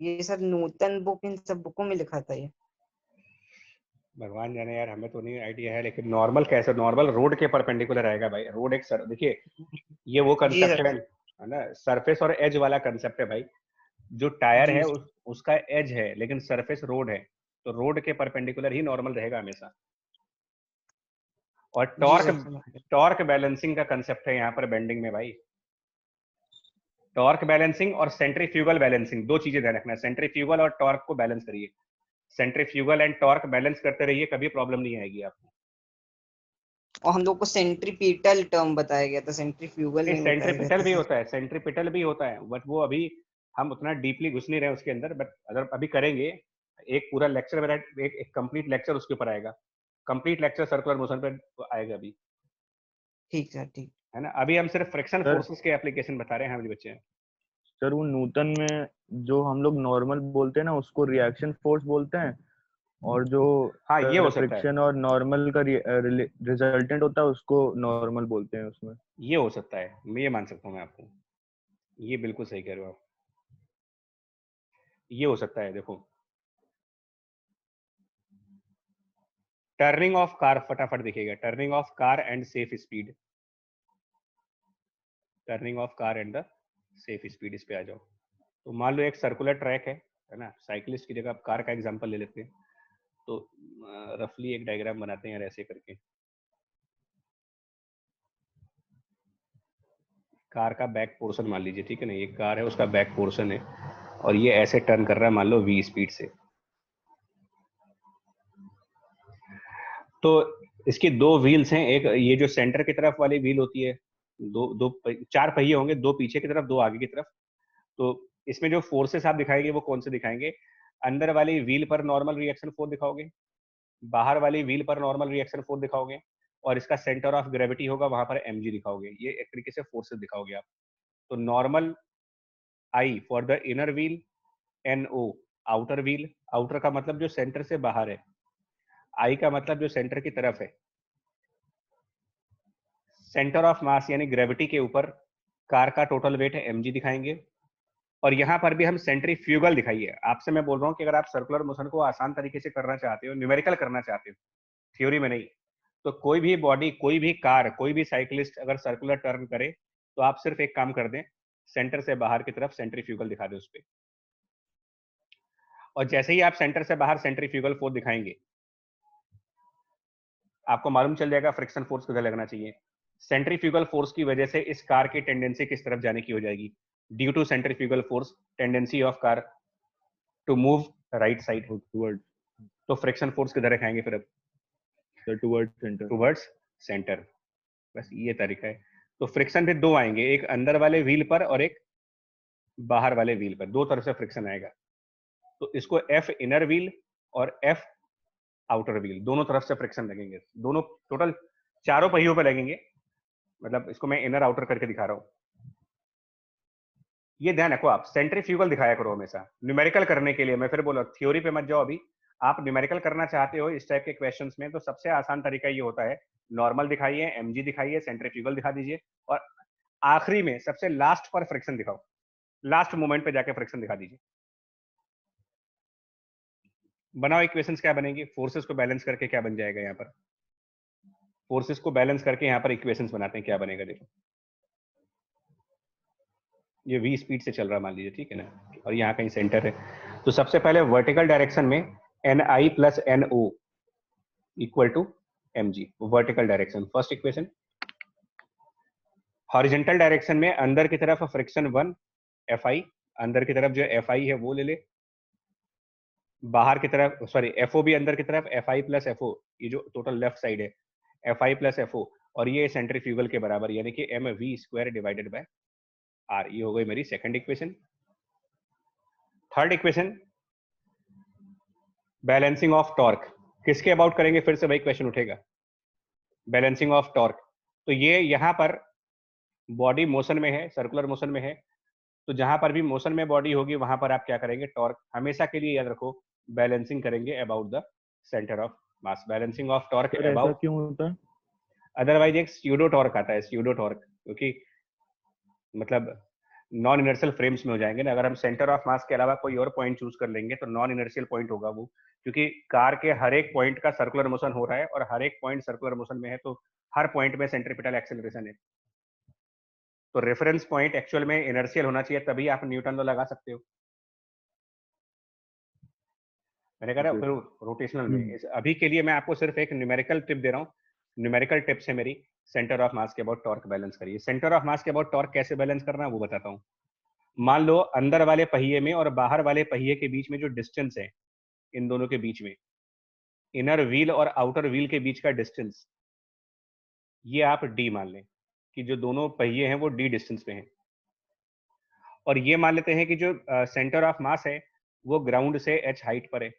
ये सर नूतन बुक इन सब बुकों में लिखा था ये। भगवान जाने यार, हमें तो नहीं आइडिया है, लेकिन नॉर्मल कैसे, नॉर्मल रोड के परपेंडिकुलर आएगा भाई, रोड एक सर, देखिए ये वो जी कंसेप्ट सर। है ना, सरफेस और एज वाला कंसेप्ट है भाई। जो टायर जी है सर। उसका एज है, लेकिन सरफेस रोड है, तो रोड के परपेंडिकुलर ही नॉर्मल रहेगा हमेशा। और जी सर टॉर्क, समझ गया। टॉर्क बैलेंसिंग का कंसेप्ट है यहाँ पर बेंडिंग में भाई। टॉर्क बैलेंसिंग और सेंट्रीफ्यूगल बैलेंसिंग, दो चीजें ध्यान रखना, सेंट्रीफ्यूगल और टॉर्क को बैलेंस करिए, सेंट्रीफ्यूगल एंड टॉर्क बैलेंस करते रहिए, कभी प्रॉब्लम नहीं आएगी आपको। और हम लोग को सेंट्रीपिटल टर्म बताया गया था, सेंट्रीफ्यूगल नहीं, नहीं बताया गया सेंट्रीपिटल था भी सर। होता है, सेंट्रीपिटल भी होता है, बट वो अभी हम उतना डीपली घुस नहीं रहे हैं उसके अंदर, बट अगर अभी करेंगे एक पूरा लेक्चर मेरा, एक कंप्लीट लेक्चर उसके ऊपर आएगा, कंप्लीट लेक्चर सर्कुलर मोशन पे आएगा अभी, ठीक सर ठीक। है ना। अभी हम सिर्फ फ्रिक्शन सर फोर्सेस के एप्लीकेशन बता रहे हैं हमारे बच्चे। सर वो न्यूटन में जो हम लोग नॉर्मल बोलते हैं ना उसको रिएक्शन फोर्स बोलते हैं, और जो हाँ ये हो सकता है, फ्रिक्शन और नॉर्मल का रिजल्टेंट होता है उसको नॉर्मल बोलते हैं उसमें। ये हो सकता है, मैं ये मान सकता हूँ मैं आपको, ये बिल्कुल सही कह रहे हो आप, ये हो सकता है। देखो टर्निंग ऑफ कार, फटाफट देखिएगा, turning of car and safe speed, turning of car and the safe speed इस पे आ जाओ। तो मान लो एक सर्कुलर ट्रैक है ना, साइकिलिस्ट की जगह आप कार का एग्जांपल ले लेते हैं। तो रफली एक डायग्राम बनाते हैं यार ऐसे करके। कार का बैक पोर्शन मान लीजिए, ठीक है ना, ये कार है उसका बैक पोर्शन है और ये ऐसे टर्न कर रहा है मान लो v स्पीड से। तो इसकी दो व्हील्स हैं, एक ये जो सेंटर की तरफ वाली व्हील होती है, चार पहिए होंगे, दो पीछे की तरफ दो आगे की तरफ। तो इसमें जो फोर्सेस आप दिखाएंगे वो कौन से दिखाएंगे? अंदर वाली व्हील पर नॉर्मल रिएक्शन फोर्स दिखाओगे, बाहर वाली व्हील पर नॉर्मल रिएक्शन फोर्स दिखाओगे, और इसका सेंटर ऑफ ग्रेविटी होगा वहां पर mg दिखाओगे। ये एक तरीके से फोर्सेस दिखाओगे आप। तो normal I for the inner wheel, NO outer wheel, outer का मतलब जो सेंटर से बाहर है, आई का मतलब जो सेंटर की तरफ है। सेंटर ऑफ मास यानी ग्रेविटी के ऊपर कार का टोटल वेट है mg दिखाएंगे। और यहाँ पर भी हम सेंट्रीफ्यूगल दिखाइए। आपसे मैं बोल रहा हूँ कि अगर आप सर्कुलर मोशन को आसान तरीके से करना चाहते हो, न्यूमेरिकल करना चाहते हो, थ्योरी में नहीं, तो कोई भी बॉडी, कोई भी कार, कोई भी साइकिलिस्ट अगर सर्कुलर टर्न करे तो आप सिर्फ एक काम कर दें, सेंटर से बाहर की तरफ सेंट्रीफ्यूगल दिखा दें उस पर। और जैसे ही आप सेंटर से बाहर सेंट्रीफ्यूगल फोर्स दिखाएंगे, आपको मालूम चल जाएगा फ्रिक्शन फोर्स किधर लगना चाहिए। सेंट्रीफ्यूगल फोर्स की वजह से इस कार की टेंडेंसी किस तरफ जाने की हो जाएगी? Due to centrifugal force, tendency of car to move right side towards, तो फ्रिक्शन फोर्स किधर रखाएंगे फिर अब? Towards centre. Towards centre. बस ये तरीका है। तो फ्रिक्शन भी दो आएंगे, एक अंदर वाले व्हील पर और एक बाहर वाले व्हील पर, दो तरफ से फ्रिक्शन आएगा। तो इसको F इनर व्हील और F आउटर व्हील, दोनों तरफ से फ्रिक्शन लगेंगे, दोनों टोटल चारों पहियों पे लगेंगे। मतलब इसको मैं इनर आउटर करके दिखा रहा हूँ। ये ध्यान रखो, आप सेंट्रीफ्यूगल दिखाया करो हमेशा न्यूमेरिकल करने के लिए। मैं फिर बोला थ्योरी पे मत जाओ अभी। आप न्यूमेरिकल करना चाहते हो इस टाइप के क्वेश्चंस में, तो सबसे आसान तरीका ये होता है, नॉर्मल दिखाइए, mg दिखाइए, सेंट्रीफ्यूगल दिखा दीजिए, और आखिरी में सबसे लास्ट पर फ्रिक्शन दिखाओ, लास्ट मोमेंट पे जाके फ्रिक्शन दिखा दीजिए। बनाओ इक्वेशंस, क्या बनेगी? फोर्सेस को बैलेंस करके क्या बन जाएगा यहाँ पर? फोर्सेस को बैलेंस करके यहाँ पर इक्वेशंस बनाते हैं, क्या बनेगा देखो। ये v स्पीड से चल रहा मान लीजिए, ठीक है ना, और यहाँ कहीं सेंटर है। तो सबसे पहले वर्टिकल डायरेक्शन में ni plus no equal to mg, vertical direction first equation. Horizontal direction में अंदर की तरफ फ्रिक्शन 1 fi, अंदर की तरफ जो fi है वो ले ले, बाहर की तरफ सॉरी FO भी अंदर की तरफ fi प्लस FO, ये जो टोटल लेफ्ट साइड है fi प्लस FO, और ये सेंट्रीफ्यूगल के बराबर यानी कि mv square divided bye r। ये हो गई मेरी second equation. Third equation, balancing of torque. किसके अबाउट करेंगे? फिर से वही क्वेश्चन उठेगा, बैलेंसिंग ऑफ टॉर्क। तो ये यहाँ पर बॉडी मोशन में है, सर्कुलर मोशन में है, तो जहां पर भी मोशन में बॉडी होगी वहां पर आप क्या करेंगे? टॉर्क हमेशा के लिए याद रखो, बैलेंसिंग करेंगे about the centre of mass, balancing of torque ऐसा अबाउट। क्यों होता है? अदरवाइज एक स्यूडो टॉर्क आता है, स्यूडो टॉर्क, क्योंकि मतलब नॉन इनर्शियल फ्रेम्स में हो जाएंगे ना। अगर हम सेंटर ऑफ मास के अलावा कोई और पॉइंट चूज कर लेंगे तो नॉन इनर्शियल पॉइंट होगा वो, क्योंकि कार के हर एक पॉइंट का सर्कुलर मोशन हो रहा है और हर एक पॉइंट सर्कुलर मोशन में है, तो हर पॉइंट में सेंट्रीपिटल एक्सेलरेशन है। तो रेफरेंस पॉइंट एक्चुअल में इनर्शियल होना चाहिए, तभी आप न्यूटन लॉ लगा सकते हो। मैंने कहा फिर रोटेशनल में अभी के लिए मैं आपको सिर्फ एक न्यूमेरिकल टिप दे रहा हूँ। न्यूमेरिकल टिप्स है मेरी, सेंटर ऑफ मास के अबाउट टॉर्क बैलेंस करिए। सेंटर ऑफ मास के अबाउट टॉर्क कैसे बैलेंस करना है वो बताता हूँ। मान लो अंदर वाले पहिए में और बाहर वाले पहिए के बीच में जो डिस्टेंस है, इन दोनों के बीच में, इनर व्हील और आउटर व्हील के बीच का डिस्टेंस, ये आप d मान लें कि जो दोनों पहिए हैं वो d डिस्टेंस में है। और ये मान लेते हैं कि जो सेंटर ऑफ मास है वो ग्राउंड से h हाइट पर है।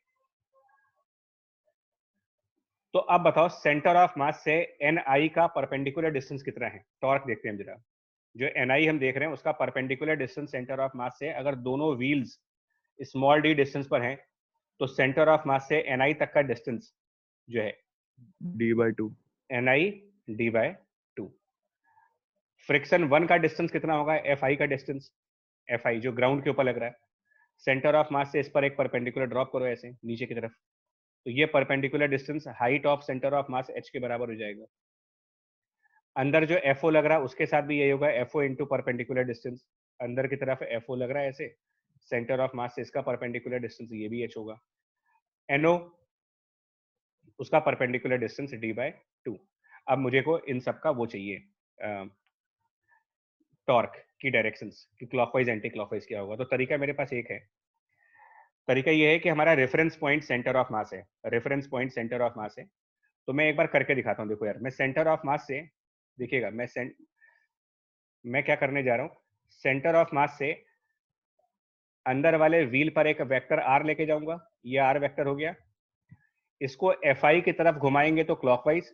तो अब बताओ सेंटर ऑफ मास से ni का परपेंडिकुलर डिस्टेंस कितना है? टॉर्क देखते हैं जरा। जो ni हम देख रहे हैं उसका परपेंडिकुलर डिस्टेंस सेंटर ऑफ मास से, अगर दोनों व्हील्स स्मॉल d डिस्टेंस पर हैं, तो सेंटर ऑफ मास से ni तक का डिस्टेंस जो है d/2, ni d/2। फ्रिक्शन 1 का डिस्टेंस कितना होगा? fi का डिस्टेंस, fi जो ग्राउंड के ऊपर लग रहा है, सेंटर ऑफ मास से इस पर एक परपेंडिकुलर ड्रॉप करो ऐसे नीचे की तरफ, तो ये perpendicular distance height of centre of mass h के बराबर हो जाएगा। अंदर जो FO लग रहा है उसके साथ भी यही होगा, FO इंटू परपेंडिकुलर डिस्टेंस। अंदर की तरफ FO लग रहा है ऐसे, सेंटर ऑफ मास से इसका परपेंडिकुलर डिस्टेंस ये भी H होगा। NO उसका परपेंडिकुलर डिस्टेंस D/2। अब मुझे को इन सब का वो चाहिए, टॉर्क की डायरेक्शंस कि क्लॉकवाइज एंटी क्लॉकवाइज क्या होगा। तो तरीका मेरे पास एक है, तरीका ये है कि हमारा reference point centre of mass है, reference point centre of mass है। तो मैं एक बार करके दिखाता हूँ। देखो यार, मैं सेंटर ऑफ मास से, देखिएगा मैं क्या करने जा रहा हूँ, सेंटर ऑफ मास से अंदर वाले व्हील पर एक वेक्टर आर लेके जाऊंगा, ये आर वेक्टर हो गया। इसको FI की तरफ घुमाएंगे तो क्लॉकवाइज,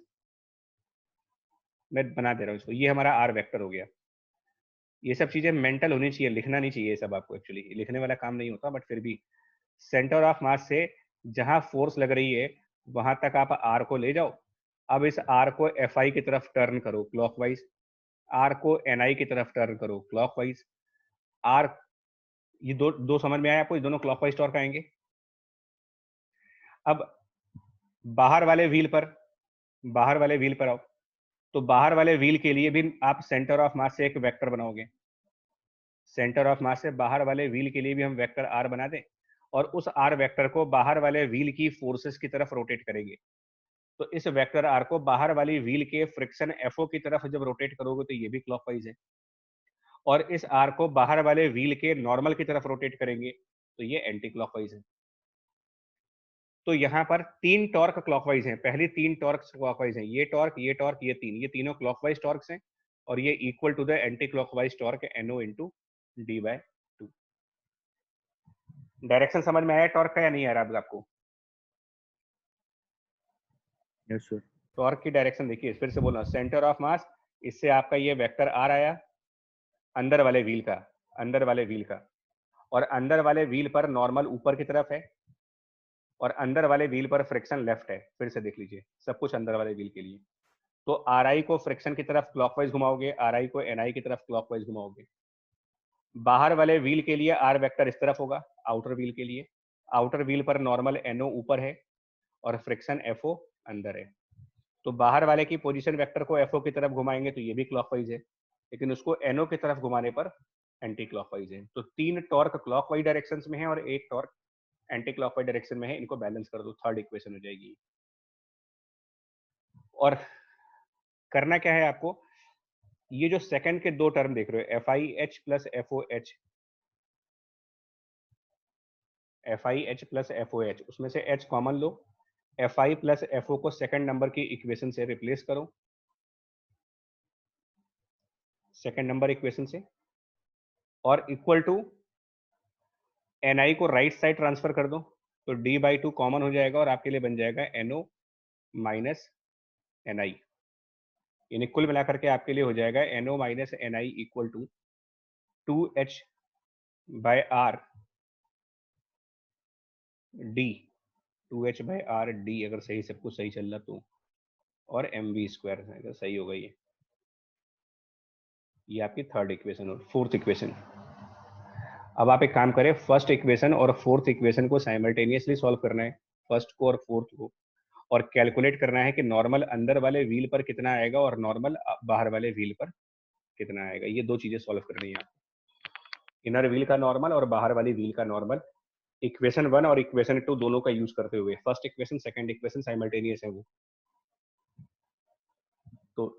मैं बना दे रहा हूँ इसको, ये हमारा आर वेक्टर हो गया। ये सब चीजें मेंटल होनी चाहिए, लिखना नहीं चाहिए सब आपको, एक्चुअली लिखने वाला काम नहीं होता, बट फिर भी सेंटर ऑफ मास से जहां फोर्स लग रही है वहां तक आप आर को ले जाओ। अब इस आर को FI की तरफ टर्न करो क्लॉकवाइज, आर को NI की तरफ टर्न करो क्लॉकवाइज। आर, ये दो दो समझ में आया आपको, ये दोनों क्लॉकवाइज टॉर्क आएंगे। अब बाहर वाले व्हील पर, बाहर वाले व्हील पर आओ, तो बाहर वाले व्हील के लिए भी आप सेंटर ऑफ मास से एक वेक्टर बनाओगे। सेंटर ऑफ मास से बाहर वाले व्हील के लिए भी हम वेक्टर आर बना दें, और उस आर वेक्टर को बाहर वाले व्हील की फोर्सेस की तरफ रोटेट करेंगे। तो इस वेक्टर आर को बाहर वाली व्हील के फ्रिक्शन FO की तरफ जब रोटेट करोगे तो ये भी क्लॉकवाइज है, और इस आर को बाहर वाले व्हील के नॉर्मल की तरफ रोटेट करेंगे तो ये एंटी क्लॉकवाइज है। तो यहाँ पर 3 टॉर्क क्लॉकवाइज हैं, पहली 3 टॉर्क क्लॉकवाइज हैं, ये टॉर्क, ये टॉर्क, ये तीनों क्लॉकवाइज टॉर्क्स हैं, और ये equal to the anti clockwise torque NO into D/2। Direction समझ में आया टॉर्क का या नहीं आ रहा आपको? Yes sir. टॉर्क की डायरेक्शन देखिए, फिर से बोलना, सेंटर ऑफ मास, इससे आपका ये वेक्टर आर आया अंदर वाले व्हील का, अंदर वाले व्हील का, और अंदर वाले व्हील पर नॉर्मल ऊपर की तरफ है, और अंदर वाले व्हील पर फ्रिक्शन लेफ्ट है। फिर से देख लीजिए, सब कुछ अंदर वाले व्हील के लिए। तो RI को फ्रिक्शन की तरफ क्लॉकवाइज घुमाओगे, RI को NI की तरफ क्लॉकवाइज घुमाओगे। बाहर वाले व्हील के लिए आर वेक्टर इस तरफ होगा, आउटर व्हील के लिए, आउटर व्हील पर नॉर्मल NO ऊपर है और फ्रिक्शन FO अंदर है। तो बाहर वाले की पोजीशन वेक्टर को FO की तरफ घुमाएंगे तो ये भी क्लॉकवाइज है, लेकिन उसको NO की तरफ घुमाने पर एंटी क्लॉकवाइज है। तो 3 टॉर्क क्लॉकवाइज डायरेक्शंस में है और 1 टॉर्क एंटी क्लॉकवाइज डायरेक्शन में है, इनको बैलेंस कर दो, थर्ड इक्वेशन हो जाएगी। और करना क्या है आपको, ये जो सेकंड के 2 टर्म देख रहे हो, FIH plus FOH, FIH plus FOH, उसमें से H कॉमन लो, FI प्लस FO को सेकंड नंबर की इक्वेशन से रिप्लेस करो, सेकंड नंबर इक्वेशन से, और इक्वल टू NI को राइट साइड ट्रांसफर कर दो, तो D/2 कॉमन हो जाएगा और आपके लिए बन जाएगा NO माइनस NI। यानी कुल मिलाकर के आपके लिए हो जाएगा NO minus NI equal to 2H/R D, 2H/R D, अगर सही सब कुछ सही चल रहा तो, और mv² अगर सही होगा ये आपकी थर्ड इक्वेशन और फोर्थ इक्वेशन। अब आप एक काम करें, फर्स्ट इक्वेशन और फोर्थ इक्वेशन को साइमल्टेनियसली सॉल्व करना है, फर्स्ट को और फोर्थ को, और कैलकुलेट करना है कि नॉर्मल अंदर वाले व्हील पर कितना आएगा और नॉर्मल बाहर वाले व्हील पर कितना आएगा। ये 2 चीजें सॉल्व करनी है, इनर व्हील का नॉर्मल और बाहर वाली व्हील का नॉर्मल। इक्वेशन 1 और इक्वेशन 2 दोनों का यूज करते हुए, first equation second equation simultaneous है वो। तो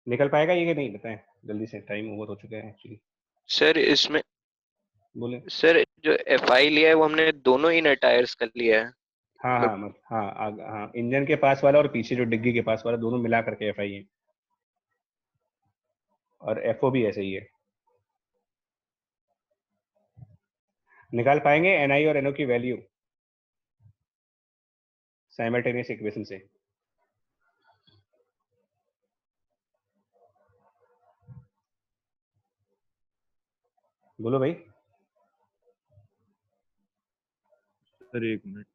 निकल पाएगा ये कि नहीं, बताएं जल्दी से, टाइम ओवर हो चुका है एक्चुअली। सर इसमें, बोले। सर जो FI लिया है वो हमने दोनों इनर टायर्स का लिया है। हाँ हाँ हाँ, इंजन के पास वाला और पीछे जो डिग्गी के पास वाला, दोनों मिला करके FI है, और FO भी ऐसे ही है। निकाल पाएंगे NI और NO की वैल्यू साइमल्टेनियस इक्वेशन से? बोलो भाई। सर एक मिनट।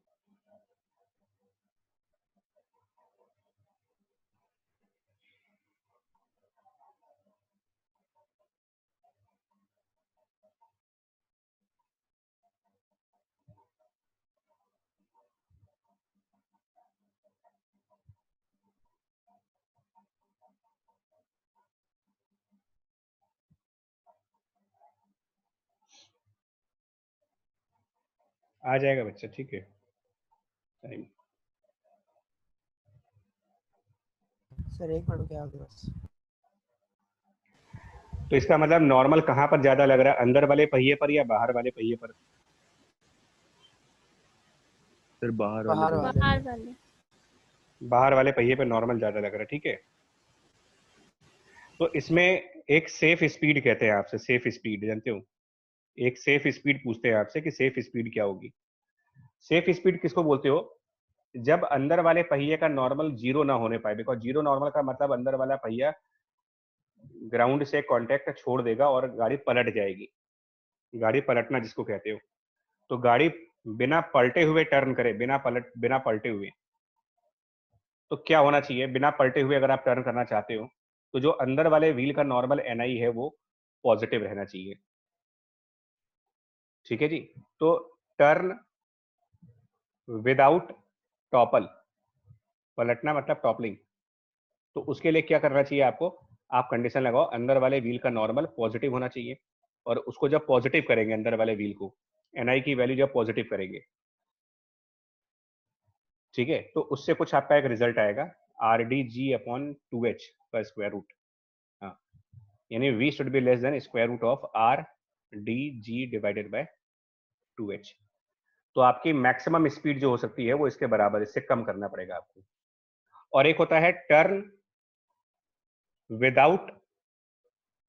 आ जाएगा बच्चा, ठीक है टाइम। सर एक मिनट क्या आगे बस। तो इसका मतलब नॉर्मल कहाँ पर ज्यादा लग रहा है, अंदर वाले पहिए पर या बाहर वाले पहिए पर? फिर बाहर बाहर वाले वाले। बाहर वाले। बाहर वाले पहिए पे नॉर्मल ज्यादा लग रहा है, ठीक है। तो इसमें एक सेफ स्पीड कहते हैं आपसे, सेफ स्पीड जानते हो? एक सेफ स्पीड पूछते हैं आपसे कि सेफ स्पीड क्या होगी। सेफ स्पीड किसको बोलते हो? जब अंदर वाले पहिए का नॉर्मल जीरो ना होने पाए, बिकॉज जीरो नॉर्मल का मतलब अंदर वाला पहिया ग्राउंड से कांटेक्ट छोड़ देगा और गाड़ी पलट जाएगी। गाड़ी पलटना जिसको कहते हो। तो गाड़ी बिना पलटे हुए टर्न करे, बिना पलटे हुए, तो क्या होना चाहिए? बिना पलटे हुए अगर आप टर्न करना चाहते हो तो जो अंदर वाले व्हील का नॉर्मल एनआई है वो पॉजिटिव रहना चाहिए, ठीक है जी। तो टर्न विदाउट टॉपल, पलटना मतलब टॉपलिंग, तो उसके लिए क्या करना चाहिए आपको? आप कंडीशन लगाओ अंदर वाले व्हील का नॉर्मल पॉजिटिव होना चाहिए, और उसको जब पॉजिटिव करेंगे अंदर वाले व्हील को, एनआई की वैल्यू जब पॉजिटिव करेंगे, ठीक है, तो उससे कुछ आपका एक रिजल्ट आएगा are D ji upon 2h का स्क्वायर रूट। हाँ, यानी v should be less than square root of R D G divided by 2h। तो आपकी मैक्सिमम स्पीड जो हो सकती है वो इसके बराबर, इससे कम करना पड़ेगा आपको। और एक होता है विदाउट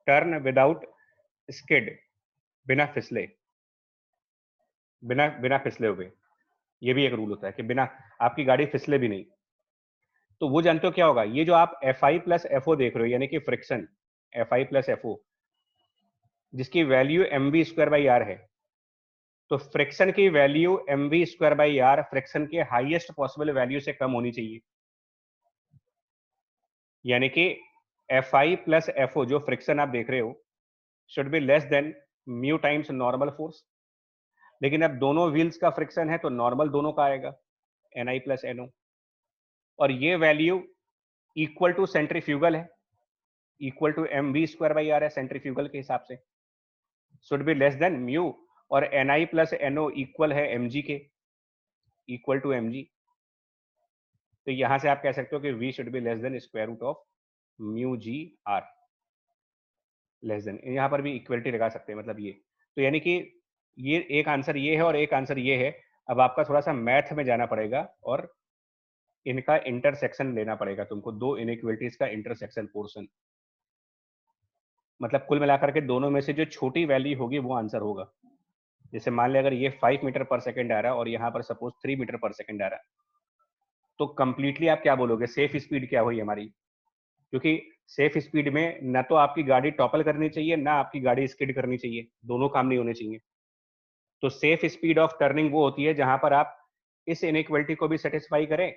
टर्न विदाउट स्किड, बिना फिसले, बिना फिसले हुए। ये भी एक रूल होता है कि बिना आपकी गाड़ी फिसले भी नहीं। तो वो जानते हो क्या होगा? ये जो आप F I plus F O देख रहे हो, यानी कि friction F I plus F O, जिसकी value M V square by R है, तो फ्रिक्शन की value M V square by R friction के हाईएस्ट पॉसिबल वैल्यू से कम होनी चाहिए। यानी कि F I plus F O जो फ्रिक्शन आप देख रहे हो should be less than mu times normal force. लेकिन अब दोनों व्हील्स का फ्रिक्शन है तो नॉर्मल दोनों का आएगा, N I plus N O, और ये वैल्यू इक्वल टू सेंट्रीफ्यूगल है, equal to M V square by R है सेंट्रीफ्यूगल के हिसाब से, should be less than mu, और N I plus N O equal है एम जी के, इक्वल टू एम जी। तो यहां से आप कह सकते हो कि v should be less than square root of mu G R, less than. यहां पर भी इक्वलिटी लगा सकते हैं, मतलब ये। तो यानी कि ये एक आंसर ये है और एक आंसर ये है। अब आपका थोड़ा सा मैथ में जाना पड़ेगा और इनका इंटरसेक्शन लेना पड़ेगा तुमको, दो इनइक्वलिटीज का इंटरसेक्शन पोर्शन। मतलब कुल मिलाकर के दोनों में से जो छोटी वैल्यू होगी वो आंसर होगा। जैसे मान लिया अगर ये 5 मीटर पर सेकंड आ रहा है और यहाँ पर सपोज 3 मीटर पर सेकंड आ रहा है, तो कंप्लीटली आप क्या बोलोगे? सेफ स्पीड क्या हुई हमारी? क्योंकि सेफ स्पीड में ना तो आपकी गाड़ी टॉपल करनी चाहिए, ना आपकी गाड़ी स्किड करनी चाहिए, दोनों काम नहीं होने चाहिए। तो सेफ स्पीड ऑफ टर्निंग वो होती है जहां पर आप इस इनइक्वलिटी को भी सेटिस्फाई करें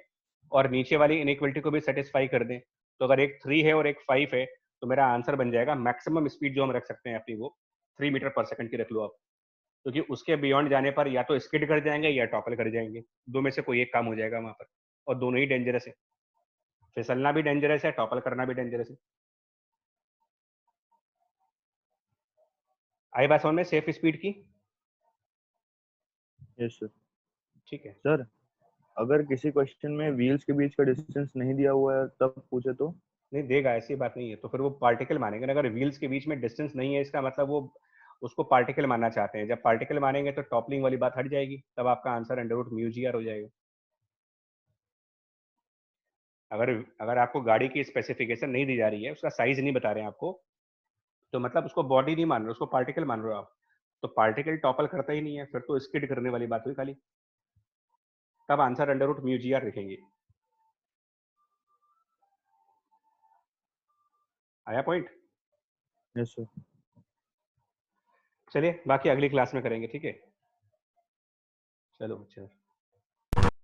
और नीचे वाली इनइक्वलिटी को भी सेटिस्फाई कर दें। तो अगर एक 3 है और एक 5 है तो मेरा आंसर बन जाएगा, मैक्सिमम स्पीड जो हम रख सकते हैं अपनी वो 3 मीटर पर सेकंड की रख लो आप, क्योंकि उसके बियॉन्ड जाने पर या तो स्किड कर जाएंगे या टॉपल कर जाएंगे, दो में से कोई एक काम हो जाएगा वहां पर, और दोनों ही डेंजरस है। फिसलना भी डेंजरस है, टॉपल करना भी डेंजरस है। आई बात समझ में सेफ स्पीड की? Yes sir. ठीक है। सर अगर किसी क्वेश्चन में व्हील्स के बीच का डिस्टेंस नहीं दिया हुआ है तब पूछे तो? नहीं देगा, ऐसी बात नहीं है, तो फिर वो पार्टिकल मानेंगे ना। अगर व्हील्स के बीच में डिस्टेंस नहीं है इसका मतलब वो उसको पार्टिकल मानना चाहते हैं। जब पार्टिकल मानेंगे तो टॉपलिंग वाली बात हट जाएगी, तब आपका answer under root mu G R हो जाएगा। अगर अगर आपको गाड़ी की स्पेसिफिकेशन नहीं दी जा रही है, उसका साइज नहीं बता रहे हैं आपको, तो मतलब उसको बॉडी नहीं मान रहे, उसको पार्टिकल मान रहे हो आप, तो पार्टिकल टॉपल करता ही नहीं है, फिर तो स्किड करने वाली बात हुई खाली। तब answer under root mu G R लिखेंगे। आया पॉइंट? Yes sir. चलिए बाकी अगली क्लास में करेंगे, ठीक है। चलो अच्छा।